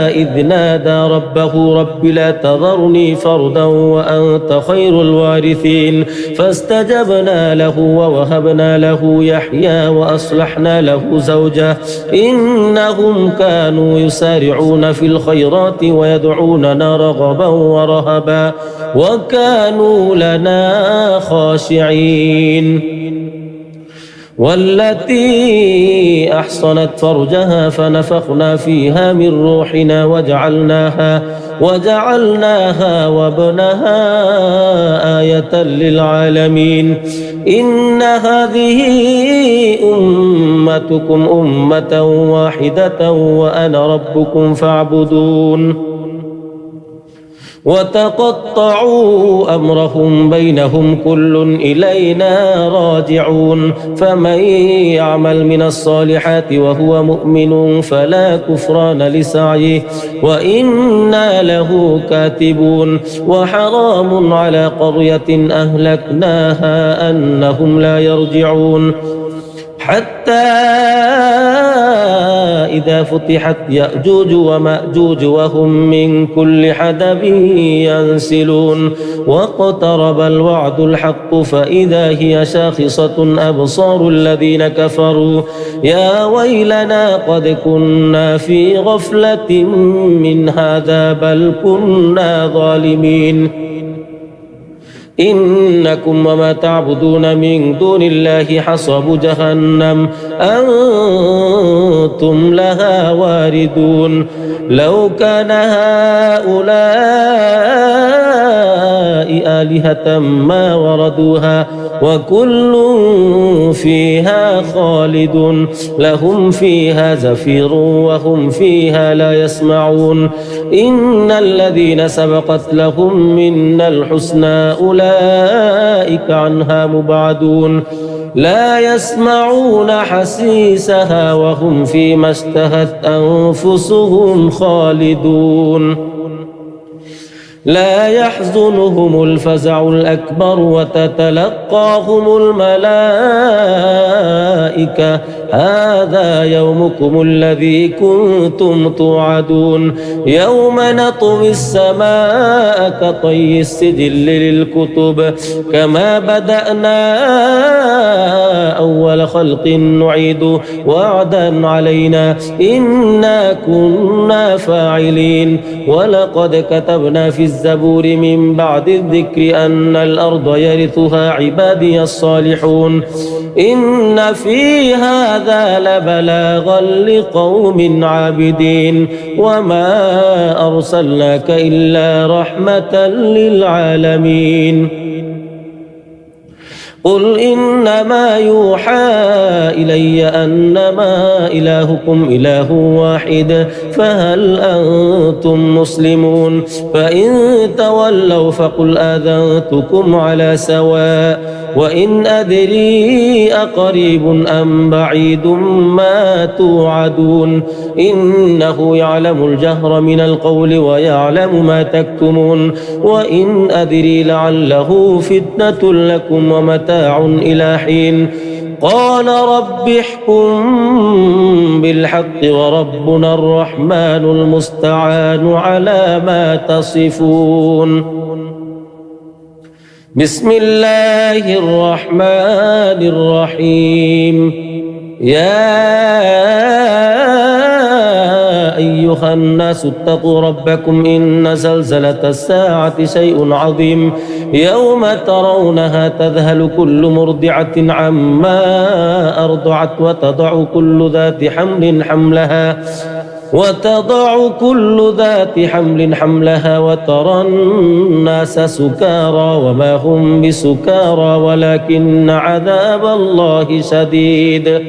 إذ نادى ربه رب لا تذرني فردا وأنت خير الوارثين فاستجبنا له ووهبنا له يحيى وأصلحنا له زوجه إنهم كانوا يسارعون في الخيرات ويدعوننا رغبا ورهبا وكانوا لنا خاشعين والتي أحصنت فرجها فنفخنا فيها من روحنا وجعلناها وابنها آية للعالمين إن هذه أمتكم أمة واحدة وأنا ربكم فاعبدون وتقطعوا أمرهم بينهم كل إلينا راجعون فمن يعمل من الصالحات وهو مؤمن فلا كفران لسعيه وإنا له كاتبون وحرام على قرية أهلكناها أنهم لا يرجعون حتى إذا فتحت يأجوج ومأجوج وهم من كل حدب ينسلون واقترب الوعد الحق فإذا هي شاخصة أبصار الذين كفروا يا ويلنا قد كنا في غفلة من هذا بل كنا ظالمين إنكم وما تعبدون من دون الله حصب جهنم أنتم لها واردون لو كان هؤلاء آلهة ما وردوها وكل فيها خالد لهم فيها زفير وهم فيها لا يسمعون إن الذين سبقت لهم منا الحسنى أولئك عنها مبعدون لا يسمعون حسيسها وهم فيما اشتهت أنفسهم خالدون لا يحزنهم الفزع الأكبر وتتلقاهم الملائكة هذا يومكم الذي كنتم توعدون يوم نطوي السماء كطي السجل للكتب كما بدأنا أول خلق نعيد وعدا علينا إنا كنا فاعلين ولقد كتبنا في الزبور من بعد الذكر أن الأرض يرثها عبادي الصالحون إن في هذا لبلاغا لقوم عابدين وما أرسلناك إلا رحمة للعالمين قل إنما يوحى إلي أنما إلهكم إله واحد فهل أنتم مسلمون فإن تولوا فقل آذنتكم على سواء وإن أدري أقريب أم بعيد ما توعدون إنه يعلم الجهر من القول ويعلم ما تكتمون وإن أدري لعله فتنة لكم ومتاع إلى حين قال رب احكم بالحق وربنا الرحمن المستعان على ما تصفون بسم الله الرحمن الرحيم يا أيها الناس اتقوا ربكم إن زلزلة الساعة شيء عظيم يوم ترونها تذهل كل مرضعة عما أرضعت وتضع كل ذات حمل حملها وترى الناس سكارى وما هم بسكارى ولكن عذاب الله شديد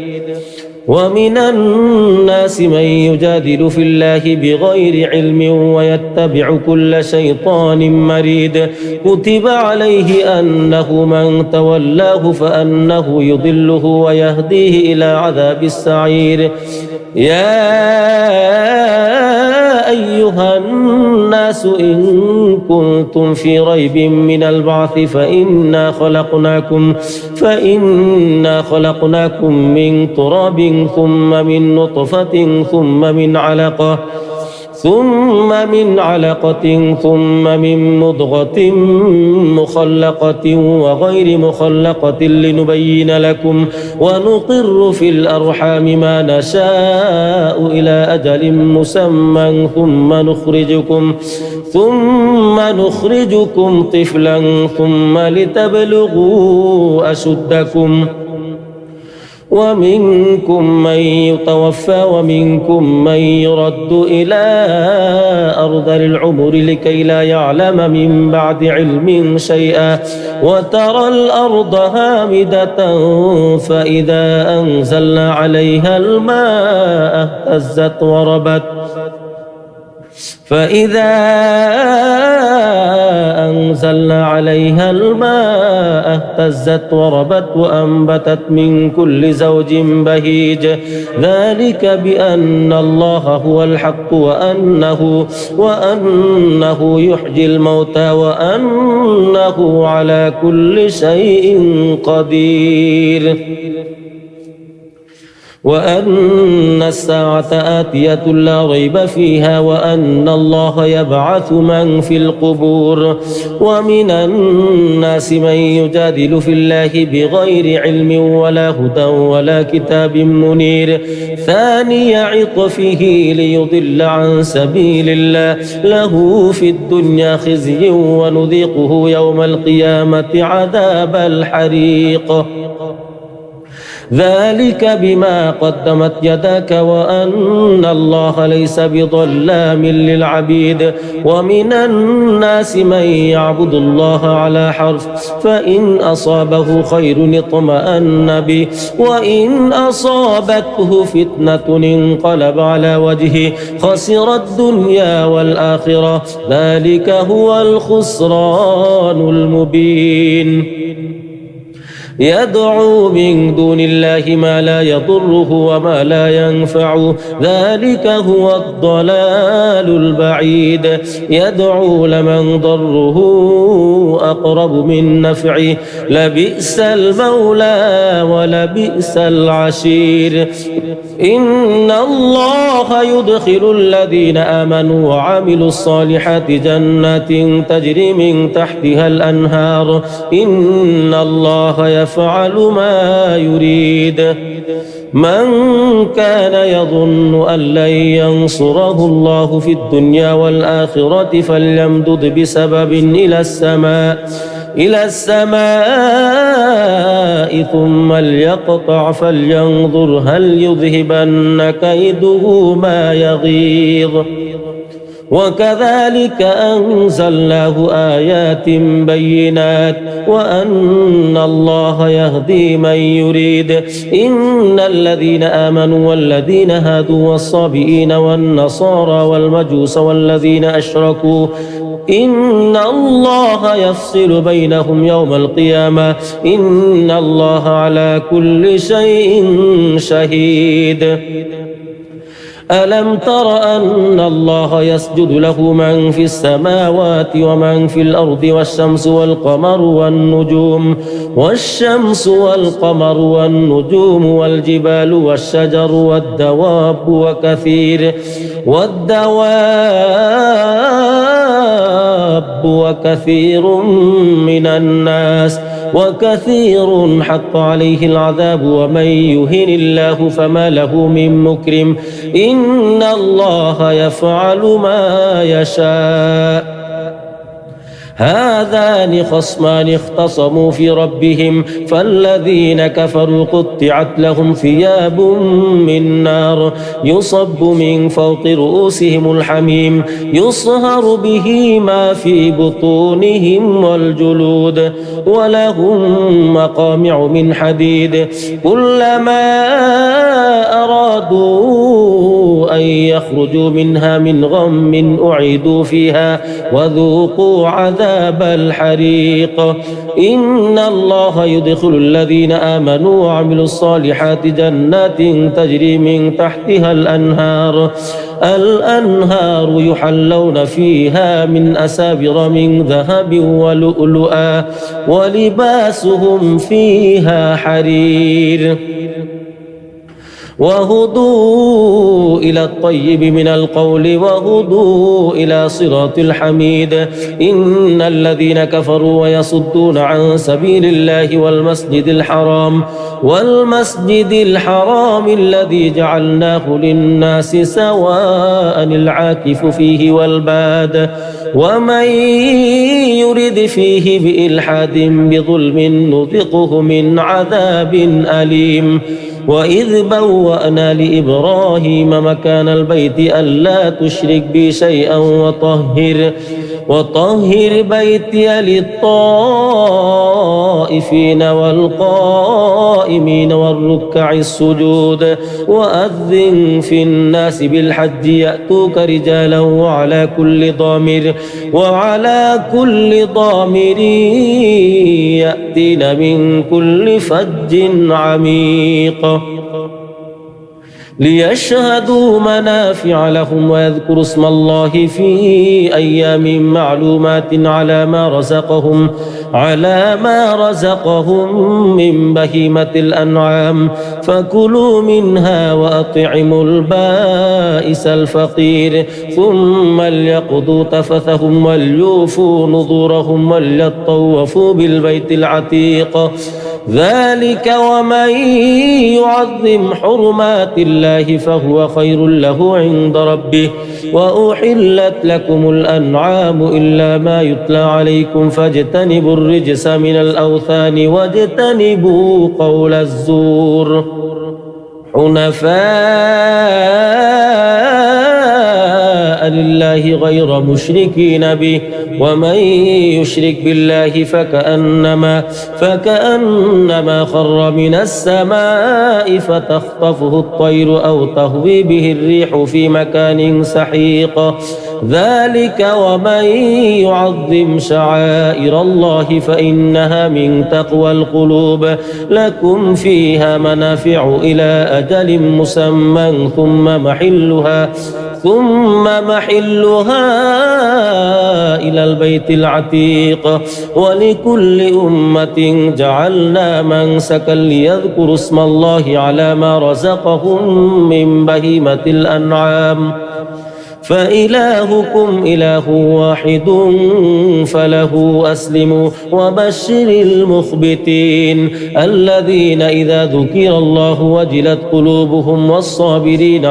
ومن الناس من يجادل في الله بغير علم ويتبع كل شيطان مريد كتب عليه أنه من تولاه فأنه يضله ويهديه إلى عذاب السعير يا أيها الناس إن كنتم في ريب من البعث فإنا خلقناكم من تراب ثم من نطفة ثم من علقة ثم من مضغة مخلقة وغير مخلقة لنبين لكم ونقر في الأرحام ما نشاء إلى أجل مسمى ثم نخرجكم طفلا ثم لتبلغوا أشدكم ومنكم من يتوفى ومنكم من يرد إلى أرذل العمر لكي لا يعلم من بعد علم شيئا وترى الأرض هامدة فإذا أنزلنا عليها الماء اهتزت وربت وأنبتت من كل زوج بهيج ذلك بأن الله هو الحق وأنه يحيي الموتى وأنه على كل شيء قدير وأن الساعة آتية لا ريب فيها وأن الله يبعث من في القبور ومن الناس من يجادل في الله بغير علم ولا هدى ولا كتاب منير ثاني عطفه ليضل عن سبيل الله له في الدنيا خزي ونذيقه يوم القيامة عذاب الحريق ذلك بما قدمت يداك وأن الله ليس بظلام للعبيد ومن الناس من يعبد الله على حرف فإن أصابه خير اطمأن به وإن أصابته فتنة انقلب على وجهه خسر الدنيا والآخرة ذلك هو الخسران المبين يدعو من دون الله ما لا يضره وما لا ينفعه ذلك هو الضلال البعيد يدعو لمن ضره أقرب من نفعه لبئس المولى ولبئس العشير إن الله يدخل الذين آمنوا وعملوا الصالحات جنات تجري من تحتها الأنهار إن الله يفعل ما يريد من كان يظن أن لن ينصره الله في الدنيا والآخرة فليمدد بسبب إلى السماء ثم ليقطع فلينظر هل يذهبن كيده ما يغيظ وكذلك أنزلناه آيات بينات وأن الله يهدي من يريد إن الذين آمنوا والذين هادوا والصابئين والنصارى والمجوس والذين أشركوا إن الله يفصل بينهم يوم القيامة إن الله على كل شيء شهيد ألم تر أن الله يسجد له من في السماوات ومن في الأرض والشمس والقمر والنجوم والجبال والشجر والدواب الدواب وكثير حق عليه العذاب ومن يهن الله فما له من مكرم إن الله يفعل ما يشاء هذان خصمان اختصموا في ربهم فالذين كفروا قطعت لهم ثياب من نار يصب من فوق رؤوسهم الحميم يصهر به ما في بطونهم والجلود ولهم مقامع من حديد كلما أرادوا أن يخرجوا منها من غم أعيدوا فيها وذوقوا عذاب الحريق إن الله يدخل الذين آمنوا وعملوا الصالحات جنات تجري من تحتها الأنهار يحلون فيها من أساور من ذهب ولؤلؤا ولباسهم فيها حرير وهدوا إلى الطيب من القول وهدوا إلى صراط الحميد إن الذين كفروا ويصدون عن سبيل الله والمسجد الحرام الذي جعلناه للناس سواء العاكف فيه والباد ومن يرد فيه بإلحاد بظلم نذقه من عذاب أليم وإذ بوأنا لإبراهيم مكان البيت ألا تشرك بي شيئا وطهر بيتي للطائفين والقائمين والركع السجود وأذن في الناس بالحج يأتوك رجالا وعلى كل ضامر يأتين من كل فج عميق ليشهدوا منافع لهم ويذكروا اسم الله في أيام معلومات على ما رزقهم من بهيمة الأنعام فكلوا منها وأطعموا البائس الفقير ثم ليقضوا تفثهم وليوفوا نذورهم وليطوفوا بالبيت العتيق ذلك ومن يعظم حرمات الله فهو خير له عند ربه وأحلت لكم الأنعام إلا ما يتلى عليكم فاجتنبوا الرجس من الأوثان واجتنبوا قول الزور حنفاء لله غير مشركين به ومن يشرك بالله فكأنما خر من السماء فتخطفه الطير أو تهوي به الريح في مكان سحيق ذلك ومن يعظم شعائر الله فإنها من تقوى القلوب لكم فيها منافع إلى أجل مسمى ثم محلها إلى البيت العتيق ولكل أمة جعلنا منسكا ليذكروا اسم الله على ما رزقهم من بهيمة الأنعام فإلهكم إله واحد فله أسلموا وبشر المخبتين الذين إذا ذكر الله وجلت قلوبهم والصابرين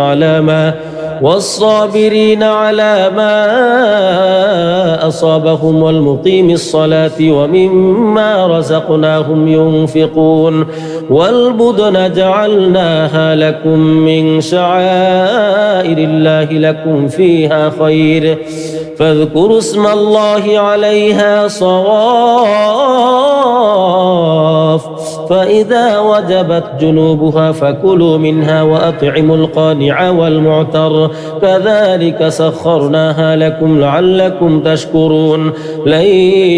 على ما أصابهم والمقيم الصلاة ومما رزقناهم ينفقون والبدن جعلناها لكم من شعائر الله لكم فيها خير فاذكروا اسم الله عليها صواف فإذا وجبت جنوبها فكلوا منها وأطعموا القانع والمعتر كذلك سخرناها لكم لعلكم تشكرون لن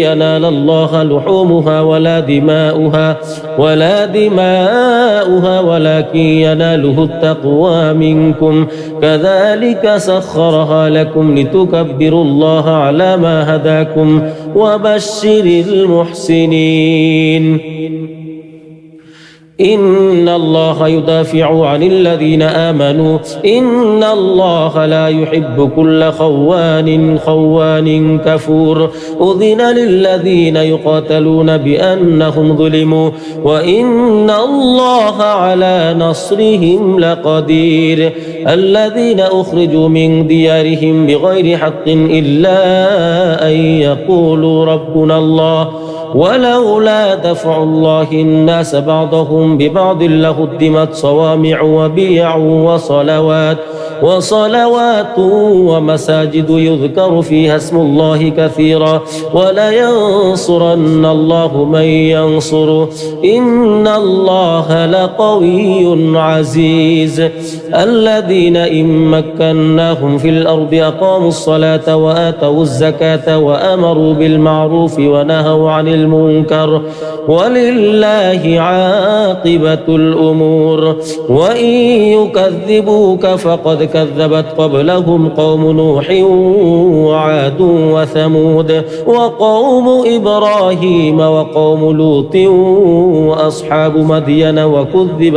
ينال الله لحومها ولا دماؤها ولكن يناله التقوى منكم كذلك سخرها لكم لتكبروا الله على ما هداكم وبشر المحسنين إن الله يدافع عن الذين آمنوا إن الله لا يحب كل خوان كفور أذن للذين يقاتلون بأنهم ظلموا وإن الله على نصرهم لقدير الذين أخرجوا من ديارهم بغير حق إلا أن يقولوا ربنا الله ولولا دفع الله الناس بعضهم ببعض لهدمت صوامع وبيع وصلوات ومساجد يذكر فيها اسم الله كثيرا ولينصرن الله من ينصره إن الله لقوي عزيز الذين إن مكناهم في الأرض أقاموا الصلاة وآتوا الزكاة وأمروا بالمعروف ونهوا عن المنكر ولله عاقبة الأمور وإن يكذبوك فقد كذبت قبلهم قوم نوح وعاد وثمود وقوم إبراهيم وقوم لوط وأصحاب مدين وكذب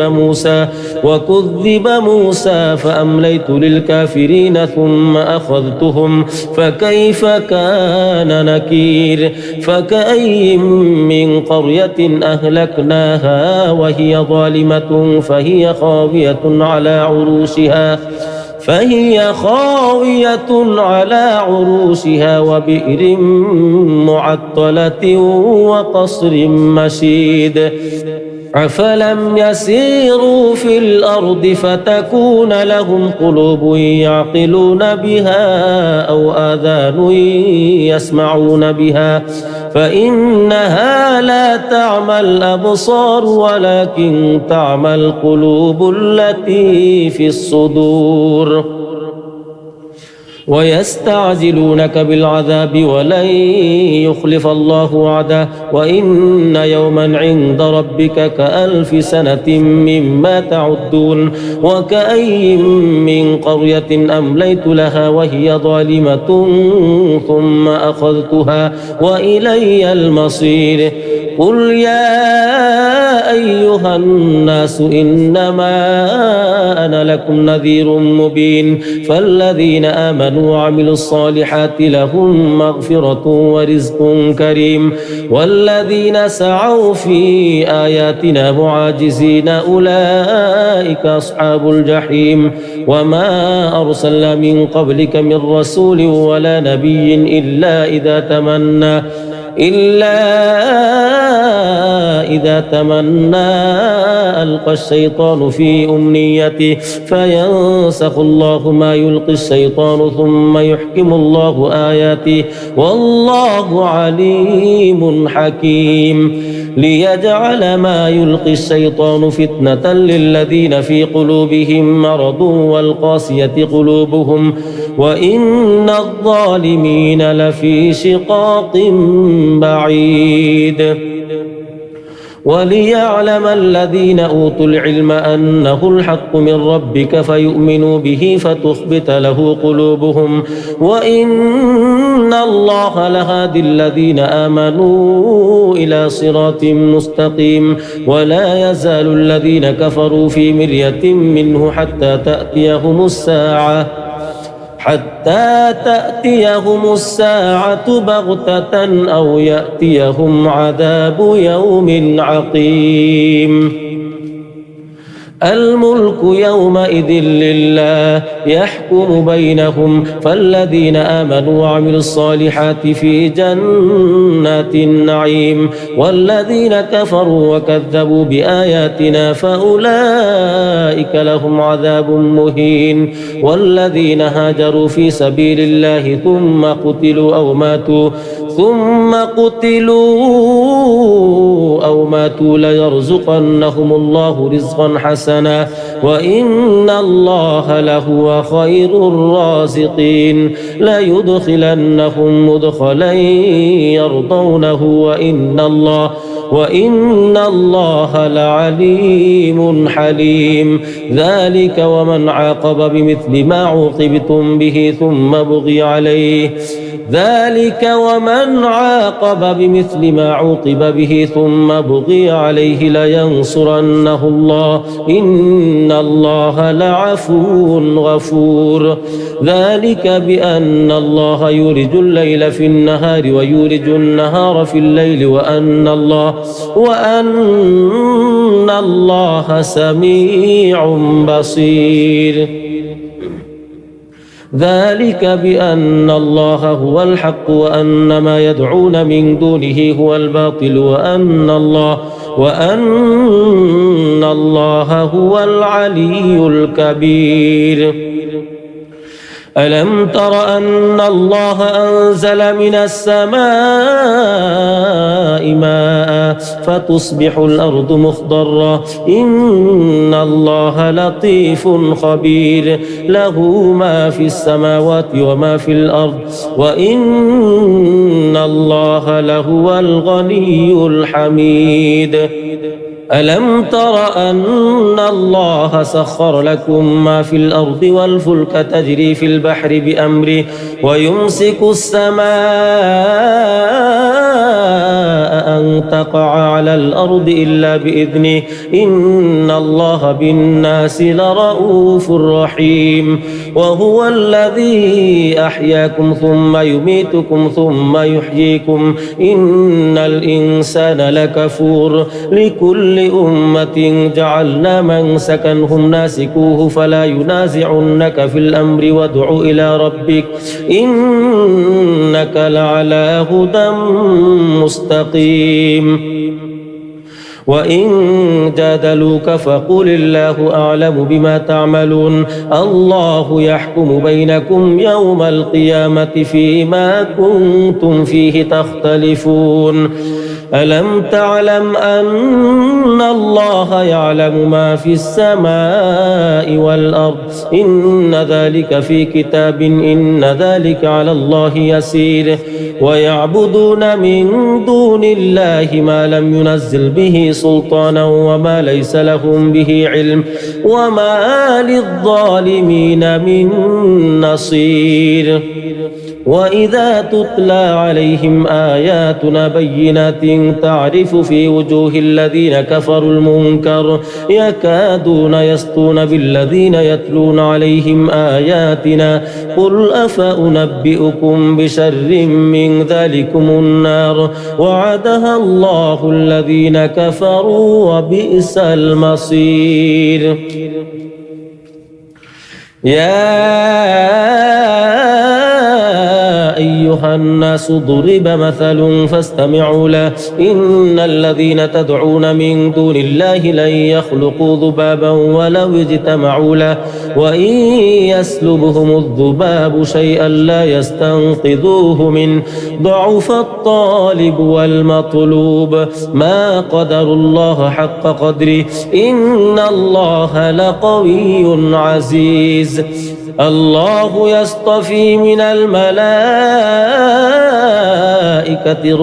موسى فأمليت للكافرين ثم أخذتهم فكيف كان نكير فكأي من قرية أهلكناها وهي ظالمة فهي خاوية على عروشها وبئر معطلة وقصر مشيد أفلم يسيروا في الأرض فتكون لهم قلوب يعقلون بها أو آذان يسمعون بها فإنها لا تعمى الأبصار ولكن تعمى القلوب التي في الصدور ويستعجلونك بالعذاب ولن يخلف الله وعده وإن يوما عند ربك كألف سنة مما تعدون وكأي من قرية أمليت لها وهي ظالمة ثم أخذتها وإلي المصير قل يا أيها الناس إنما أنا لكم نذير مبين فالذين آمنوا وعملوا الصالحات لهم مغفرة ورزق كريم والذين سعوا في آياتنا معاجزين أولئك أصحاب الجحيم وما أرسلنا من قبلك من رسول ولا نبي إلا إذا تمنى ألقى الشيطان في أمنيته فينسخ الله ما يلقي الشيطان ثم يحكم الله آياته والله عليم حكيم ليجعل ما يلقي الشيطان فتنة للذين في قلوبهم مرض والقاسية قلوبهم وإن الظالمين لفي شقاق بعيد وليعلم الذين أوتوا العلم أنه الحق من ربك فيؤمنوا به فتخبت له قلوبهم وإن الله لهادي الذين آمنوا إلى صراط مستقيم ولا يزال الذين كفروا في مرية منه حتى تأتيهم الساعة بغتة أو يأتيهم عذاب يوم عقيم الملك يومئذ لله يحكم بينهم فالذين آمنوا وعملوا الصالحات في جنات النعيم والذين كفروا وكذبوا بآياتنا فأولئك لهم عذاب مهين والذين هاجروا في سبيل الله ثم قتلوا أو ماتوا ليرزقنهم الله رزقا حسنا وإن الله لهو خير الرازقين ليدخلنهم مدخلا يرضونه وإن الله لعليم حليم ذلك ومن عاقب بمثل ما عوقبتم به ثم بغي عليه ذلك ومن عاقب بمثل ما عوقب به ثم بغي عليه لينصرنه الله إن الله لعفو غفور ذلك بأن الله يولج الليل في النهار ويولج النهار في الليل وأن الله سميع بصير ذلك بأن الله هو الحق وأن ما يدعون من دونه هو الباطل وأن الله هو العلي الكبير ألم تر أن الله أنزل من السماء ماء فتصبح الأرض مخضرة إن الله لطيف خبير له ما في السماوات وما في الأرض وإن الله لهو الغني الحميد ألم تر أن الله سخر لكم ما في الأرض والفلك تجري في البحر بأمره ويمسك السماء أن تقع على الأرض إلا بإذنه إن الله بالناس لرؤوف رحيم وهو الذي أحياكم ثم يميتكم ثم يحييكم إن الإنسان لكفور لكل أمة جعلنا منسكا هم ناسكوه فلا ينازعنك في الأمر وادع إلى ربك إنك لعلى هدى مستقيم وإن جادلوك فقل الله أعلم بما تعملون الله يحكم بينكم يوم القيامة فيما كنتم فيه تختلفون ألم تعلم أن الله يعلم ما في السماء والأرض إن ذلك في كتاب إن ذلك على الله يسير ويعبدون من دون الله ما لم ينزل به سلطانا وما ليس لهم به علم وما للظالمين من نصير وإذا تتلى عليهم آياتنا بينات تعرف في وجوه الذين كفروا المنكر يكادون يسطون بالذين يتلون عليهم آياتنا قل أفأنبئكم بشر من ذلكم النار وعدها الله الذين كفروا وبئس المصير يا أيها الناس ضرب مثل فاستمعوا له إن الذين تدعون من دون الله لن يخلقوا ذبابا ولو اجتمعوا له وإن يسلبهم الذباب شيئا لا يستنقذوه منه ضعف الطالب والمطلوب ما قدر الله حق قدره إن الله لقوي عزيز الله يصطفي من الملائكة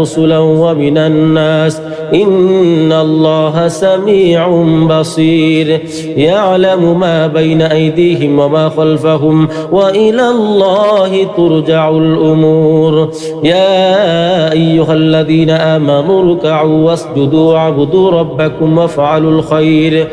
رسلا ومن الناس إن الله سميع بصير يعلم ما بين أيديهم وما خلفهم وإلى الله ترجع الأمور يا أيها الذين آمنوا اركعوا واسجدوا واعبدوا ربكم وافعلوا الخير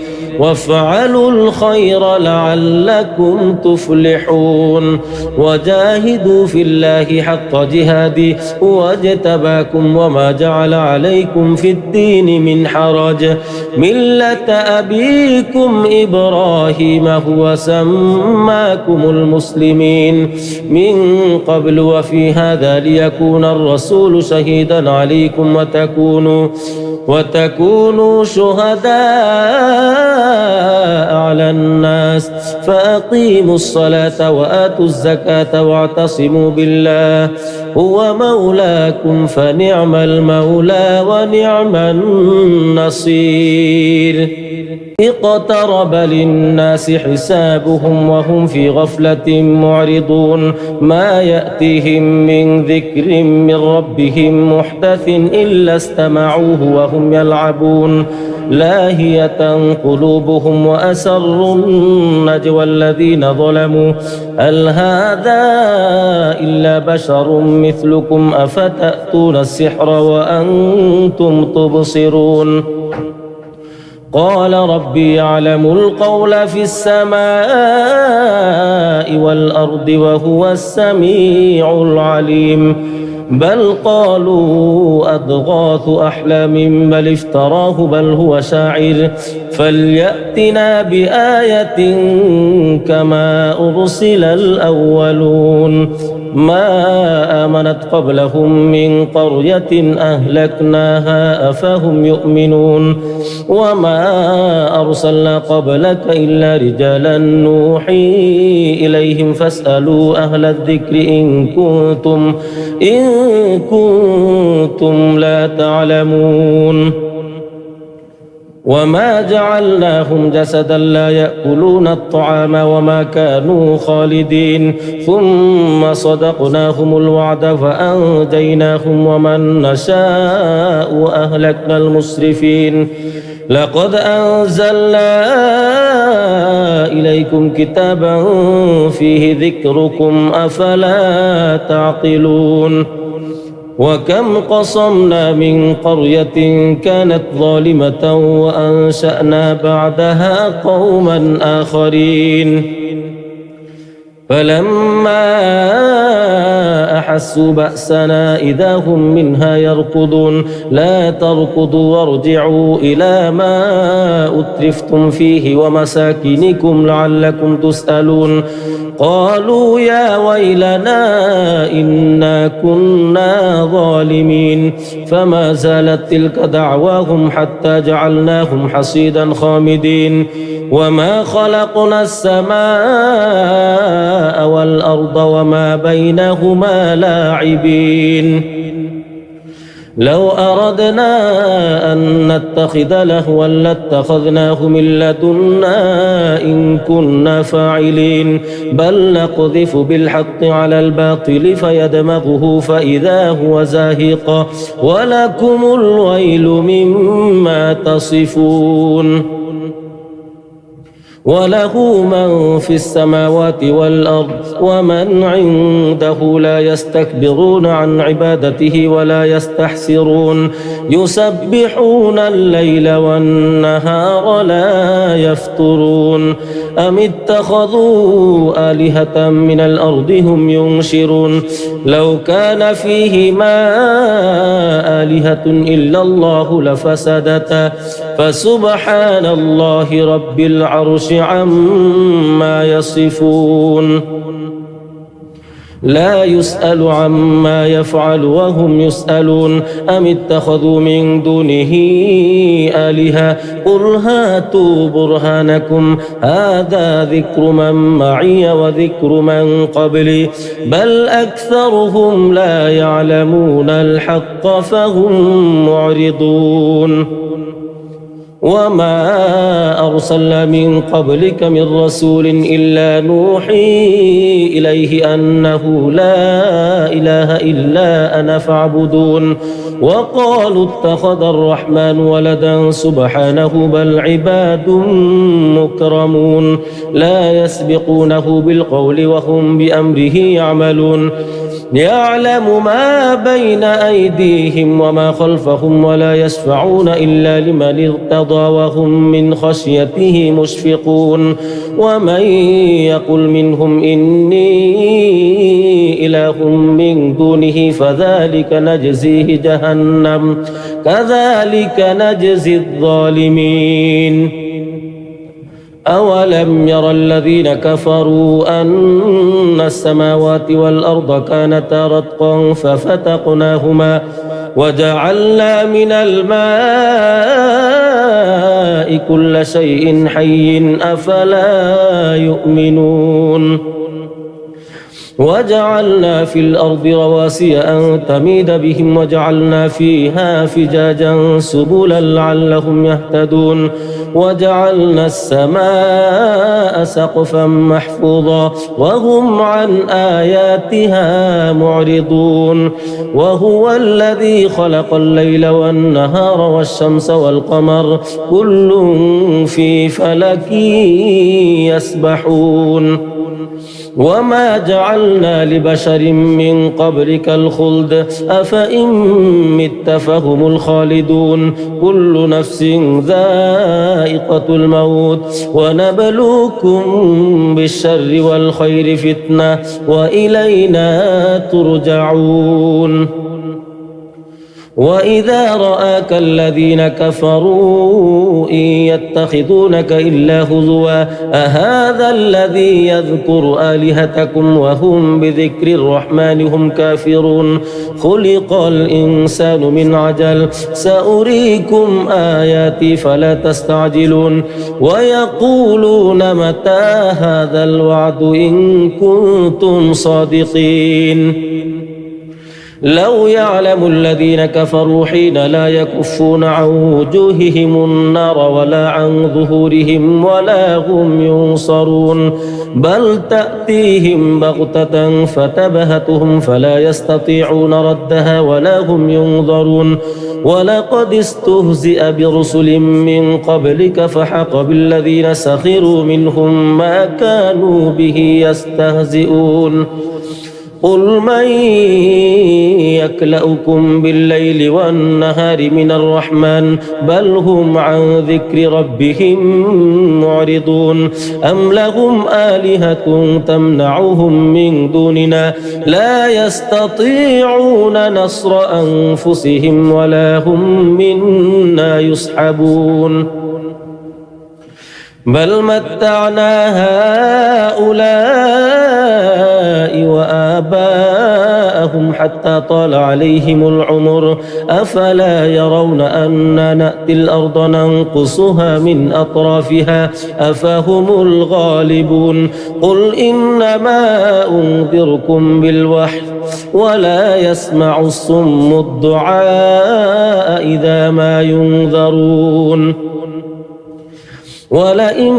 لعلكم تفلحون وجاهدوا في الله حق جهاده واجتباكم وما جعل عليكم في الدين من حرج ملة أبيكم إبراهيم هو سماكم المسلمين من قبل وفي هذا ليكون الرسول شهيدا عليكم وتكونوا شهداء على الناس فأقيموا الصلاة وآتوا الزكاة واعتصموا بالله هو مولاكم فنعم المولى ونعم النصير اقترب للناس حسابهم وهم في غفلة معرضون ما يأتيهم من ذكر من ربهم محدث إلا استمعوه وهم يلعبون لاهية قلوبهم وأسروا النجوى الذين ظلموا هل هذا إلا بشر مثلكم أفتأتون السحر وأنتم تبصرون قال ربي يعلم القول في السماء والأرض وهو السميع العليم بل قالوا أضغاث أحلام بل افتراه بل هو شاعر فليأتنا بآية كما أرسل الأولون ما آمنت قبلهم من قرية أهلكناها أفهم يؤمنون وما أرسلنا قبلك إلا رجالا نوحي إليهم فاسألوا أهل الذكر إن كنتم لا تعلمون وما جعلناهم جسدا لا يأكلون الطعام وما كانوا خالدين ثم صدقناهم الوعد فأنجيناهم ومن نشاء وأهلكنا المسرفين لقد أنزلنا إليكم كتابا فيه ذكركم أفلا تعقلون وكم قصمنا من قرية كانت ظالمة وأنشأنا بعدها قوما آخرين فلما أحسوا بأسنا إذا هم منها يركضون لا تركضوا وارجعوا إلى ما أترفتم فيه ومساكنكم لعلكم تسألون قالوا يا ويلنا إنا كنا ظالمين فما زالت تلك دعواهم حتى جعلناهم حصيدا خامدين وما خلقنا السماء والأرض وما بينهما لاعبين لو أردنا أن نتخذ لهوا لاتخذناه من لدنا إن كنا فاعلين بل نقذف بالحق على الباطل فيدمغه فإذا هو زاهق ولكم الويل مما تصفون وله من في السماوات والأرض ومن عنده لا يستكبرون عن عبادته ولا يستحسرون يسبحون الليل والنهار لا يفترون أم اتخذوا آلهة من الأرض هم ينشرون لو كان فيهما آلهة إلا الله لفسدتا فسبحان الله رب العرش عما يصفون لا يسأل عما يفعل وهم يسألون أم اتخذوا من دونه آلهة قل هاتوا برهانكم هذا ذكر من معي وذكر من قبلي بل أكثرهم لا يعلمون الحق فهم معرضون وما أرسلنا من قبلك من رسول إلا نوحي إليه أنه لا إله إلا أنا فاعبدون وقالوا اتخذ الرحمن ولدا سبحانه بل عباد مكرمون لا يسبقونه بالقول وهم بأمره يعملون يعلم ما بين أيديهم وما خلفهم ولا يشفعون إلا لمن ارتضى وهم من خشيته مشفقون ومن يقل منهم إني إله من دونه فذلك نجزيه جهنم كذلك نجزي الظالمين أولم ير الذين كفروا أن السماوات والأرض كانتا رتقا ففتقناهما وجعلنا من الماء كل شيء حي أفلا يؤمنون وجعلنا في الأرض رواسي أن تميد بهم وجعلنا فيها فجاجا سبلا لعلهم يهتدون وجعلنا السماء سقفا محفوظا وهم عن آياتها معرضون وهو الذي خلق الليل والنهار والشمس والقمر كل في فلك يسبحون وما جعلنا لبشر من قبلك الخلد أفإن مت فهم الخالدون كل نفس ذائقة الموت ونبلوكم بالشر والخير فتنة وإلينا ترجعون وإذا رآك الذين كفروا إن يتخذونك إلا هزوا أهذا الذي يذكر آلهتكم وهم بذكر الرحمن هم كافرون خلق الإنسان من عجل سأريكم آياتي فلا تستعجلون ويقولون متى هذا الوعد إن كنتم صادقين لو يعلم الذين كفروا حين لا يكفون عن وجوههم النار ولا عن ظهورهم ولا هم ينصرون بل تأتيهم بغتة فتبهتهم فلا يستطيعون ردها ولا هم ينظرون ولقد استهزئ برسل من قبلك فحق بالذين سخروا منهم ما كانوا به يستهزئون قل من يكلؤكم بالليل والنهار من الرحمن بل هم عن ذكر ربهم معرضون أم لهم آلهة تمنعهم من دوننا لا يستطيعون نصر أنفسهم ولا هم منا يصحبون بل متعنا هؤلاء وآباءهم حتى طال عليهم العمر أفلا يرون أنا نأتي الأرض ننقصها من أطرافها أفهم الغالبون قل إنما أنذركم بالوحي ولا يسمع الصم الدعاء إذا ما ينذرون ولئن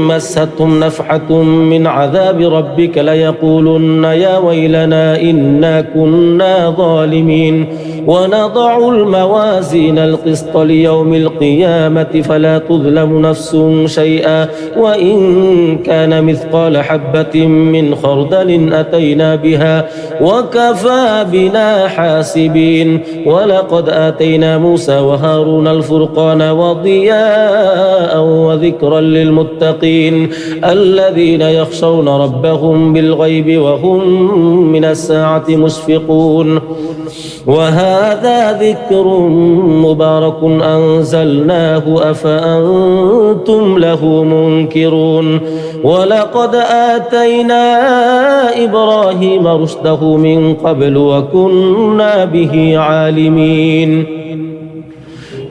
مستهم نفحة من عذاب ربك ليقولن يا ويلنا إنا كنا ظالمين ونضع الموازين القسط ليوم القيامة فلا تظلم نفس شيئا وإن كان مثقال حبة من خردل أتينا بها وكفى بنا حاسبين ولقد آتينا موسى وهارون الفرقان وضياء وذكرا للمتقين الذين يخشون ربهم بالغيب وهم من الساعة مشفقون وهذا ذكر مبارك أنزلناه أفأنتم له منكرون ولقد آتينا إبراهيم رشده من قبل وكنا به عالمين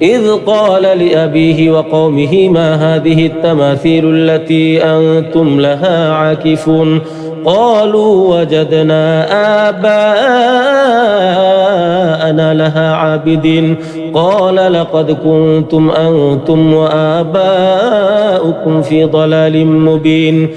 إذ قال لأبيه وقومه ما هذه التماثيل التي أنتم لها عاكفون قالوا وجدنا آباءنا لها عابدين قال لقد كنتم أنتم وآباؤكم في ضلال مبين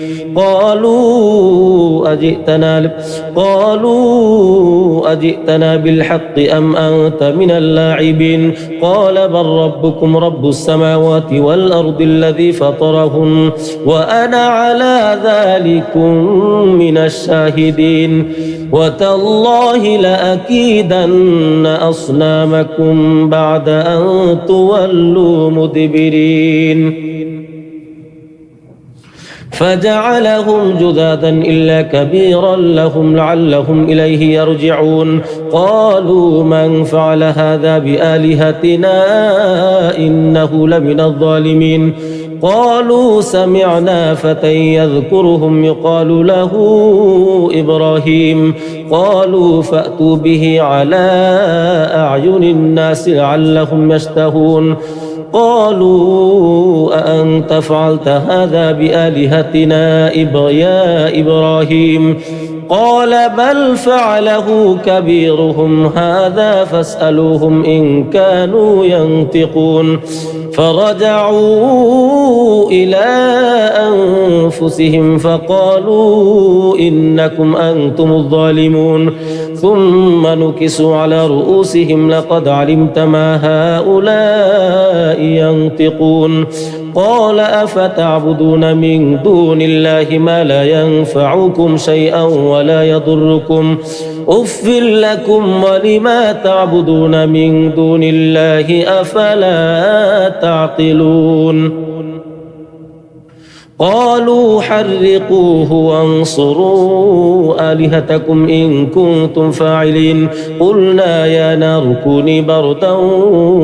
قالوا أجئتنا بالحق أم أنت من اللاعبين قال بل ربكم رب السماوات والأرض الذي فطرهن وأنا على ذلكم من الشاهدين وتالله لأكيدن أصنامكم بعد أن تولوا مدبرين فجعلهم جذاذا إلا كبيرا لهم لعلهم إليه يرجعون قالوا من فعل هذا بآلهتنا إنه لمن الظالمين قالوا سمعنا فتى يذكرهم يقال له إبراهيم قالوا فأتوا به على أعين الناس لعلهم يشتهون قالوا أأنت فعلت هذا بآلهتنا يا إبراهيم قال بل فعله كبيرهم هذا فاسألوهم إن كانوا ينطقون فرجعوا إلى أنفسهم فقالوا إنكم أنتم الظالمون ثم نكسوا على رؤوسهم لقد علمت ما هؤلاء ينطقون قال أفتعبدون من دون الله ما لا ينفعكم شيئا ولا يضركم أف لكم ولما تعبدون من دون الله أفلا تعقلون قالوا حرقوه وانصروا آلهتكم إن كنتم فاعلين قلنا يا نار كوني بردا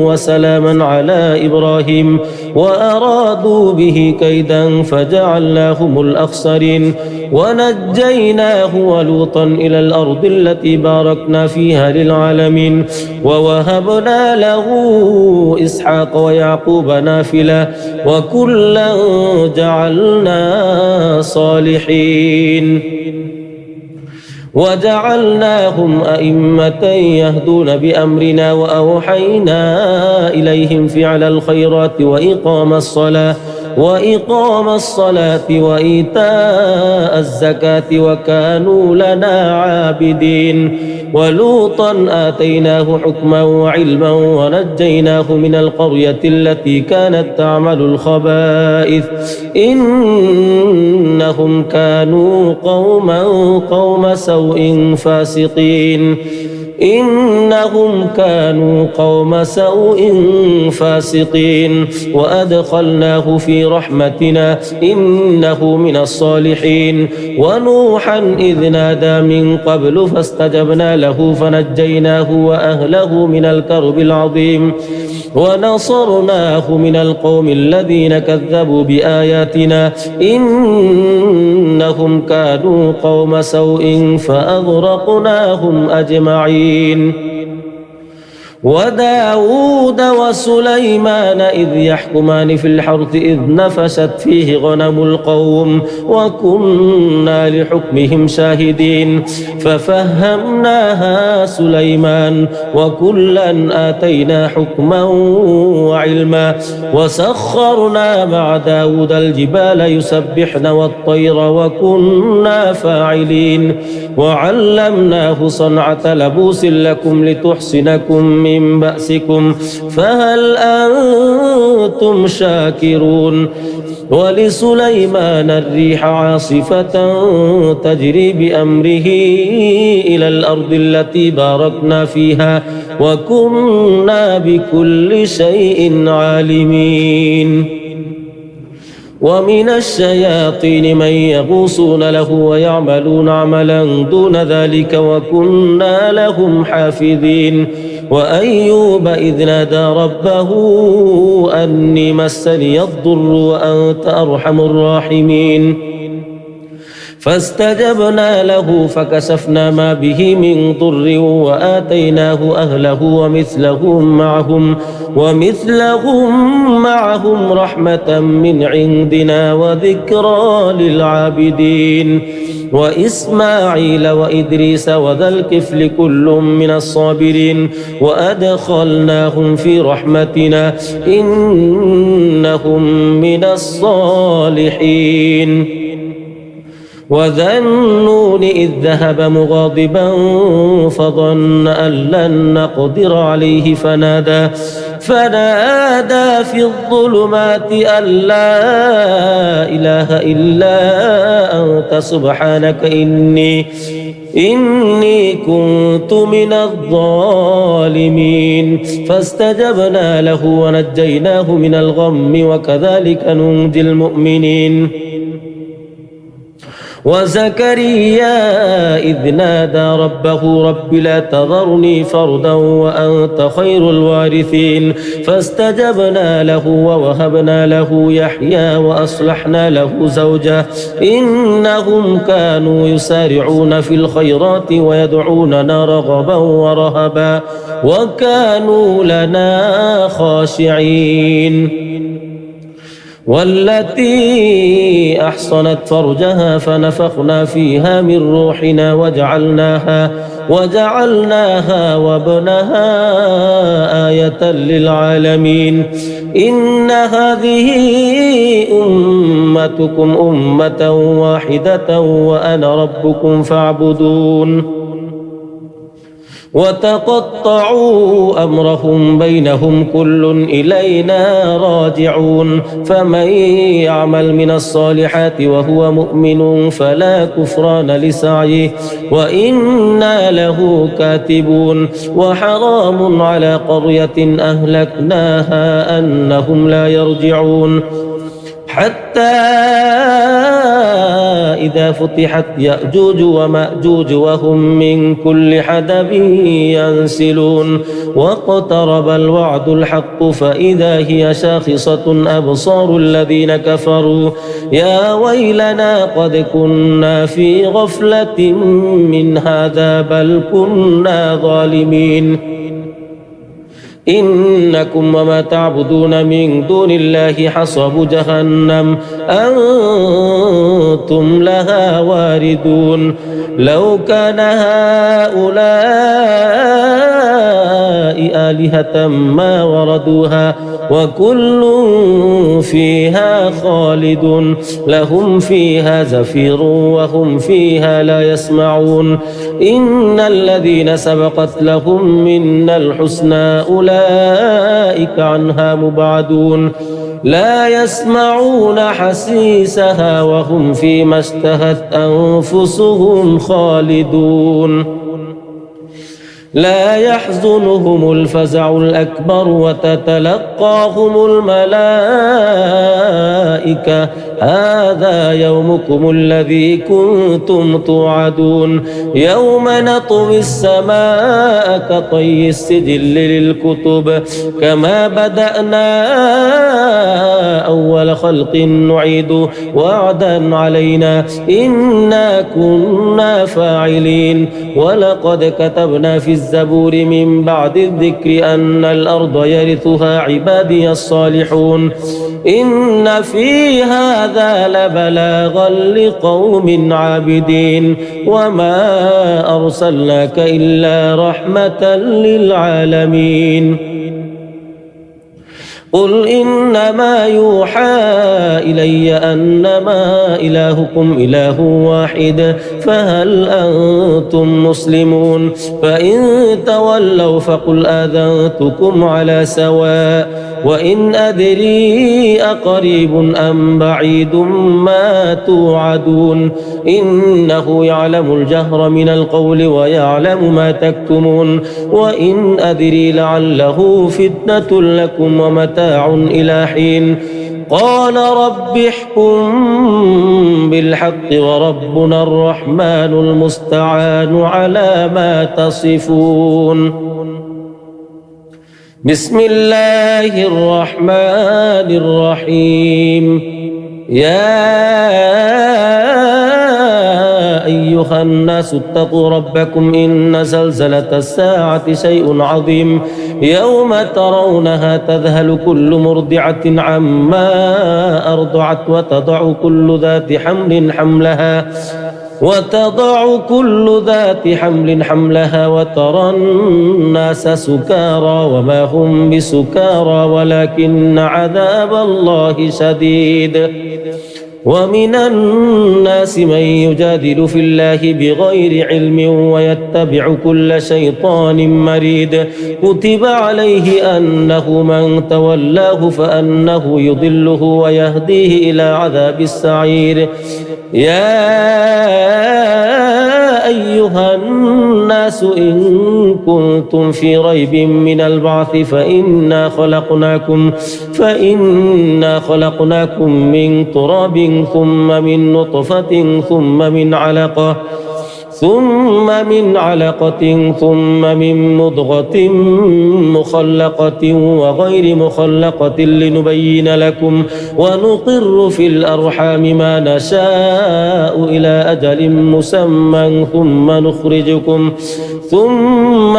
وسلاما على إبراهيم وأرادوا به كيدا فجعلناهم الأخسرين ونجيناه ولوطا إلى الأرض التي باركنا فيها للعالمين ووهبنا له إسحاق ويعقوب نافلة وكلا جعلنا صالحين وجعلناهم أئمة يهدون بأمرنا وأوحينا إليهم فعل الخيرات وإقام الصلاة وإيتاء الزكاة وكانوا لنا عابدين ولوطا آتيناه حكما وعلما ونجيناه من القرية التي كانت تعمل الخبائث إنهم كانوا قوم سوء فاسقين وأدخلناه في رحمتنا إنه من الصالحين ونوحا إذ نادى من قبل فاستجبنا له فنجيناه وأهله من الكرب العظيم ونصرناه من القوم الذين كذبوا بآياتنا إنهم كانوا قوم سوء فأغرقناهم أجمعين وداود وسليمان إذ يحكمان في الحرث إذ نفشت فيه غنم القوم وكنا لحكمهم شاهدين ففهمناها سليمان وكلا آتينا حكما وعلما وسخرنا مع داود الجبال يسبحن والطير وكنا فاعلين وعلمناه صنعة لبوس لكم لتحصنكم من بأسكم فهل أنتم شاكرون ولسليمان الريح عاصفة تجري بأمره إلى الأرض التي باركنا فيها وكنا بكل شيء عالمين ومن الشياطين من يغوصون له ويعملون عملا دون ذلك وكنا لهم حافظين وأيوب إذ نادى ربه أني مسني الضر وأنت أرحم الراحمين فاستجبنا له فكشفنا ما به من ضر وآتيناه أهله ومثلهم معهم رحمة من عندنا وذكرى للعابدين وإسماعيل وإدريس وذا الكفل كل من الصابرين وأدخلناهم في رحمتنا إنهم من الصالحين وذا النون إذ ذهب مغاضبا فظن أن لن نقدر عليه فنادى في الظلمات أن لا إله إلا أنت سبحانك إني كنت من الظالمين فاستجبنا له ونجيناه من الغم وكذلك ننجي المؤمنين وزكريا إذ نادى ربه رب لا تذرني فردا وأنت خير الوارثين فاستجبنا له ووهبنا له يحيى وأصلحنا له زوجه إنهم كانوا يسارعون في الخيرات ويدعوننا رغبا ورهبا وكانوا لنا خاشعين والتي أحصنت فرجها فنفخنا فيها من روحنا وجعلناها وابنها آية للعالمين. إن هذه أمتكم أمة واحدة وأنا ربكم فاعبدون. وتقطعوا أمرهم بينهم كل إلينا راجعون. فمن يعمل من الصالحات وهو مؤمن فلا كفران لسعيه وإنا له كاتبون. وحرام على قرية أهلكناها أنهم لا يرجعون حتى إذا فتحت يأجوج ومأجوج وهم من كل حدب ينسلون. واقترب الوعد الحق فإذا هي شاخصة أبصار الذين كفروا يا ويلنا قد كنا في غفلة من هذا بل كنا ظالمين. إنكم وما تعبدون من دون الله حصب جهنم أنتم لها واردون. لو كان هؤلاء آلهة ما وردوها وكل فيها خالد لهم فيها زفير وهم فيها لا يسمعون. إن الذين سبقت لهم منا الحسنى أولئك عنها مبعدون لا يسمعون حسيسها وهم فيما اشتهت أنفسهم خالدون. لا يحزنهم الفزع الأكبر وتتلقاهم الملائكة هذا يومكم الذي كنتم توعدون. يوم نطوي السماء كطي السجل للكتب كما بدأنا أول خلق نعيد وعدا علينا إنا كنا فاعلين. ولقد كتبنا في الزبور من بعد الذكر أن الأرض يرثها عبادي الصالحون. إن في هذا لبلاغا لقوم عابدين وما أرسلناك إلا رحمة للعالمين. قل إنما يوحى إلي أنما إلهكم إله واحد فهل أنتم مسلمون؟ فإن تولوا فقل آذنتكم على سواء وإن أدري أقريب أم بعيد ما توعدون. إنه يعلم الجهر من القول ويعلم ما تكتمون. وإن أدري لعله فتنة لكم ومتاع إلى حين. قال رب احكم بالحق وربنا الرحمن المستعان على ما تصفون. بسم الله الرحمن الرحيم. يا أيها الناس اتقوا ربكم إن زلزلة الساعة شيء عظيم يوم ترونها تذهل كل مرضعة عما أرضعت وتضع كل ذات حمل حملها وترى الناس سكارى وما هم بسكارى ولكن عذاب الله شديد. ومن الناس من يجادل في الله بغير علم ويتبع كل شيطان مريد. كتب عليه أنه من تولاه فأنه يضله ويهديه إلى عذاب السعير. يا أيها الناس إن كنتم في ريب من البعث فإنا خلقناكم من تراب ثم من نطفة ثم من علقة ثم من مضغة مخلقة وغير مخلقة لنبين لكم ونقر في الأرحام ما نشاء إلى أجل مسمى ثم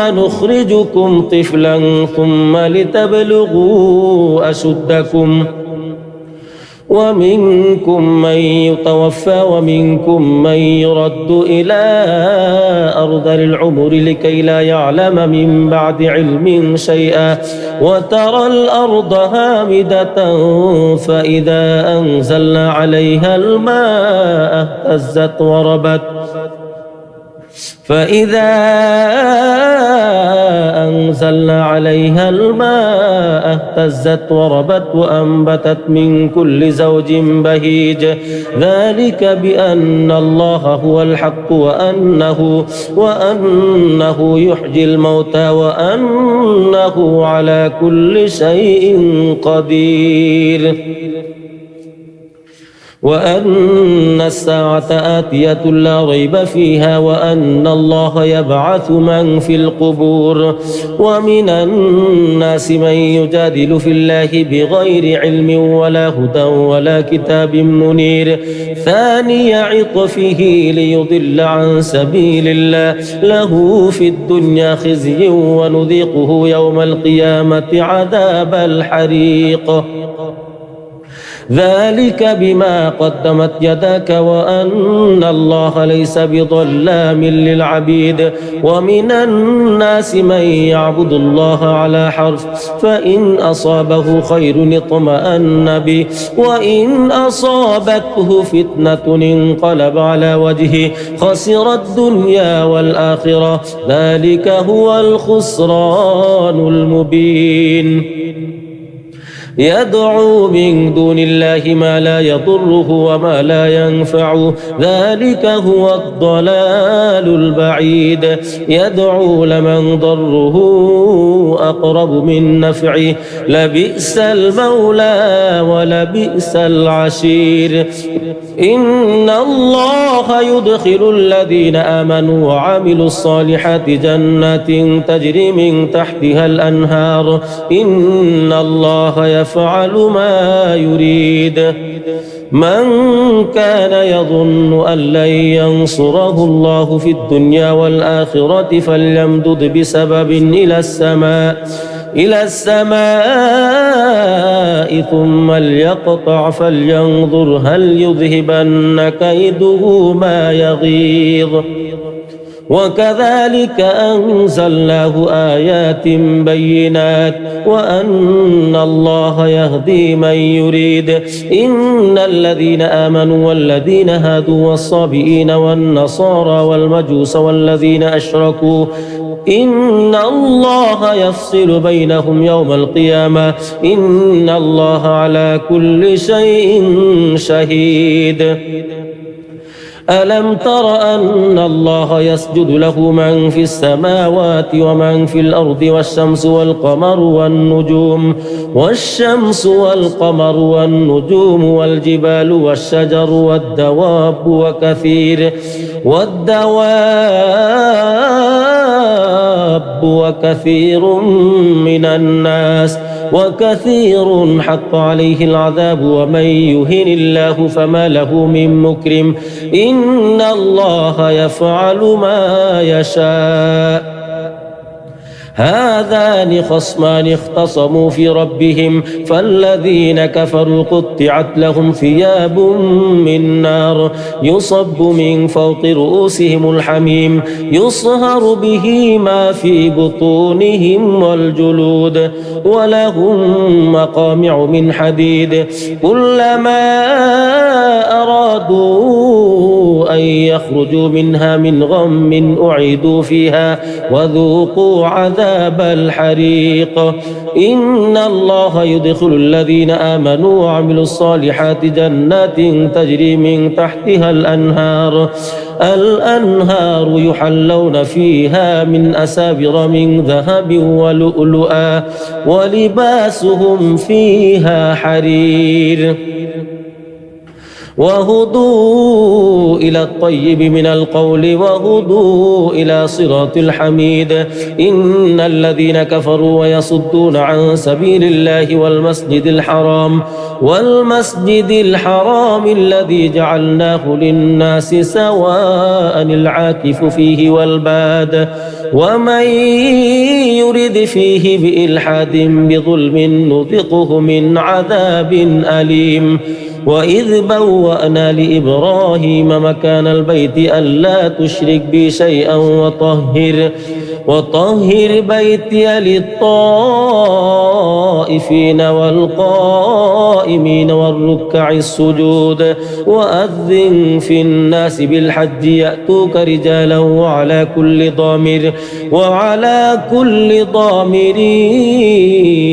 نخرجكم طفلا ثم لتبلغوا أشدكم ومنكم من يتوفى ومنكم من يرد إلى أرذل العمر لكي لا يعلم من بعد علم شيئا وترى الأرض هامدة فإذا أنزلنا عليها الماء اهتزت وربت وأنبتت من كل زوج بهيج ذلك بأن الله هو الحق وأنه يحيي الموتى وأنه على كل شيء قدير وأن الساعة آتية لا ريب فيها وأن الله يبعث من في القبور ومن الناس من يجادل في الله بغير علم ولا هدى ولا كتاب منير ثاني عطفه ليضل عن سبيل الله له في الدنيا خزي ونذيقه يوم القيامة عذاب الحريق ذلك بما قدمت يداك وأن الله ليس بظلام للعبيد ومن الناس من يعبد الله على حرف فإن أصابه خير اطمأن به وإن أصابته فتنة انقلب على وجهه خسر الدنيا والآخرة ذلك هو الخسران المبين يدعو من دون الله ما لا يضره وما لا ينفعه ذلك هو الضلال البعيد يدعو لمن ضره أقرب من نفعه لبئس المولى ولبئس العشير إن الله يدخل الذين آمنوا وعملوا الصالحات جنات تجري من تحتها الأنهار إن الله يفعل ما يريد من كان يظن أن لن ينصره الله في الدنيا والآخرة فليمدد بسبب إلى السماء ثم ليقطع فلينظر هل يذهبن كيده ما يغيظ وكذلك أنزلناه آيات بينات وأن الله يهدي من يريد إن الذين آمنوا والذين هادوا والصابئين والنصارى والمجوس والذين أشركوا إن الله يفصل بينهم يوم القيامة إن الله على كل شيء شهيد ألم تر أن الله يسجد له من في السماوات ومن في الأرض والشمس والقمر والنجوم والجبال والشجر والدواب وكثير من الناس وكثير حق عليه العذاب ومن يهن الله فما له من مكرم إن الله يفعل ما يشاء هذان خصمان اختصموا في ربهم فالذين كفروا قطعت لهم ثياب من نار يصب من فوق رؤوسهم الحميم يصهر به ما في بطونهم والجلود ولهم مقامع من حديد كلما أرادوا أن يخرجوا منها من غم أعيدوا فيها وذوقوا عذاب الحريق إن الله يدخل الذين آمنوا وعملوا الصالحات جنات تجري من تحتها الأنهار يحلون فيها من أساور من ذهب ولؤلؤا ولباسهم فيها حرير وهدوا إلى الطيب من القول وهدوا إلى صراط الحميد إن الذين كفروا ويصدون عن سبيل الله والمسجد الحرام الذي جعلناه للناس سواء العاكف فيه والباد ومن يرد فيه بإلحاد بظلم نذقه من عذاب أليم وإذ بوأنا لإبراهيم مكان البيت ألا تشرك بي شيئا وطهر بيتي للطائفين والقائمين والركع السجود وأذن في الناس بالحج يأتوك رجالا وعلى كل ضامر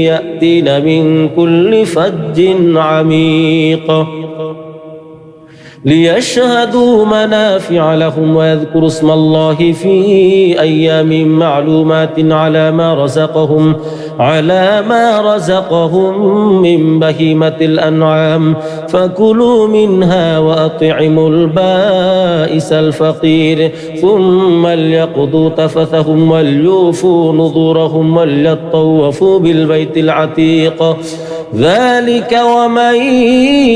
يأتين من كل فج عميق ليشهدوا منافع لهم ويذكروا اسم الله في أيام معلومات على ما رزقهم من بهيمة الأنعام فكلوا منها وأطعموا البائس الفقير ثم ليقضوا تفثهم وليوفوا نذورهم وليطوفوا بالبيت العتيق ذلك ومن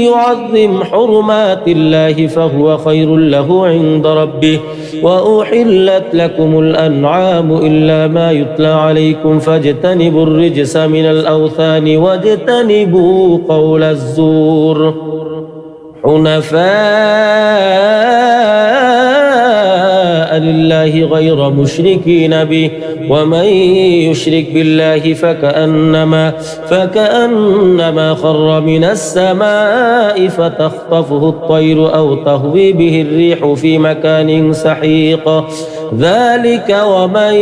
يعظم حرمات الله فهو خير له عند ربه وأحلت لكم الأنعام إلا ما يتلى عليكم فاجتنبوا الرجس من الأوثان واجتنبوا قول الزور حنفاء لله غير مشركين به ومن يشرك بالله فكأنما خر من السماء فتخطفه الطير أو تهوي به الريح في مكان سحيق ذلك ومن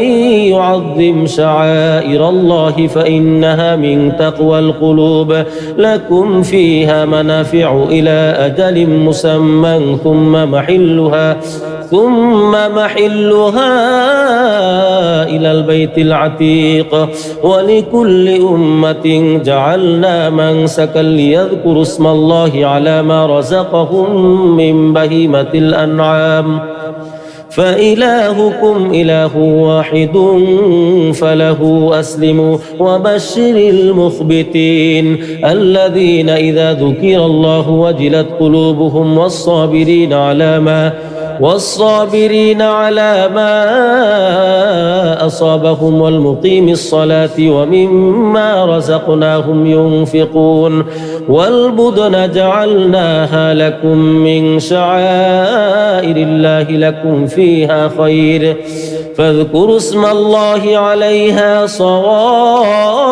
يعظم شعائر الله فإنها من تقوى القلوب لكم فيها منافع إلى أجل مسمى ثم محلها إلى البيت العتيق ولكل أمة جعلنا منسكا ليذكروا اسم الله على ما رزقهم من بهيمة الأنعام فإلهكم إله واحد فله أسلموا وبشر المخبتين الذين إذا ذكر الله وجلت قلوبهم والصابرين على ما أصابهم والمقيم الصلاة ومما رزقناهم ينفقون والبدن جعلناها لكم من شعائر الله لكم فيها خير فاذكروا اسم الله عليها صواف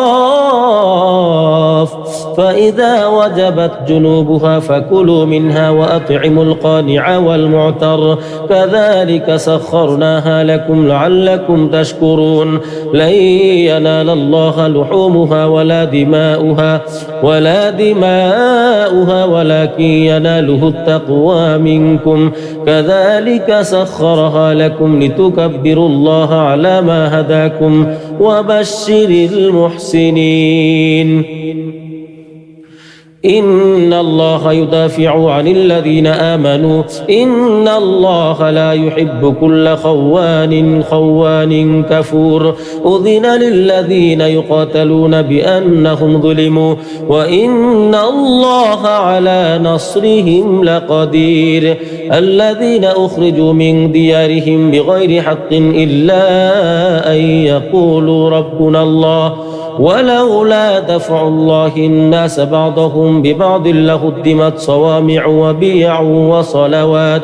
فإذا وجبت جنوبها فكلوا منها وأطعموا القانع والمعتر كذلك سخرناها لكم لعلكم تشكرون لن ينال الله لحومها ولا دماؤها ولكن يناله التقوى منكم كذلك سخرها لكم لتكبروا الله على ما هداكم وبشر المحسنين إن الله يدافع عن الذين آمنوا إن الله لا يحب كل خوان كفور أذن للذين يقاتلون بأنهم ظلموا وإن الله على نصرهم لقدير الذين أخرجوا من ديارهم بغير حق إلا أن يقولوا ربنا الله ولولا دفع الله الناس بعضهم ببعض لهدمت صوامع وبيع وصلوات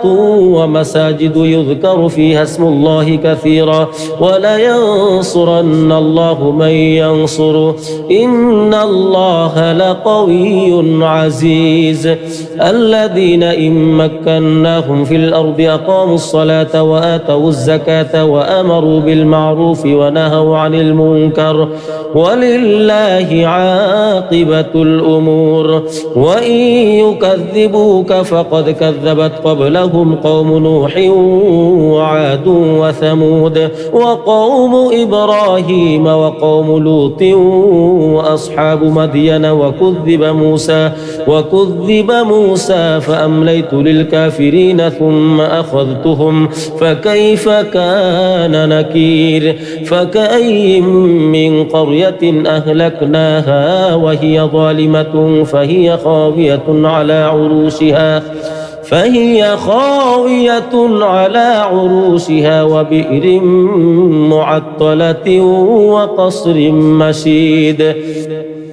ومساجد يذكر فيها اسم الله كثيرا ولينصرن الله من ينصره إن الله لقوي عزيز الذين إن مكناهم في الأرض أقاموا الصلاة وآتوا الزكاة وأمروا بالمعروف ونهوا عن المنكر ولله عاقبة الأمور وإن يكذبوك فقد كذبت قبلهم قوم نوح وعاد وثمود وقوم إبراهيم وقوم لوط وأصحاب مدين وكذب موسى فأمليت للكافرين ثم أخذتهم فكيف كان نكير فكأي من قرية أهلكناها وهي ظالمة فهي خاوية على عروشها وبئر معطلة وقصر مشيد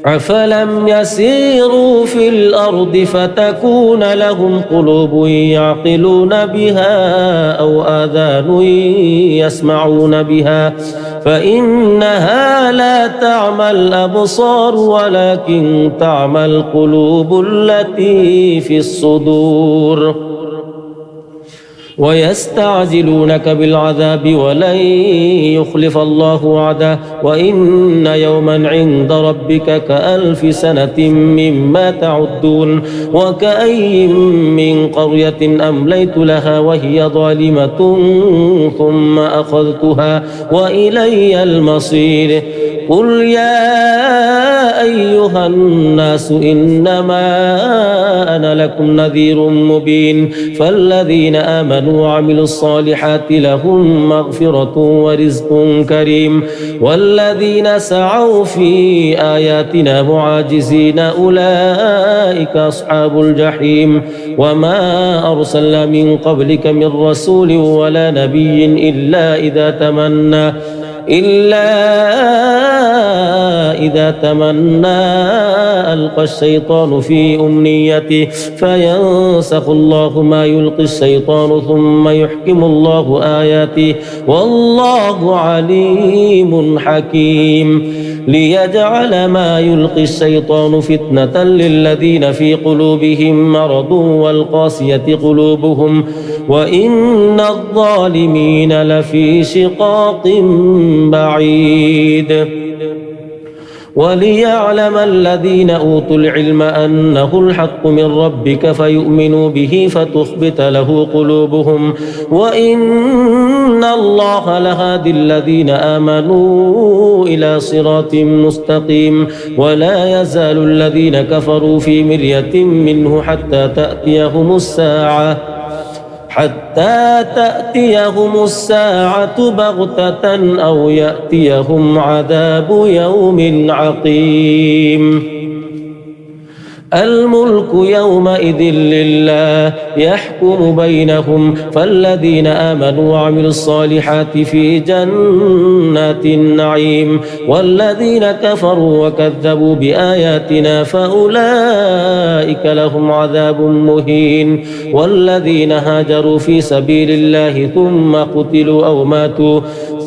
أفلم يسيروا في الأرض فتكون لهم قلوب يعقلون بها أو آذان يسمعون بها فإنها لا تعمى الأبصار ولكن تعمى القلوب التي في الصدور ويستعجلونك بالعذاب ولن يخلف الله وعده وإن يوما عند ربك كألف سنة مما تعدون وكأي من قرية أمليت لها وهي ظالمة ثم أخذتها وإلي المصير قل يا أيها الناس إنما أنا لكم نذير مبين فالذين آمنوا وعملوا الصالحات لهم مغفرة ورزق كريم والذين سعوا في آياتنا معاجزين أولئك أصحاب الجحيم وما أرسلنا من قبلك من رسول ولا نبي إلا إذا تمنى ألقى الشيطان في أمنيته فينسخ الله ما يلقي الشيطان ثم يحكم الله آياته والله عليم حكيم ليجعل ما يلقي الشيطان فتنة للذين في قلوبهم مرض والقاسية قلوبهم وإن الظالمين لفي شقاق بعيد وليعلم الذين أوتوا العلم أنه الحق من ربك فيؤمنوا به فتخبت له قلوبهم وإن الله لهادي الذين آمنوا إلى صراط مستقيم ولا يزال الذين كفروا في مرية منه حتى تأتيهم الساعة بغتة أو يأتيهم عذاب يوم عقيم الملك يومئذ لله يحكم بينهم فالذين آمنوا وعملوا الصالحات في جنات النعيم والذين كفروا وكذبوا بآياتنا فأولئك لهم عذاب مهين والذين هاجروا في سبيل الله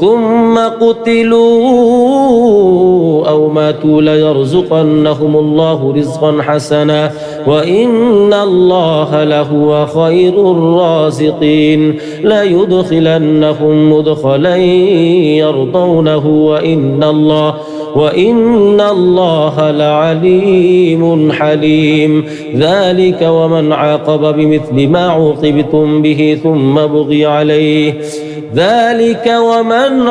ثم قتلوا أو ماتوا ليرزقنهم الله رزقا حسنا وإن الله لهو خير الرازقين ليدخلنهم مدخلا يرضونه وإن الله لعليم حليم ذلك ومن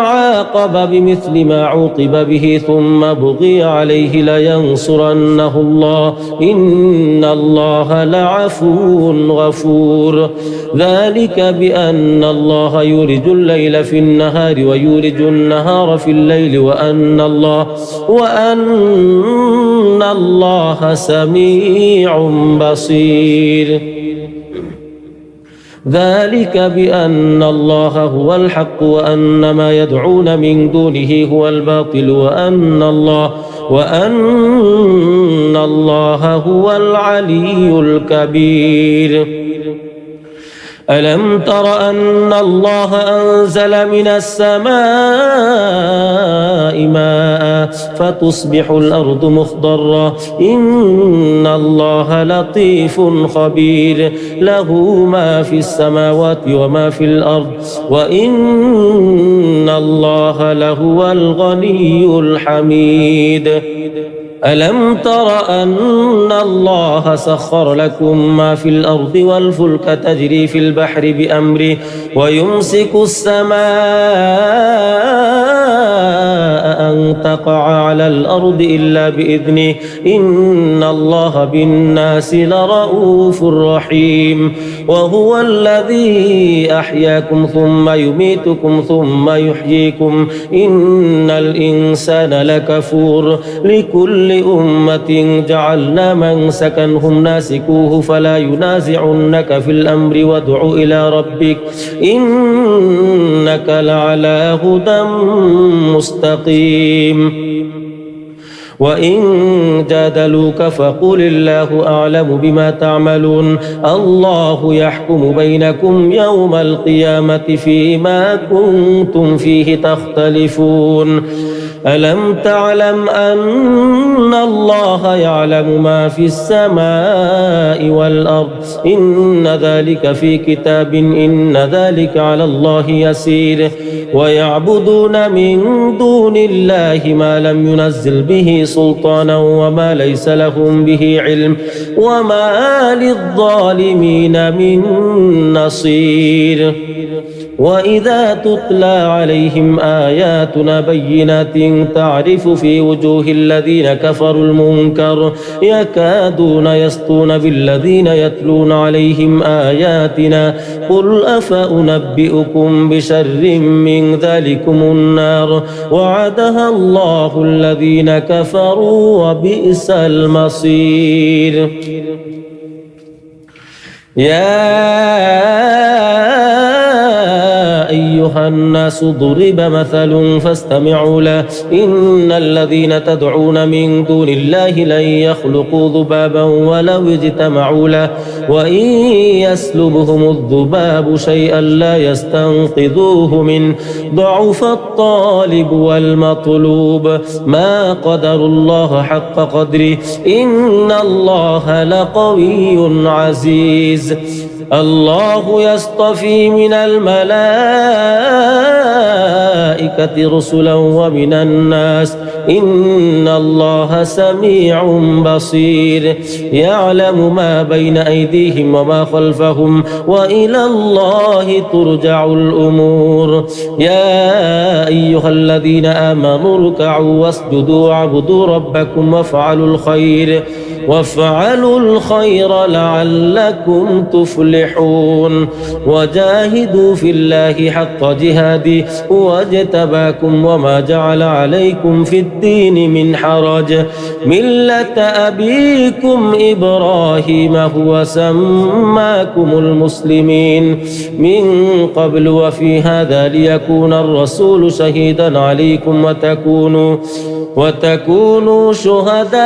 عاقب بمثل ما عوقبتم به ثم بغي عليه لينصرنه الله إن الله لعفو غفور ذلك بأن الله يولج الليل في النهار ويولج النهار في الليل وأن الله سميع بصير ذلك بأن الله هو الحق وأن ما يدعون من دونه هو الباطل وأن الله هو العلي الكبير ألم تر أن الله أنزل من السماء ماء فتصبح الأرض مخضرة إن الله لطيف خبير له ما في السماوات وما في الأرض وإن الله لهو الغني الحميد ألم تر أن الله سخر لكم ما في الأرض والفلك تجري في البحر بأمره ويمسك السماء أن تقع على الأرض إلا بإذنه إن الله بالناس لرؤوف رحيم وهو الذي أحياكم ثم يميتكم ثم يحييكم إن الإنسان لكفور لكل أمة جعلنا منسكا هم ناسكوه فلا ينازعنك في الأمر وادع إلى ربك إنك لعلى هدى مستقيم وإن جادلوك فقل الله أعلم بما تعملون الله يحكم بينكم يوم القيامة فيما كنتم فيه تختلفون ألم تعلم أن الله يعلم ما في السماء والأرض إن ذلك في كتاب إن ذلك على الله يسير ويعبدون من دون الله ما لم ينزل به سلطانا وما ليس لهم به علم وما للظالمين من نصير وإذا تتلى عليهم آياتنا بينات تعرف في وجوه الذين كفروا المنكر يكادون يسطون بالذين يتلون عليهم آياتنا قل أفأنبئكم بشر من ذلكم النار وعدها الله الذين كفروا وبئس المصير يا أيها الناس ضرب مثل فاستمعوا له إن الذين تدعون من دون الله لن يخلقوا ذبابا ولو اجتمعوا له وإن يسلبهم الذباب شيئا لا يستنقذوه منه ضعف الطالب والمطلوب ما قدر الله حق قدره إن الله لقوي عزيز الله يصطفي من الملائكة رسلا ومن الناس إن الله سميع بصير يعلم ما بين أيديهم وما خلفهم وإلى الله ترجع الأمور يا أيها الذين آمنوا اركعوا واسجدوا واعبدوا ربكم وافعلوا الخير لعلكم تفلحون وجاهدوا في الله حق جهاده واجتباكم وما جعل عليكم في الدين من حرج ملة أبيكم إبراهيم هو سماكم المسلمين من قبل وفي هذا ليكون الرسول شهيدا عليكم وتكونوا شهداء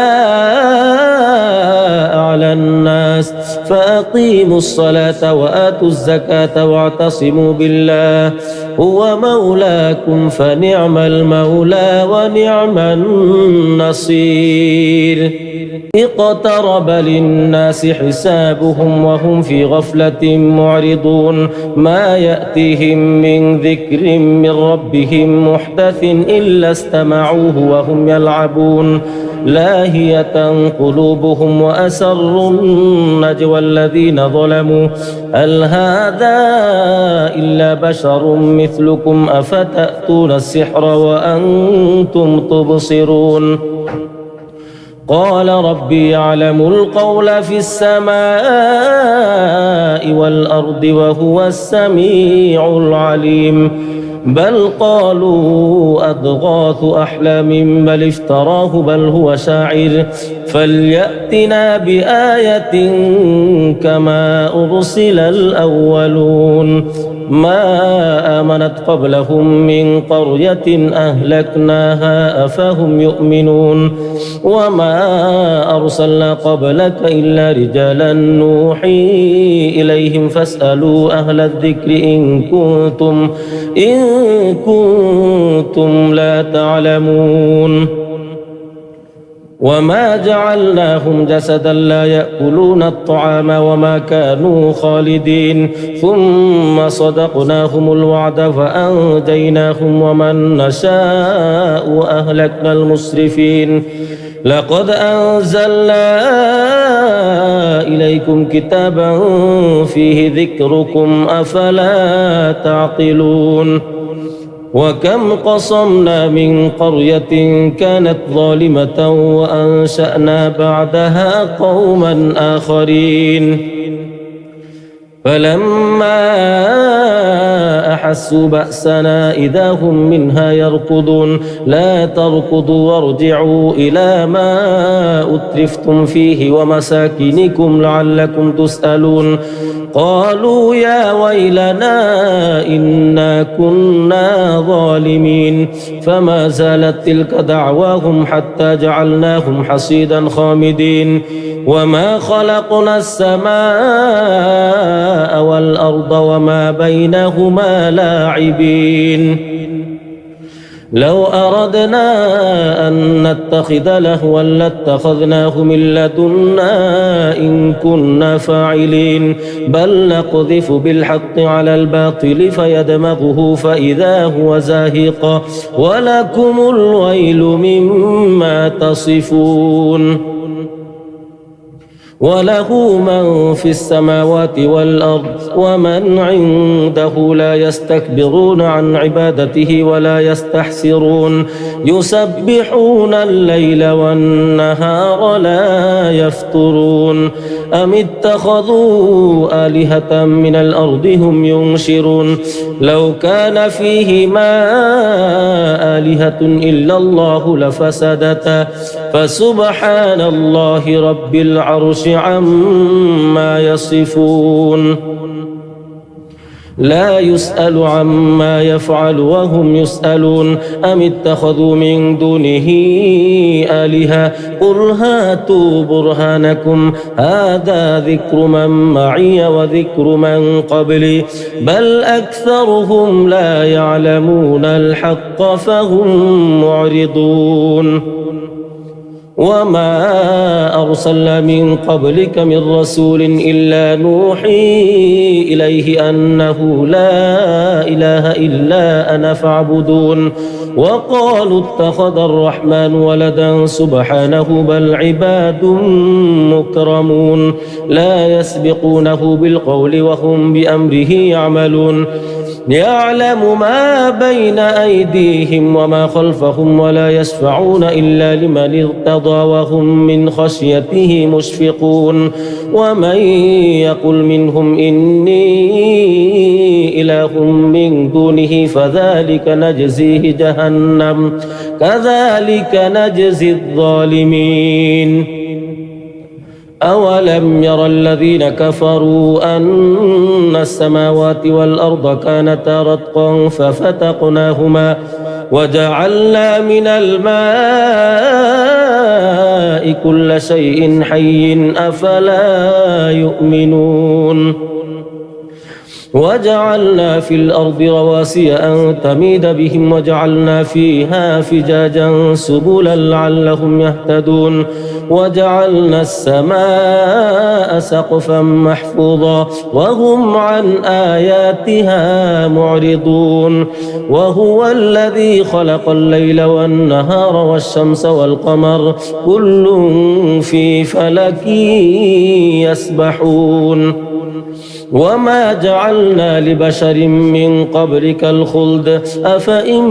على الناس فأقيموا الصلاة وآتوا الزكاة واعتصموا بالله هو مولاكم فنعم المولى ونعم النصير اقترب للناس حسابهم وهم في غفلة معرضون ما يأتيهم من ذكر من ربهم محدث إلا استمعوه وهم يلعبون لاهية قلوبهم وأسروا النجوى الذين ظلموا هل هذا إلا بشر مثلكم أفتأتون السحر وأنتم تبصرون قال ربي يعلم القول في السماء والأرض وهو السميع العليم بل قالوا أضغاث أحلام بل افتراه بل هو شاعر فليأتنا بآية كما أرسل الأولون ما آمنت قبلهم من قرية أهلكناها أفهم يؤمنون وما أرسلنا قبلك إلا رجالا نوحي إليهم فاسألوا أهل الذكر إن كنتم لا تعلمون وما جعلناهم جسدا لا يأكلون الطعام وما كانوا خالدين ثم صدقناهم الوعد فأنجيناهم ومن نشاء أهلكنا المسرفين لقد أنزلنا إليكم كتابا فيه ذكركم أفلا تعقلون وكم قصمنا من قرية كانت ظالمة وأنشأنا بعدها قوما آخرين فلما أحسوا بأسنا إذا هم منها يركضون لا تركضوا وارجعوا إلى ما أترفتم فيه ومساكنكم لعلكم تسألون قالوا يا ويلنا إنا كنا ظالمين فما زالت تلك دعواهم حتى جعلناهم حصيدا خامدين وما خلقنا السماء والأرض وما بينهما لاعبين لو أردنا أن نتخذ لهوا لاتخذناه من لدنا إن كنا فاعلين بل نقذف بالحق على الباطل فيدمغه فإذا هو زاهق ولكم الويل مما تصفون وله من في السماوات والأرض ومن عنده لا يستكبرون عن عبادته ولا يستحسرون يسبحون الليل والنهار لا يفترون أم اتخذوا آلهة من الأرض هم ينشرون لو كان فيهما آلهة إلا الله لفسدتا فسبحان الله رب العرش عما يصفون لا يسأل عما يفعل وهم يسألون أم اتخذوا من دونه آلهة قل هاتوا برهانكم هذا ذكر من معي وذكر من قبلي بل أكثرهم لا يعلمون الحق فهم معرضون وما أرسلنا من قبلك من رسول إلا نوحي إليه أنه لا إله إلا أنا فاعبدون وقالوا اتخذ الرحمن ولدا سبحانه بل عباد مكرمون لا يسبقونه بالقول وهم بأمره يعملون يعلم ما بين أيديهم وما خلفهم ولا يشفعون إلا لمن ارتضى وهم من خشيته مشفقون ومن يقل منهم إني إله من دونه فذلك نجزيه جهنم كذلك نجزي الظالمين أولم ير الذين كفروا أن السماوات والأرض كانتا رتقا ففتقناهما وجعلنا من الماء كل شيء حي أفلا يؤمنون وجعلنا في الأرض رواسي أن تميد بهم وجعلنا فيها فجاجا سبلا لعلهم يهتدون وجعلنا السماء سقفا محفوظا وهم عن آياتها معرضون وهو الذي خلق الليل والنهار والشمس والقمر كل في فلك يسبحون وما جعلنا لبشر من قبلك الخلد أفإن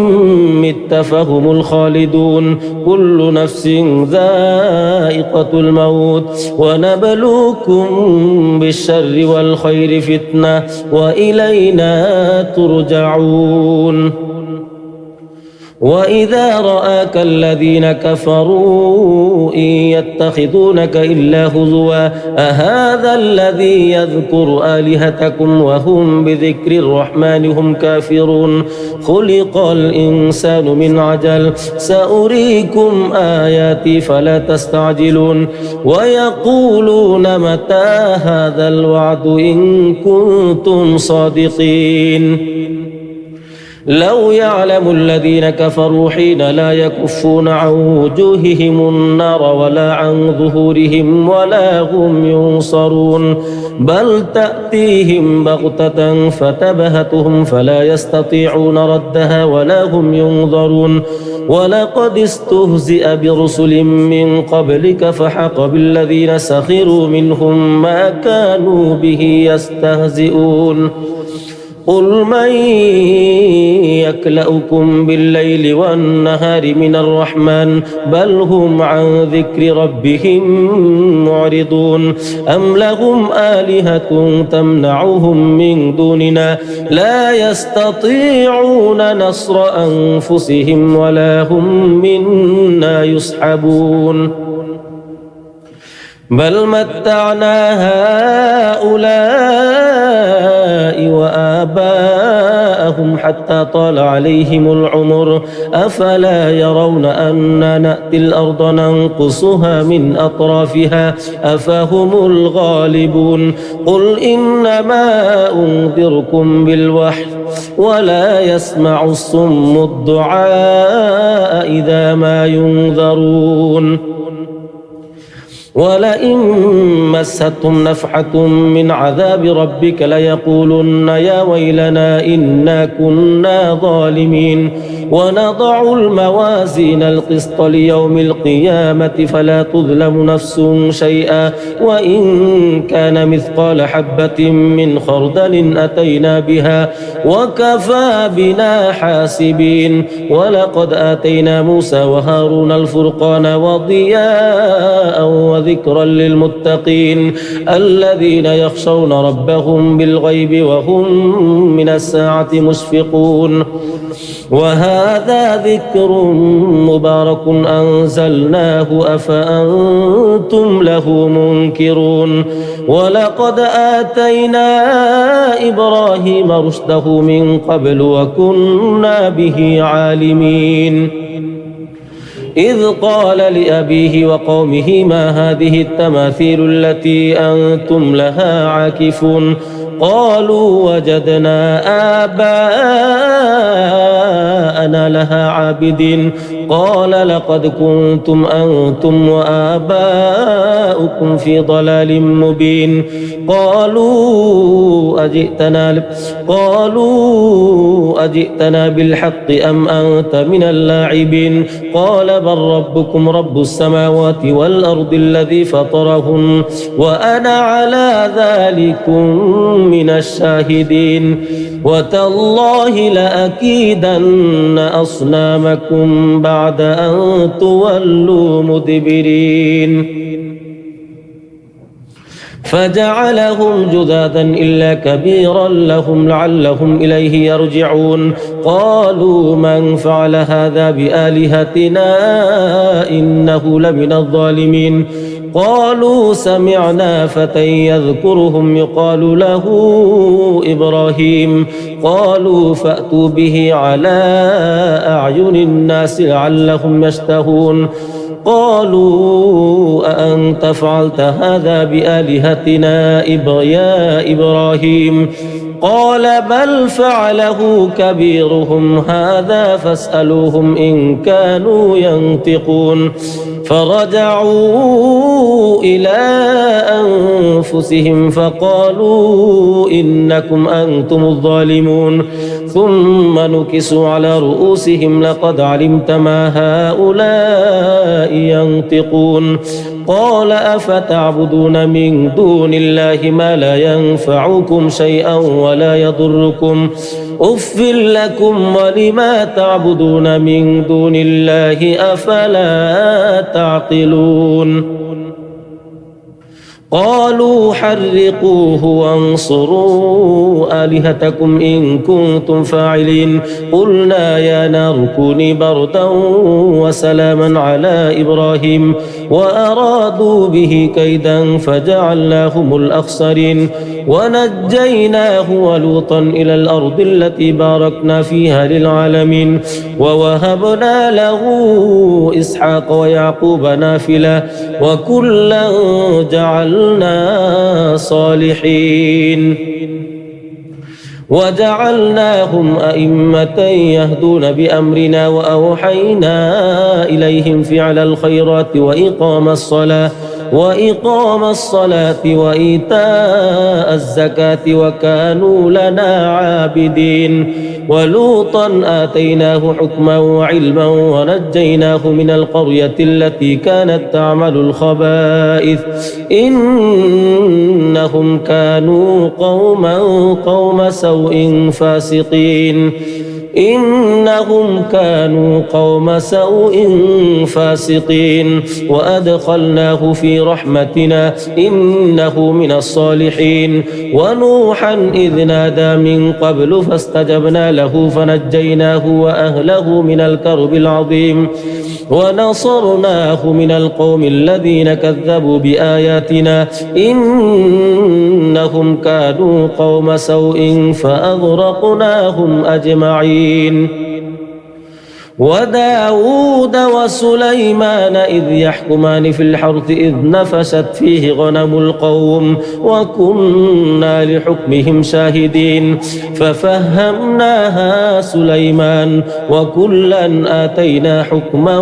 مت فهم الخالدون كل نفس ذائقة الموت ونبلوكم بالشر والخير فتنة وإلينا ترجعون وإذا رآك الذين كفروا إن يتخذونك إلا هزوا أهذا الذي يذكر آلهتكم وهم بذكر الرحمن هم كافرون خلق الإنسان من عجل سأريكم آياتي فلا تستعجلون ويقولون متى هذا الوعد إن كنتم صادقين لو يعلم الذين كفروا حين لا يكفون عن وجوههم النار ولا عن ظهورهم ولا هم ينصرون بل تأتيهم بغتة فتبهتهم فلا يستطيعون ردها ولا هم ينظرون ولقد استهزئ برسل من قبلك فحق بالذين سخروا منهم ما كانوا به يستهزئون قل من يكلؤكم بالليل والنهار من الرحمن بل هم عن ذكر ربهم معرضون أم لهم آلهة تمنعهم من دوننا لا يستطيعون نصر أنفسهم ولا هم منا يصحبون بل متعنا هؤلاء وآباءهم حتى طال عليهم العمر أفلا يرون أنا نأتي الأرض ننقصها من أطرافها أفهم الغالبون قل إنما أنذركم بالوحي ولا يسمع الصم الدعاء إذا ما ينذرون ولئن مستهم نفحة من عذاب ربك ليقولن يا ويلنا إنا كنا ظالمين ونضع الموازين القسط ليوم القيامة فلا تظلم نفس شيئا وإن كان مثقال حبة من خردل أتينا بها وكفى بنا حاسبين ولقد آتينا موسى وهارون الفرقان وضياء وذكرا للمتقين الذين يخشون ربهم بالغيب وهم من الساعة مشفقون وهذا ذكر مبارك أنزلناه أفأنتم له منكرون ولقد آتينا إبراهيم رشده من قبل وكنا به عالمين إذ قال لأبيه وقومه ما هذه التماثيل التي أنتم لها عاكفون قالوا وجدنا آباءنا لها عابدين قال لقد كنتم أنتم وآباؤكم في ضلال مبين قالوا أجئتنا بالحق أم أنت من اللاعبين قال بل ربكم رب السماوات والأرض الذي فطرهن وأنا على ذلكم من الشاهدين وتالله لأكيدن أصنامكم بعد أن تولوا مدبرين فجعلهم جذاذا إلا كبيرا لهم لعلهم إليه يرجعون قالوا من فعل هذا بآلهتنا إنه لمن الظالمين قالوا سمعنا فتى يذكرهم يقال له إبراهيم قالوا فأتوا به على أعين الناس لعلهم يشتهون قالوا أأنت فعلت هذا بآلهتنا يا إبراهيم قال بل فعله كبيرهم هذا فاسألوهم إن كانوا ينطقون فرجعوا إلى أنفسهم فقالوا إنكم أنتم الظالمون ثم نكسوا على رؤوسهم لقد علمت ما هؤلاء ينطقون قال أفتعبدون من دون الله ما لا ينفعكم شيئا ولا يضركم أف لكم ولما تعبدون من دون الله أفلا تعقلون قالوا حرقوه وانصروا آلهتكم إن كنتم فاعلين قلنا يا نار كوني بردا وسلاما على إبراهيم وأرادوا به كيدا فجعلناهم الأخسرين ونجيناه ولوطا إلى الأرض التي باركنا فيها للعالمين ووهبنا له إسحاق ويعقوب نافلة وكلا جعلنا صالحين وجعلناهم أئمة يهدون بأمرنا وأوحينا إليهم فعل الخيرات وإقام الصلاة وإقام الصلاة وإيتاء الزكاة وكانوا لنا عابدين ولوطا آتيناه حكما وعلما ونجيناه من القرية التي كانت تعمل الخبائث إنهم كانوا قوم سوء فاسقين إنهم كانوا قوم سوء فاسقين وأدخلناه في رحمتنا إنه من الصالحين ونوحا إذ نادى من قبل فاستجبنا له فنجيناه وأهله من الكرب العظيم ونصرناه من القوم الذين كذبوا بآياتنا إنهم كانوا قوم سوء فأغرقناهم أجمعين وداود وسليمان إذ يحكمان في الحرث إذ نفشت فيه غنم القوم وكنا لحكمهم شاهدين ففهمناها سليمان وكلا آتينا حكما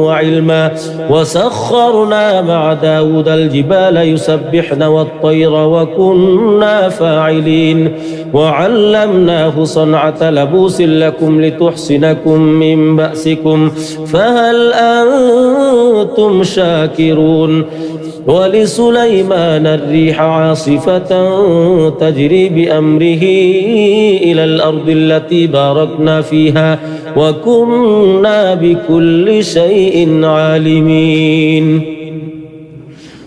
وعلما وسخرنا مع داود الجبال يسبحن والطير وكنا فاعلين وعلمناه صنعة لبوس لكم لتحصنكم من بأسكم فهل أنتم شاكرون ولسليمان الريح عاصفة تجري بأمره إلى الأرض التي باركنا فيها وكنا بكل شيء عالمين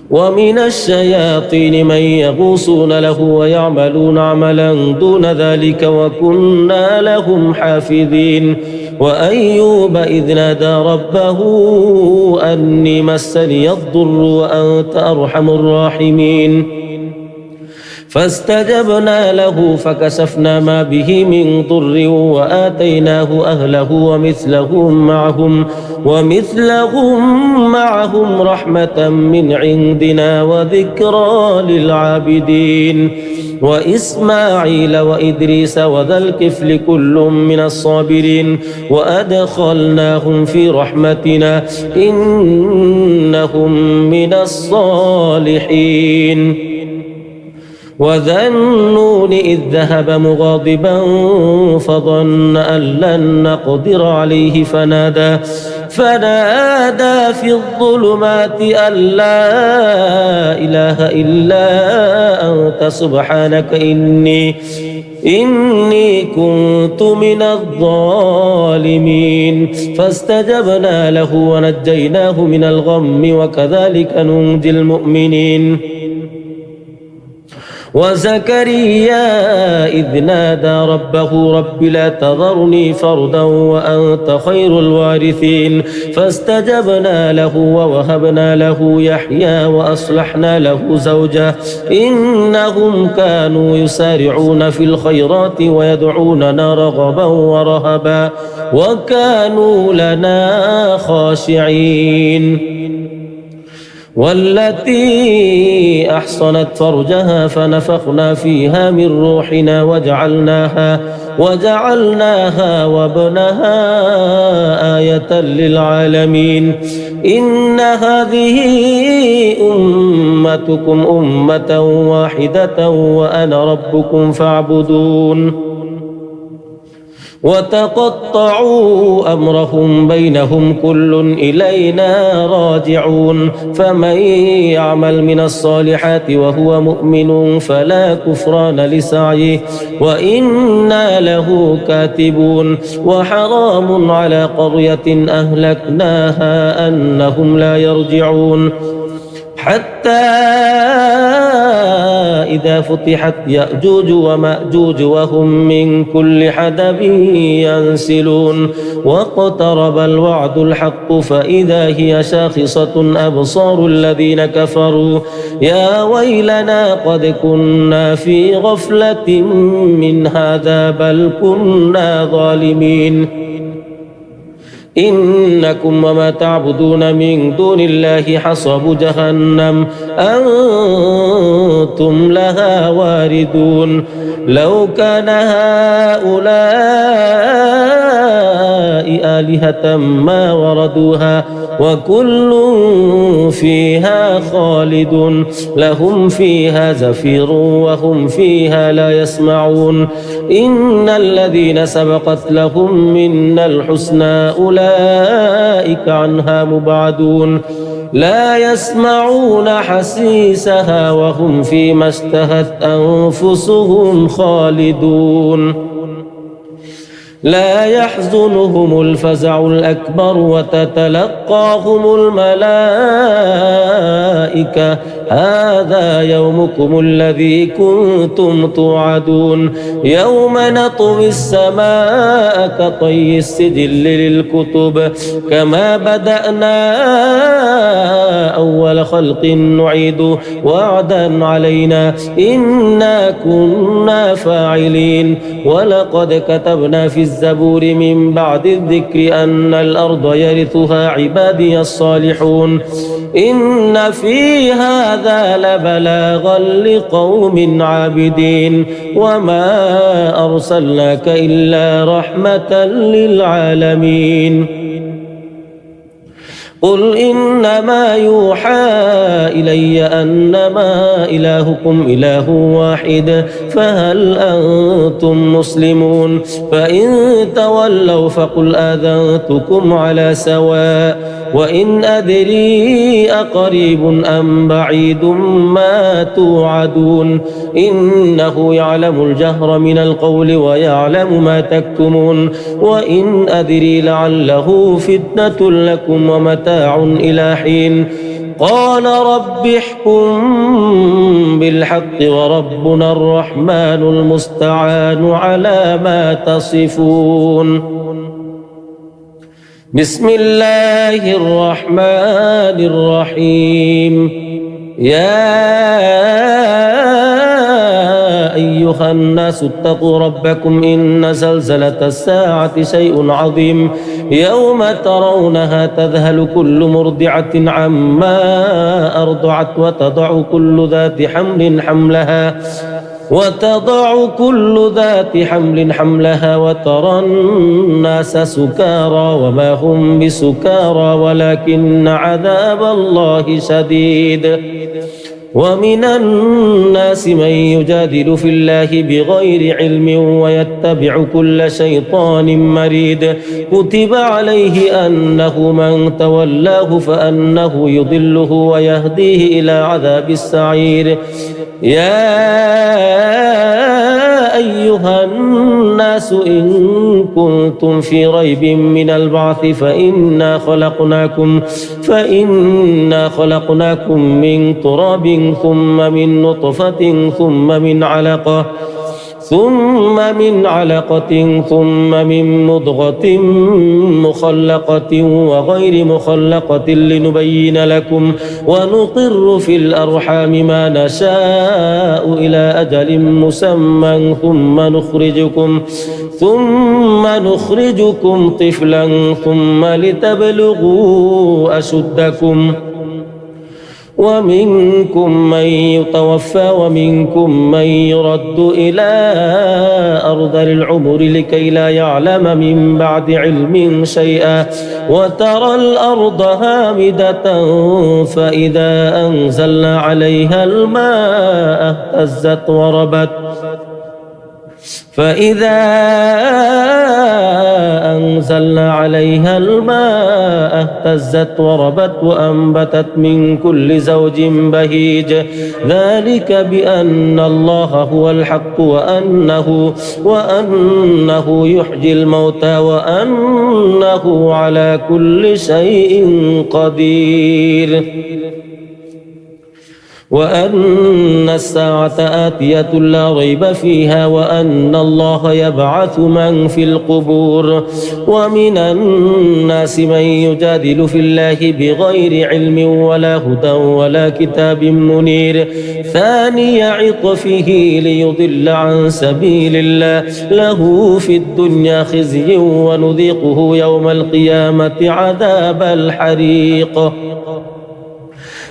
ومن الشياطين من يغوصون له ويعملون عملا دون ذلك وكنا لهم حافظين وأيوب إذ نادى ربه أني مسني الضر وأنت أرحم الراحمين فاستجبنا له فكشفنا ما به من ضر وآتيناه أهله ومثلهم معهم رحمة من عندنا وذكرى للعابدين وإسماعيل وإدريس وذا الكفل كل من الصابرين وأدخلناهم في رحمتنا إنهم من الصالحين وذا النون إذ ذهب مغاضبا فظن أن لن نقدر عليه فنادى في الظلمات أن لا إله إلا أنت سبحانك إني كنت من الظالمين فاستجبنا له ونجيناه من الغم وكذلك ننجي المؤمنين وزكريا إذ نادى ربه رب لا تذرني فردا وأنت خير الوارثين فاستجبنا له ووهبنا له يحيى وأصلحنا له زوجه إنهم كانوا يسارعون في الخيرات ويدعوننا رغبا ورهبا وكانوا لنا خاشعين والتي أحصنت فرجها فنفخنا فيها من روحنا وجعلناها وابنها آية للعالمين إن هذه أمتكم أمة واحدة وأنا ربكم فاعبدون وتقطعوا أمرهم بينهم كل إلينا راجعون فمن يعمل من الصالحات وهو مؤمن فلا كفران لسعيه وإنا له كاتبون وحرام على قرية أهلكناها أنهم لا يرجعون حتى إذا فتحت يأجوج ومأجوج وهم من كل حدب ينسلون واقترب الوعد الحق فإذا هي شاخصة أبصار الذين كفروا يا ويلنا قد كنا في غفلة من هذا بل كنا ظالمين إنكم وما تعبدون من دون الله حصب جهنم أنتم لها واردون لو كان هؤلاء آلهة ما وردوها وكل فيها خالد لهم فيها زفير وهم فيها لا يسمعون إن الذين سبقت لهم منا الحسنى أولئك عنها مبعدون لا يسمعون حسيسها وهم فيما اشتهت أنفسهم خالدون لا يحزنهم الفزع الأكبر وتتلقاهم الملائكة هذا يومكم الذي كنتم توعدون يوم نطوي السماء كطي السجل للكتب كما بدأنا أول خلق نعيد وعدا علينا إنا كنا فاعلين ولقد كتبنا في الزبور من بعد الذكر أن الأرض يرثها عبادي الصالحون إن في هذا لبلاغا لقوم عابدين وما أرسلناك إلا رحمة للعالمين قل إنما يوحى إلي أنما إلهكم إله واحد فهل أنتم مسلمون فإن تولوا فقل آذنتكم على سواء وإن أدري أقريب أم بعيد ما توعدون إنه يعلم الجهر من القول ويعلم ما تكتمون وإن أدري لعله فتنة لكم ومتاع إلى حين قال رب احكم بالحق وربنا الرحمن المستعان على ما تصفون بسم الله الرحمن الرحيم يا أيها الناس اتقوا ربكم إن زلزلة الساعة شيء عظيم يوم ترونها تذهل كل مرضعة عما أرضعت وتضع كل ذات حمل حملها وترى الناس سكارى وما هم بسكارى ولكن عذاب الله شديد ومن الناس من يجادل في الله بغير علم ويتبع كل شيطان مريد كتب عليه أنه من تولاه فأنه يضله ويهديه إلى عذاب السعير يا أيها الناس إن كنتم في ريب من البعث فإنا خلقناكم من تراب ثم من نطفة ثم من علقة ثم من مضغة مخلقة وغير مخلقة لنبين لكم ونقر في الأرحام ما نشاء إلى أجل مسمى ثم نخرجكم طفلا ثم لتبلغوا أشدكم ومنكم من يتوفى ومنكم من يرد إلى أرذل العمر لكي لا يعلم من بعد علم شيئا وترى الأرض هامدة فإذا أنزلنا عليها الماء اهتزت وربت وأنبتت من كل زوج بهيج ذلك بأن الله هو الحق وأنه يحيي الموتى وأنه على كل شيء قدير وأن الساعة آتية لا ريب فيها وأن الله يبعث من في القبور ومن الناس من يجادل في الله بغير علم ولا هدى ولا كتاب منير ثاني عطفه ليضل عن سبيل الله له في الدنيا خزي ونذيقه يوم القيامة عذاب الحريق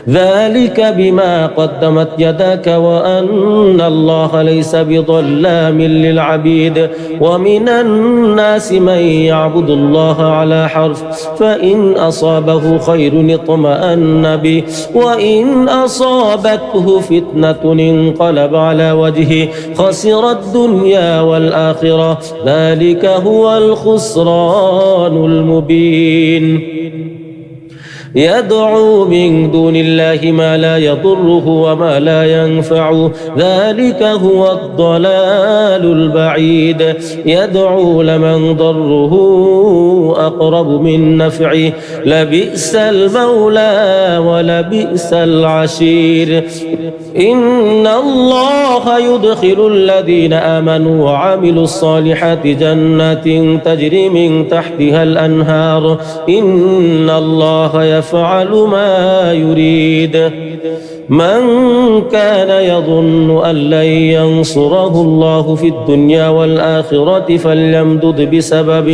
ذلك بما قدمت يداك وأن الله ليس بظلام للعبيد ومن الناس من يعبد الله على حرف فإن أصابه خير اطمأن به وإن أصابته فتنة انقلب على وجهه خسر الدنيا والآخرة ذلك هو الخسران المبين يدعو من دون الله ما لا يضره وما لا ينفعه ذلك هو الضلال البعيد يدعو لمن ضره أقرب من نفعه لبئس المولى ولبئس العشير إن الله يدخل الذين آمنوا وعملوا الصالحات جنات تجري من تحتها الأنهار إن الله يفعل ما يريد من كان يظن أن لن ينصره الله في الدنيا والآخرة فليمدد بسبب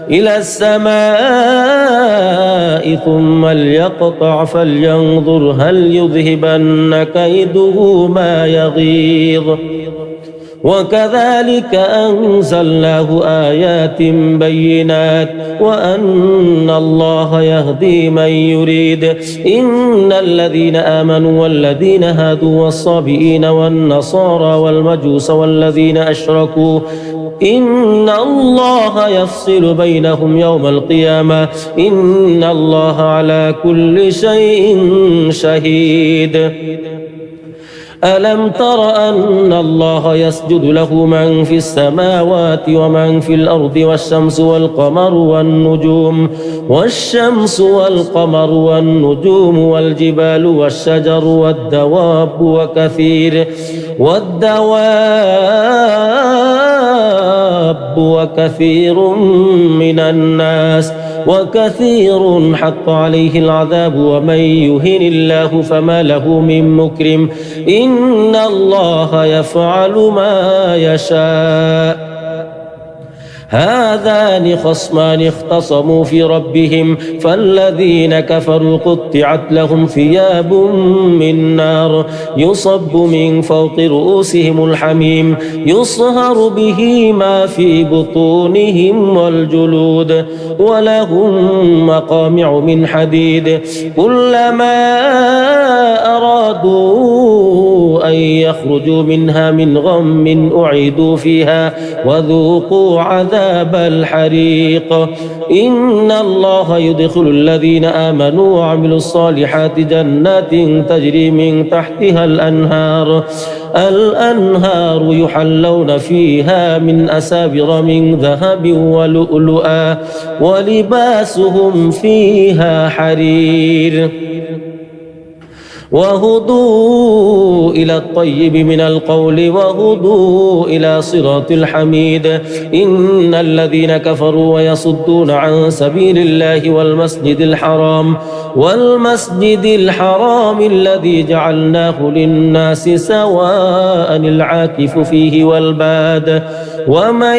إلى السماء ثم ليقطع فلينظر هل يذهبن كيده ما يغيظ وكذلك أنزلناه آيات بينات وأن الله يهدي من يريد إن الذين آمنوا والذين هادوا والصابئين والنصارى والمجوس والذين أشركوا إن الله يفصل بينهم يوم القيامة إن الله على كل شيء شهيد ألم تر أن الله يسجد له من في السماوات ومن في الأرض والشمس والقمر والنجوم والجبال والشجر والدواب وكثير من الناس وكثير حق عليه العذاب ومن يهن الله فما له من مكرم إن الله يفعل ما يشاء هذان خصمان اختصموا في ربهم فالذين كفروا قطعت لهم ثياب من نار يصب من فوق رؤوسهم الحميم يصهر به ما في بطونهم والجلود ولهم مقامع من حديد كلما أرادوا أن يخرجوا منها من غم أعيدوا فيها وذوقوا عذاب الحريق إن الله يدخل الذين آمنوا وعملوا الصالحات جنات تجري من تحتها الأنهار يحلون فيها من أساور من ذهب ولؤلؤا ولباسهم فيها حرير وهدوا إلى الطيب من القول وهدوا إلى صراط الحميد إن الذين كفروا ويصدون عن سبيل الله والمسجد الحرام الذي جعلناه للناس سواء العاكف فيه والباد ومن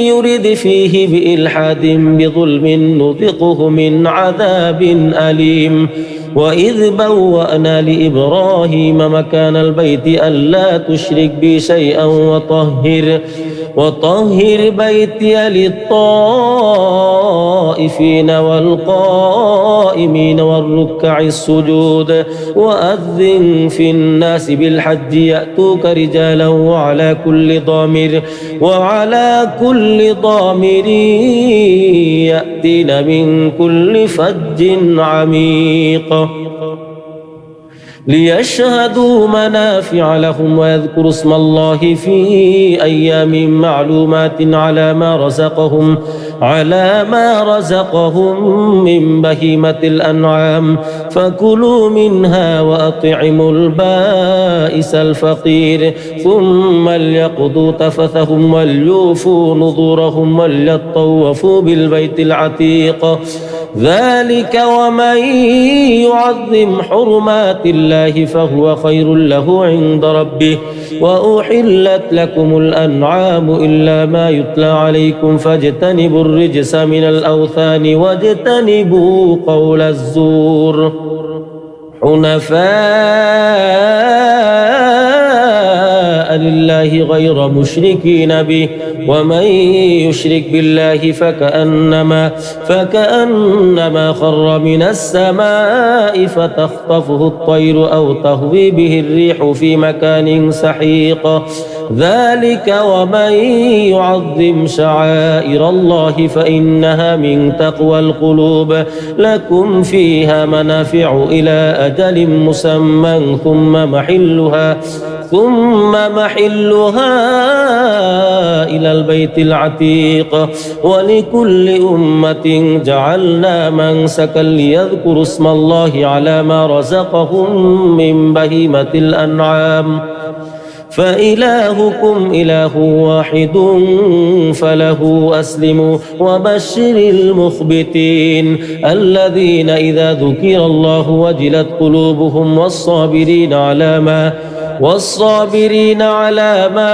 يرد فيه بإلحاد بظلم نذقه من عذاب أليم وإذ بوأنا لإبراهيم مكان البيت ألا تشرك بي شيئا وطهر بيتي للطائفين والقائمين والركع السجود وأذن في الناس بالحج يأتوك رجالا وعلى كل ضامر يأتين من كل فج عميق ليشهدوا منافع لهم ويذكروا اسم الله في أيام معلومات على ما رزقهم من بهيمة الأنعام فكلوا منها وأطعموا البائس الفقير ثم ليقضوا تفثهم وليوفوا نذورهم وليطوفوا بالبيت العتيق ذلك ومن يعظم حرمات الله فهو خير له عند ربه وأحلت لكم الأنعام إلا ما يتلى عليكم فاجتنبوا الرجس من الأوثان واجتنبوا قول الزور حنفاء لله غير مشركين به ومن يشرك بالله فكأنما خر من السماء فتخطفه الطير أو تهوي به الريح في مكان سحيق ذلك ومن يعظم شعائر الله فإنها من تقوى القلوب لكم فيها منافع إلى أجل مسمى ثم محلها إلى البيت العتيق ولكل أمة جعلنا منسكا ليذكروا اسم الله على ما رزقهم من بهيمة الأنعام فإلهكم إله واحد فله أسلموا وبشر المخبتين الذين إذا ذكر الله وجلت قلوبهم والصابرين على ما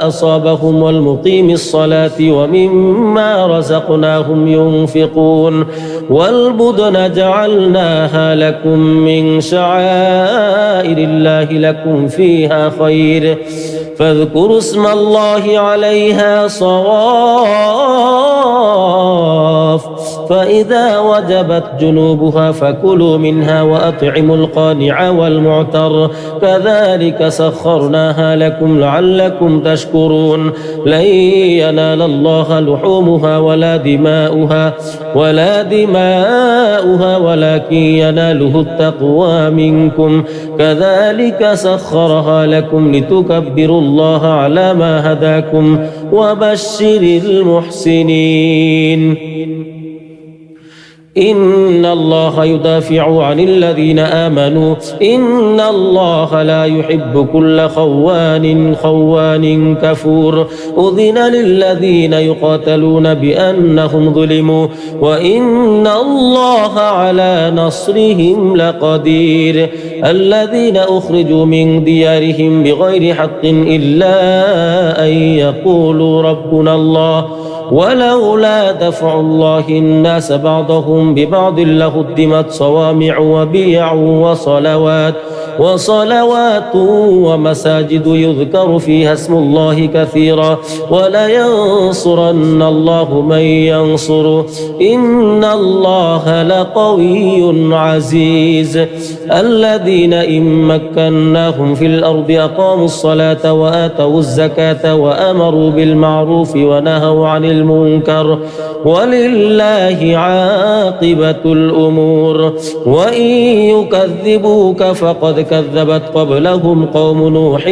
أصابهم والمقيم الصلاة ومما رزقناهم ينفقون والبدن جعلناها لكم من شعائر الله لكم فيها خير فاذكروا اسم الله عليها صواف فإذا وجبت جنوبها فكلوا منها وأطعموا القانع والمعتر كذلك سخرناها لكم لعلكم تشكرون لن ينال الله لحومها ولا دماؤها ولكن يناله التقوى منكم كذلك سخرها لكم لتكبروا الله على ما هداكم وبشر المحسنين إن الله يدافع عن الذين آمنوا إن الله لا يحب كل خوان كفور أذن للذين يقاتلون بأنهم ظلموا وإن الله على نصرهم لقدير الذين أخرجوا من ديارهم بغير حق إلا أن يقولوا ربنا الله ولولا دفع الله الناس بعضهم ببعض لهدمت صوامع وبيع وصلوات ومساجد يذكر فيها اسم الله كثيرا ولينصرن الله من ينصره إن الله لقوي عزيز الذين إن مكناهم في الأرض أقاموا الصلاة وآتوا الزكاة وأمروا بالمعروف ونهوا عن المنكر ولله عاقبة الأمور وإن يكذبوك فقد كذبت قبلهم قوم نوح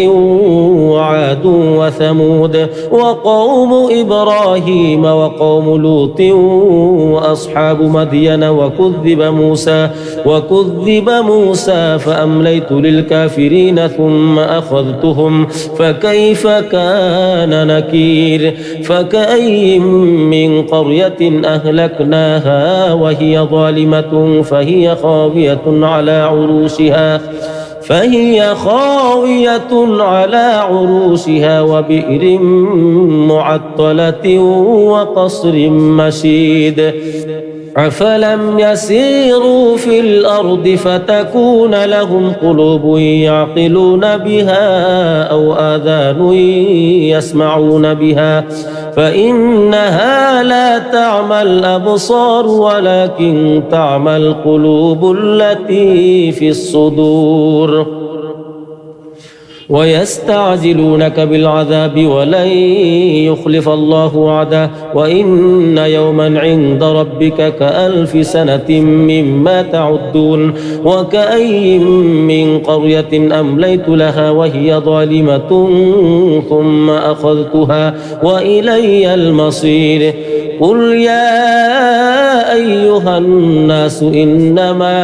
وعاد وثمود وقوم إبراهيم وقوم لوط وأصحاب مدين وكذب موسى فأمليت للكافرين ثم أخذتهم فكيف كان نكير فكأي من قرية أهلكناها وهي ظالمة فهي خاوية على عروشها وبئر معطلة وقصر مشيد أفلم يسيروا في الأرض فتكون لهم قلوب يعقلون بها أو آذان يسمعون بها فإنها لا تعمى الأبصار ولكن تعمى القلوب التي في الصدور ويستعجلونك بالعذاب ولن يخلف الله وعده وإن يوما عند ربك كألف سنة مما تعدون وكأي من قرية أمليت لها وهي ظالمة ثم أخذتها وإلي المصير قل يا أيها الناس إنما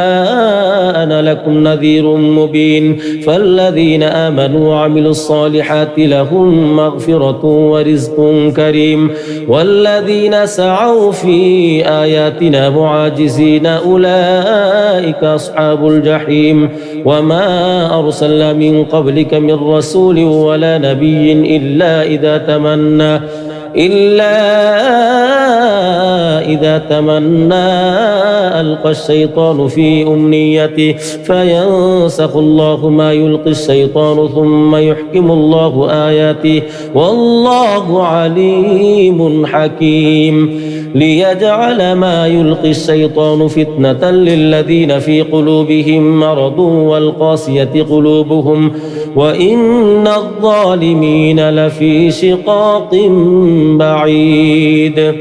أنا لكم نذير مبين فالذين آمنوا وعملوا الصالحات لهم مغفرة ورزق كريم والذين سعوا في آياتنا معاجزين أولئك أصحاب الجحيم وما أرسلنا من قبلك من رسول ولا نبي إلا إذا تمنى ألقى الشيطان في أمنيته فينسخ الله ما يلقي الشيطان ثم يحكم الله آياته والله عليم حكيم ليجعل ما يلقي الشيطان فتنة للذين في قلوبهم مرض والقاسية قلوبهم وإن الظالمين لفي شقاق بعيد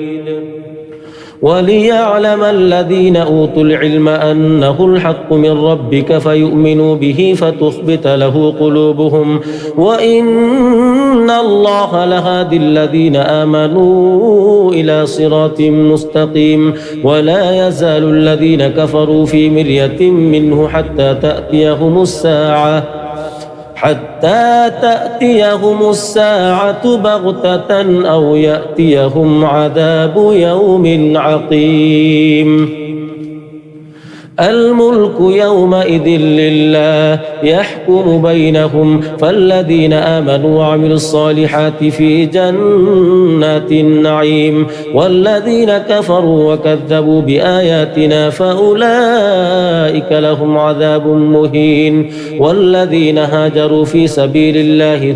وليعلم الذين أوتوا العلم أنه الحق من ربك فيؤمنوا به فتخبت له قلوبهم وإن الله لهادي الذين آمنوا إلى صراط مستقيم ولا يزال الذين كفروا في مرية منه حتى تأتيهم الساعة بغتة أو يأتيهم عذاب يوم عقيم الملك يومئذ لله يحكم بينهم فالذين آمنوا وعملوا الصالحات في جنات النعيم والذين كفروا وكذبوا بآياتنا فأولئك لهم عذاب مهين والذين هاجروا في سبيل الله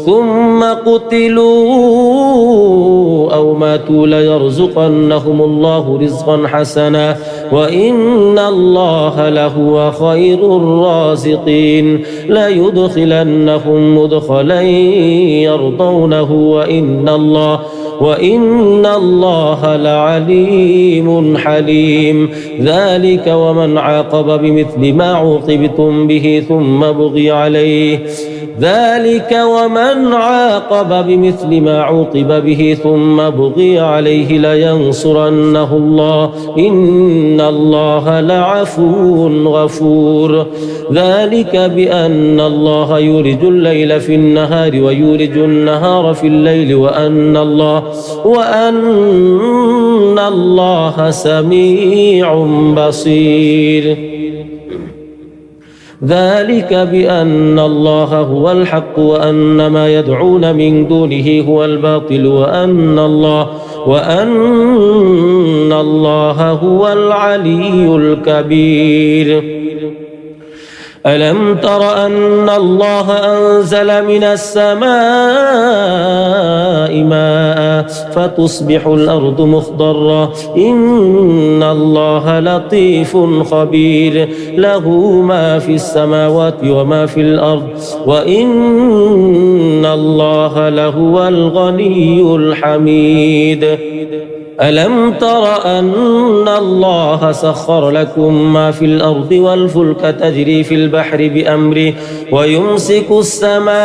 ثم قتلوا أو ماتوا ليرزقنهم الله رزقا حسنا وإن الله لهو خير الرازقين ليدخلنهم مدخلا يرضونه وإن الله لعليم حليم ذلك ومن عاقب بمثل ما عوقبتم به ثم بغي عليه لينصرنه الله إن الله لعفو غفور ذلك بأن الله يولج الليل في النهار ويولج النهار في الليل وأن الله سميع بصير ذلك بأن الله هو الحق وأن ما يدعون من دونه هو الباطل وأن الله هو العلي الكبير ألم تر أن الله أنزل من السماء ماء فتصبح الأرض مخضرة إن الله لطيف خبير له ما في السماوات وما في الأرض وإن الله لهو الغني الحميد ألم تر أن الله سخر لكم ما في الأرض والفلك تجري في البحر بأمره ويمسك السماء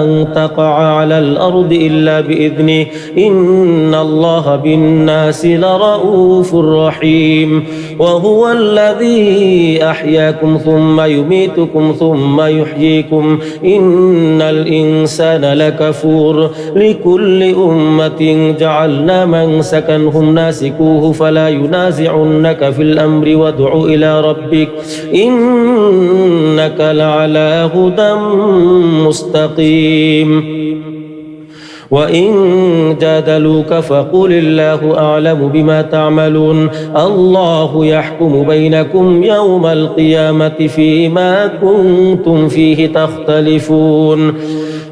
أن تقع على الأرض إلا بإذنه إن الله بالناس لرؤوف رحيم وهو الذي أحياكم ثم يميتكم ثم يحييكم إن الإنسان لكفور لكل أمة جعلنا منسكا هم ناسكوه فلا ينازعنك في الأمر وادع إلى ربك إنك لعلى هدى مستقيم وإن جادلوك فقل الله أعلم بما تعملون الله يحكم بينكم يوم القيامة فيما كنتم فيه تختلفون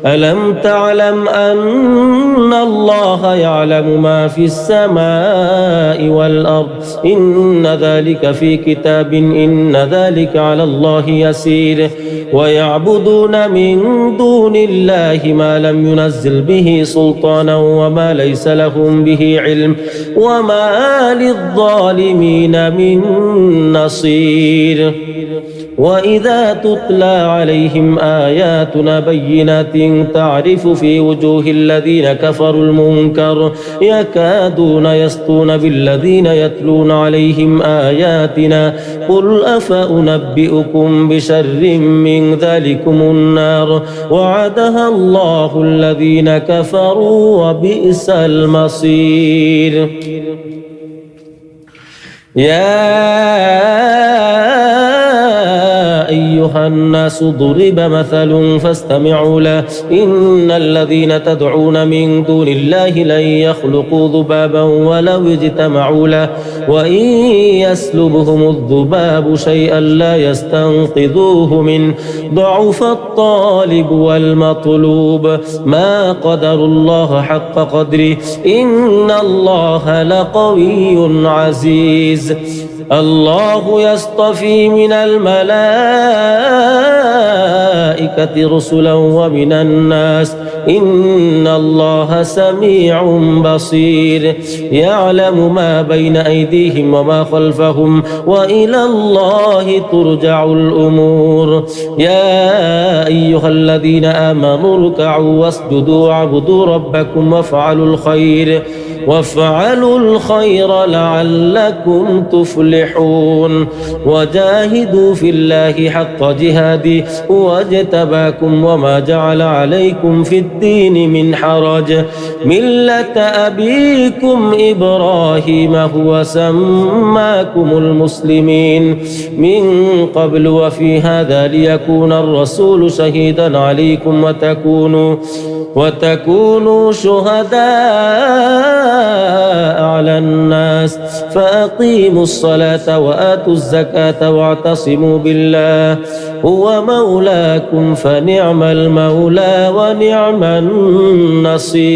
ألم تعلم أن الله يعلم ما في السماء والأرض إن ذلك في كتاب إن ذلك على الله يسير ويعبدون من دون الله ما لم ينزل به سلطانا وما ليس لهم به علم وما للظالمين من نصير وإذا تتلى عليهم آياتنا بينات تعرف في وجوه الذين كفروا المنكر يكادون يسطون بالذين يتلون عليهم آياتنا قل أفأنبئكم بشر من ذلكم النار وعدها الله الذين كفروا وبئس المصير يا أيها الناس ضرب مثل فاستمعوا له إن الذين تدعون من دون الله لن يخلقوا ذبابا ولو اجتمعوا له وإن يسلبهم الذباب شيئا لا يستنقذوه منه ضعف الطالب والمطلوب ما قدر الله حق قدره إن الله لقوي عزيز الله يصطفي من الملائكة رسلا ومن الناس إن الله سميع بصير يعلم ما بين أيديهم وما خلفهم وإلى الله ترجع الأمور يا أيها الذين آمنوا اركعوا واسجدوا واعبدوا ربكم وافعلوا الخير لعلكم تفلحون وجاهدوا في الله حق جهاده واجتباكم وما جعل عليكم في الدين من حرج ملة أبيكم إبراهيم هو سماكم المسلمين من قبل وفي هذا ليكون الرسول شهيدا عليكم وتكونوا شهداء على الناس فأقيموا الصلاة وآتوا الزكاة واعتصموا بالله هو مولاكم فنعم المولى ونعم النصير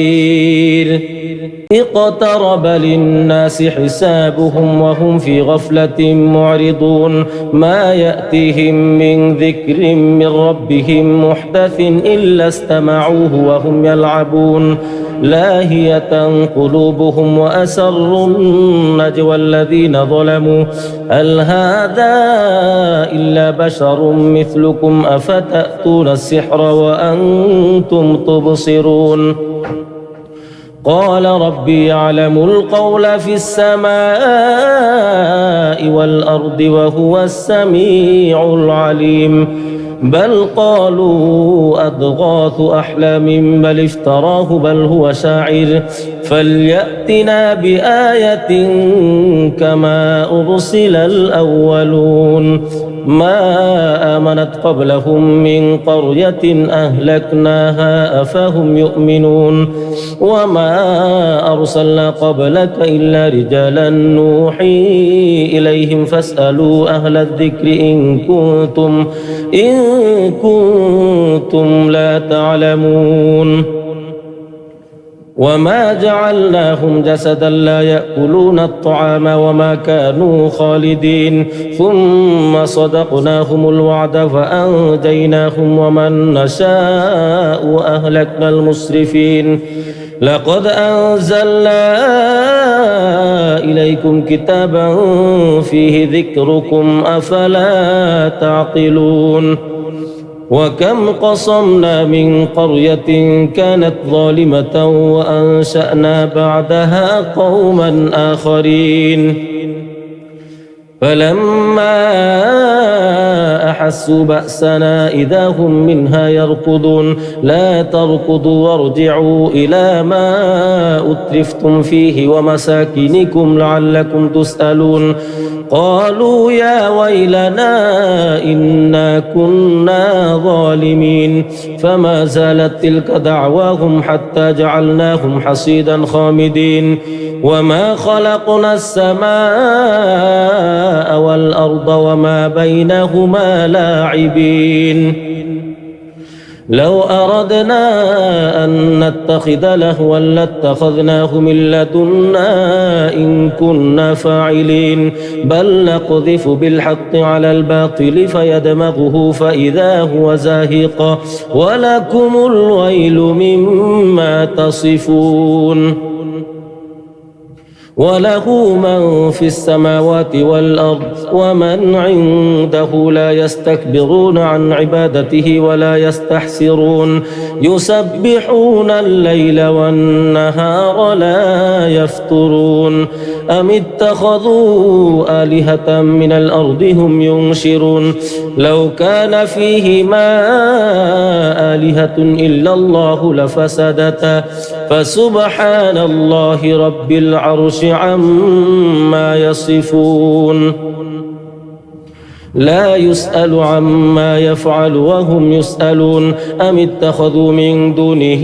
اقترب للناس حسابهم وهم في غفلة معرضون ما يأتيهم من ذكر من ربهم محدث إلا استمعوه وهم يلعبون لاهية قلوبهم وأسروا النجوى الذين ظلموا هل هذا إلا بشر مثلكم أفتأتون السحر وأنتم تبصرون قال ربي يعلم القول في السماء والأرض وهو السميع العليم بل قالوا أضغاث أحلام بل افتراه بل هو شاعر فليأتنا بآية كما أرسل الأولون ما آمنت قبلهم من قرية أهلكناها أفهم يؤمنون وما أرسلنا قبلك إلا رجالا نوحي إليهم فاسألوا أهل الذكر إن كنتم لا تعلمون وما جعلناهم جسدا لا يأكلون الطعام وما كانوا خالدين ثم صدقناهم الوعد فأنجيناهم ومن نشاء وأهلكنا المسرفين لقد أنزلنا إليكم كتابا فيه ذكركم أفلا تعقلون وكم قصمنا من قرية كانت ظالمة وأنشأنا بعدها قوما آخرين فلما أحسوا بأسنا إذا هم منها يركضون لا تركضوا وارجعوا إلى ما أترفتم فيه ومساكنكم لعلكم تسألون قالوا يا ويلنا إنا كنا ظالمين فما زالت تلك دعواهم حتى جعلناهم حصيدا خامدين وما خلقنا السماء والأرض وما بينهما لاعبين لو أردنا أن نتخذ لهوا لاتخذناه من لدنا إن كنا فاعلين بل نقذف بالحق على الباطل فيدمغه فإذا هو زاهق ولكم الويل مما تصفون وله من في السماوات والأرض ومن عنده لا يستكبرون عن عبادته ولا يستحسرون يسبحون الليل والنهار لا يفترون أم اتخذوا آلهة من الأرض هم ينشرون لو كان فيهما آلهة إلا الله لفسدتا فسبحان الله رب العرش عما يصفون لا يسأل عما يفعل وهم يسألون أم اتخذوا من دونه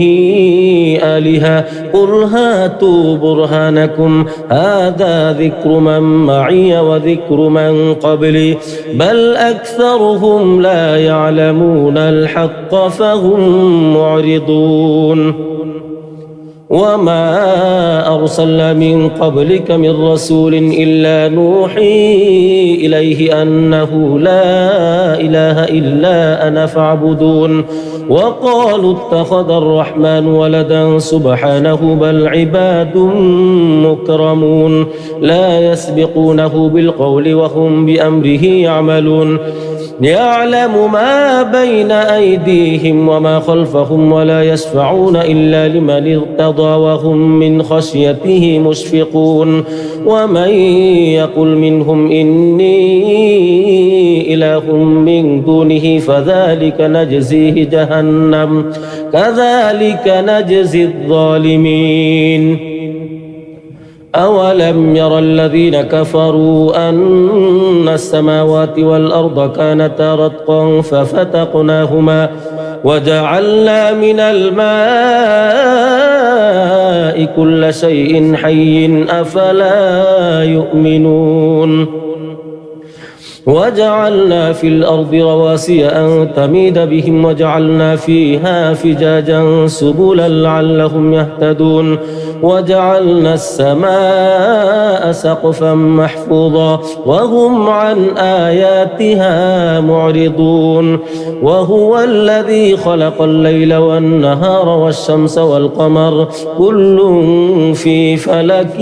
آلهة قل هاتوا برهانكم هذا ذكر من معي وذكر من قبلي بل أكثرهم لا يعلمون الحق فهم معرضون وما أرسلنا من قبلك من رسول إلا نوحي إليه أنه لا إله إلا أنا فاعبدون وقالوا اتخذ الرحمن ولدا سبحانه بل عباد مكرمون لا يسبقونه بالقول وهم بأمره يعملون يعلم ما بين أيديهم وما خلفهم ولا يشفعون إلا لمن ارتضى وهم من خشيته مشفقون ومن يقل منهم إني إله من دونه فذلك نجزيه جهنم كذلك نجزي الظالمين أولم ير الذين كفروا أن السماوات والأرض كانتا رتقا ففتقناهما وجعلنا من الماء كل شيء حي أفلا يؤمنون وجعلنا في الأرض رواسي أن تميد بهم وجعلنا فيها فجاجا سبلا لعلهم يهتدون وجعلنا السماء سقفا محفوظا وهم عن آياتها معرضون وهو الذي خلق الليل والنهار والشمس والقمر كل في فلك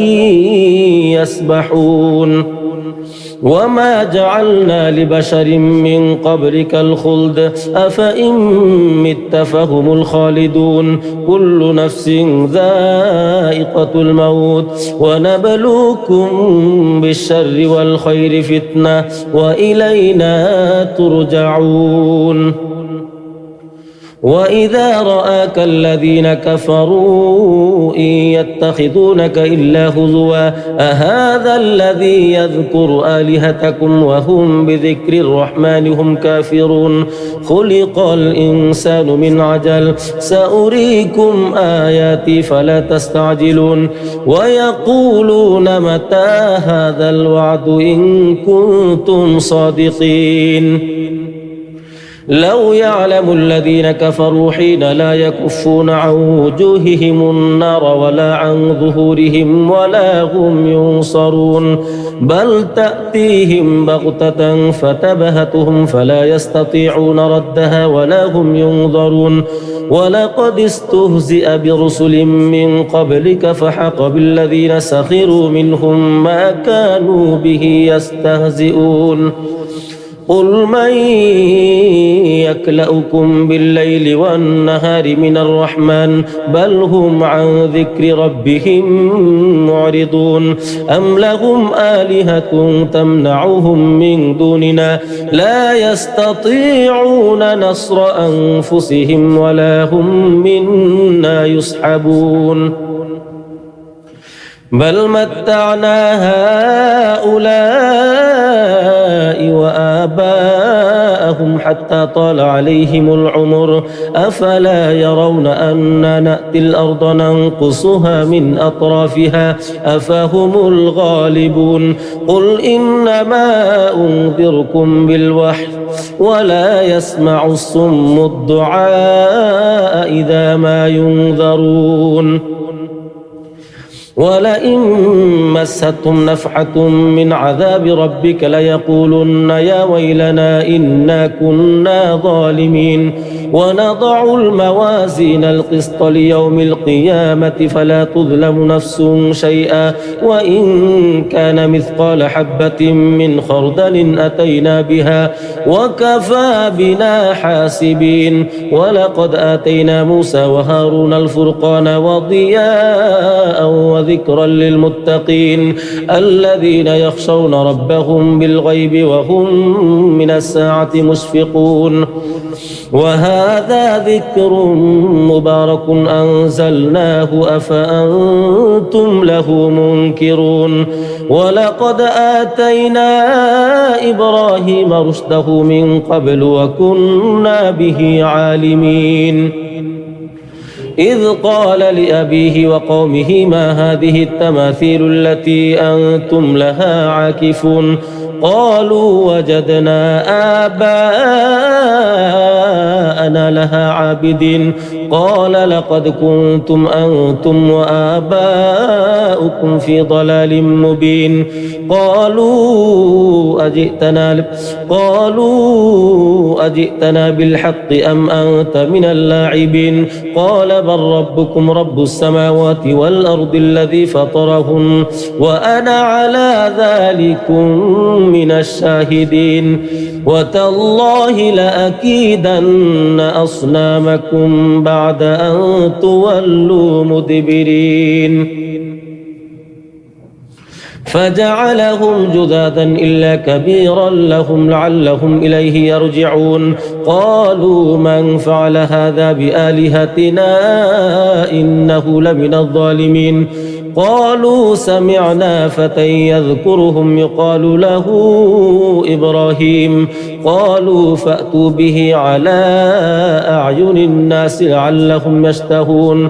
يسبحون وما جعلنا لبشر من قبلك الخلد أفإن مت فهم الخالدون كل نفس ذائقة الموت ونبلوكم بالشر والخير فتنة وإلينا ترجعون وإذا رآك الذين كفروا إن يتخذونك إلا هزوا أهذا الذي يذكر آلهتكم وهم بذكر الرحمن هم كافرون خلق الإنسان من عجل سأريكم آياتي فلا تستعجلون ويقولون متى هذا الوعد إن كنتم صادقين لو يعلم الذين كفروا حين لا يكفون عن وجوههم النار ولا عن ظهورهم ولا هم ينصرون بل تأتيهم بغتة فتبهتهم فلا يستطيعون ردها ولا هم ينظرون ولقد استهزئ برسل من قبلك فحق بالذين سخروا منهم ما كانوا به يستهزئون قل من يكلؤكم بالليل والنهار من الرحمن بل هم عن ذكر ربهم معرضون أم لهم آلهة تمنعهم من دوننا لا يستطيعون نصر أنفسهم ولا هم منا يسحبون بل متعنا هؤلاء وآباءهم حتى طال عليهم العمر أفلا يرون أنا نأتي الأرض ننقصها من أطرافها أفهم الغالبون قل إنما أنذركم بالوحي ولا يسمع الصم الدعاء إذا ما ينذرون ولئن مستهم نفحة من عذاب ربك ليقولن يا ويلنا إنا كنا ظالمين ونضع الموازين القسط ليوم القيامة فلا تظلم نفس شيئا وإن كان مثقال حبة من خردل أتينا بها وكفى بنا حاسبين ولقد آتينا موسى وهارون الفرقان وضياء وذكرا للمتقين الذين يخشون ربهم بالغيب وهم من الساعة مشفقون وهذا ذكر مبارك أنزلناه أفأنتم له منكرون ولقد آتينا إبراهيم رشده من قبل وكنا به عالمين إذ قال لأبيه وقومه ما هذه التماثيل التي أنتم لها عاكفون قالوا وجدنا آباءنا لها عابدين قال لقد كنتم أنتم وآباؤكم في ضلال مبين قالوا أجئتنا بالحق أم أنت من اللاعبين قال بل ربكم رب السماوات والأرض الذي فطرهن وأنا على ذلكم من الشاهدين وتالله لأكيدن أصنامكم بعد أن تولوا مدبرين فجعلهم جذاذا إلا كبيرا لهم لعلهم إليه يرجعون قالوا من فعل هذا بآلهتنا إنه لمن الظالمين قالوا سمعنا فتى يذكرهم يقال له إبراهيم قالوا فأتوا به على أعين الناس لعلهم يشتهون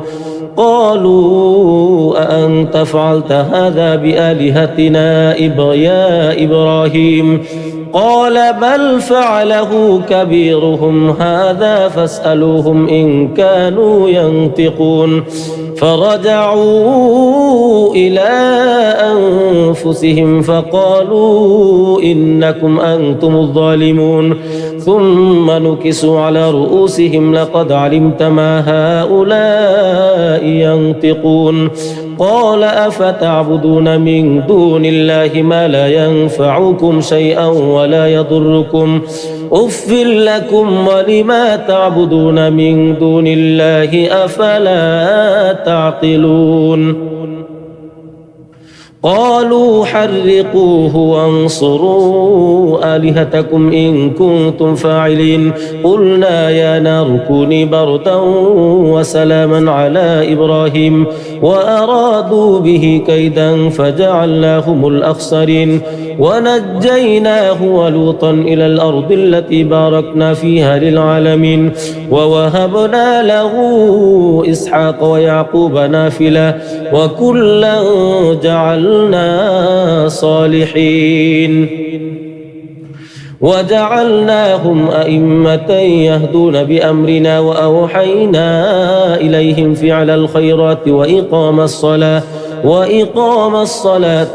قالوا أأنت فعلت هذا بآلهتنا يا إبراهيم قال بل فعله كبيرهم هذا فاسألوهم إن كانوا ينطقون فرجعوا إلى أنفسهم فقالوا إنكم أنتم الظالمون ثم نكسوا على رؤوسهم لقد علمت ما هؤلاء ينطقون قال أفتعبدون من دون الله ما لا ينفعكم شيئا ولا يضركم أف لكم ولما تعبدون من دون الله أفلا تعقلون قالوا حرقوه وانصروا آلهتكم إن كنتم فاعلين قلنا يا نار كوني بردا وسلاما على إبراهيم وأرادوا به كيدا فجعلناهم الأخسرين ونجيناه ولوطا إلى الأرض التي باركنا فيها للعالمين ووهبنا له إسحاق ويعقوب نافلة وكلا جعلنا صالحين وجعلناهم أئمة يهدون بأمرنا وأوحينا إليهم فعل الخيرات وإقام الصلاة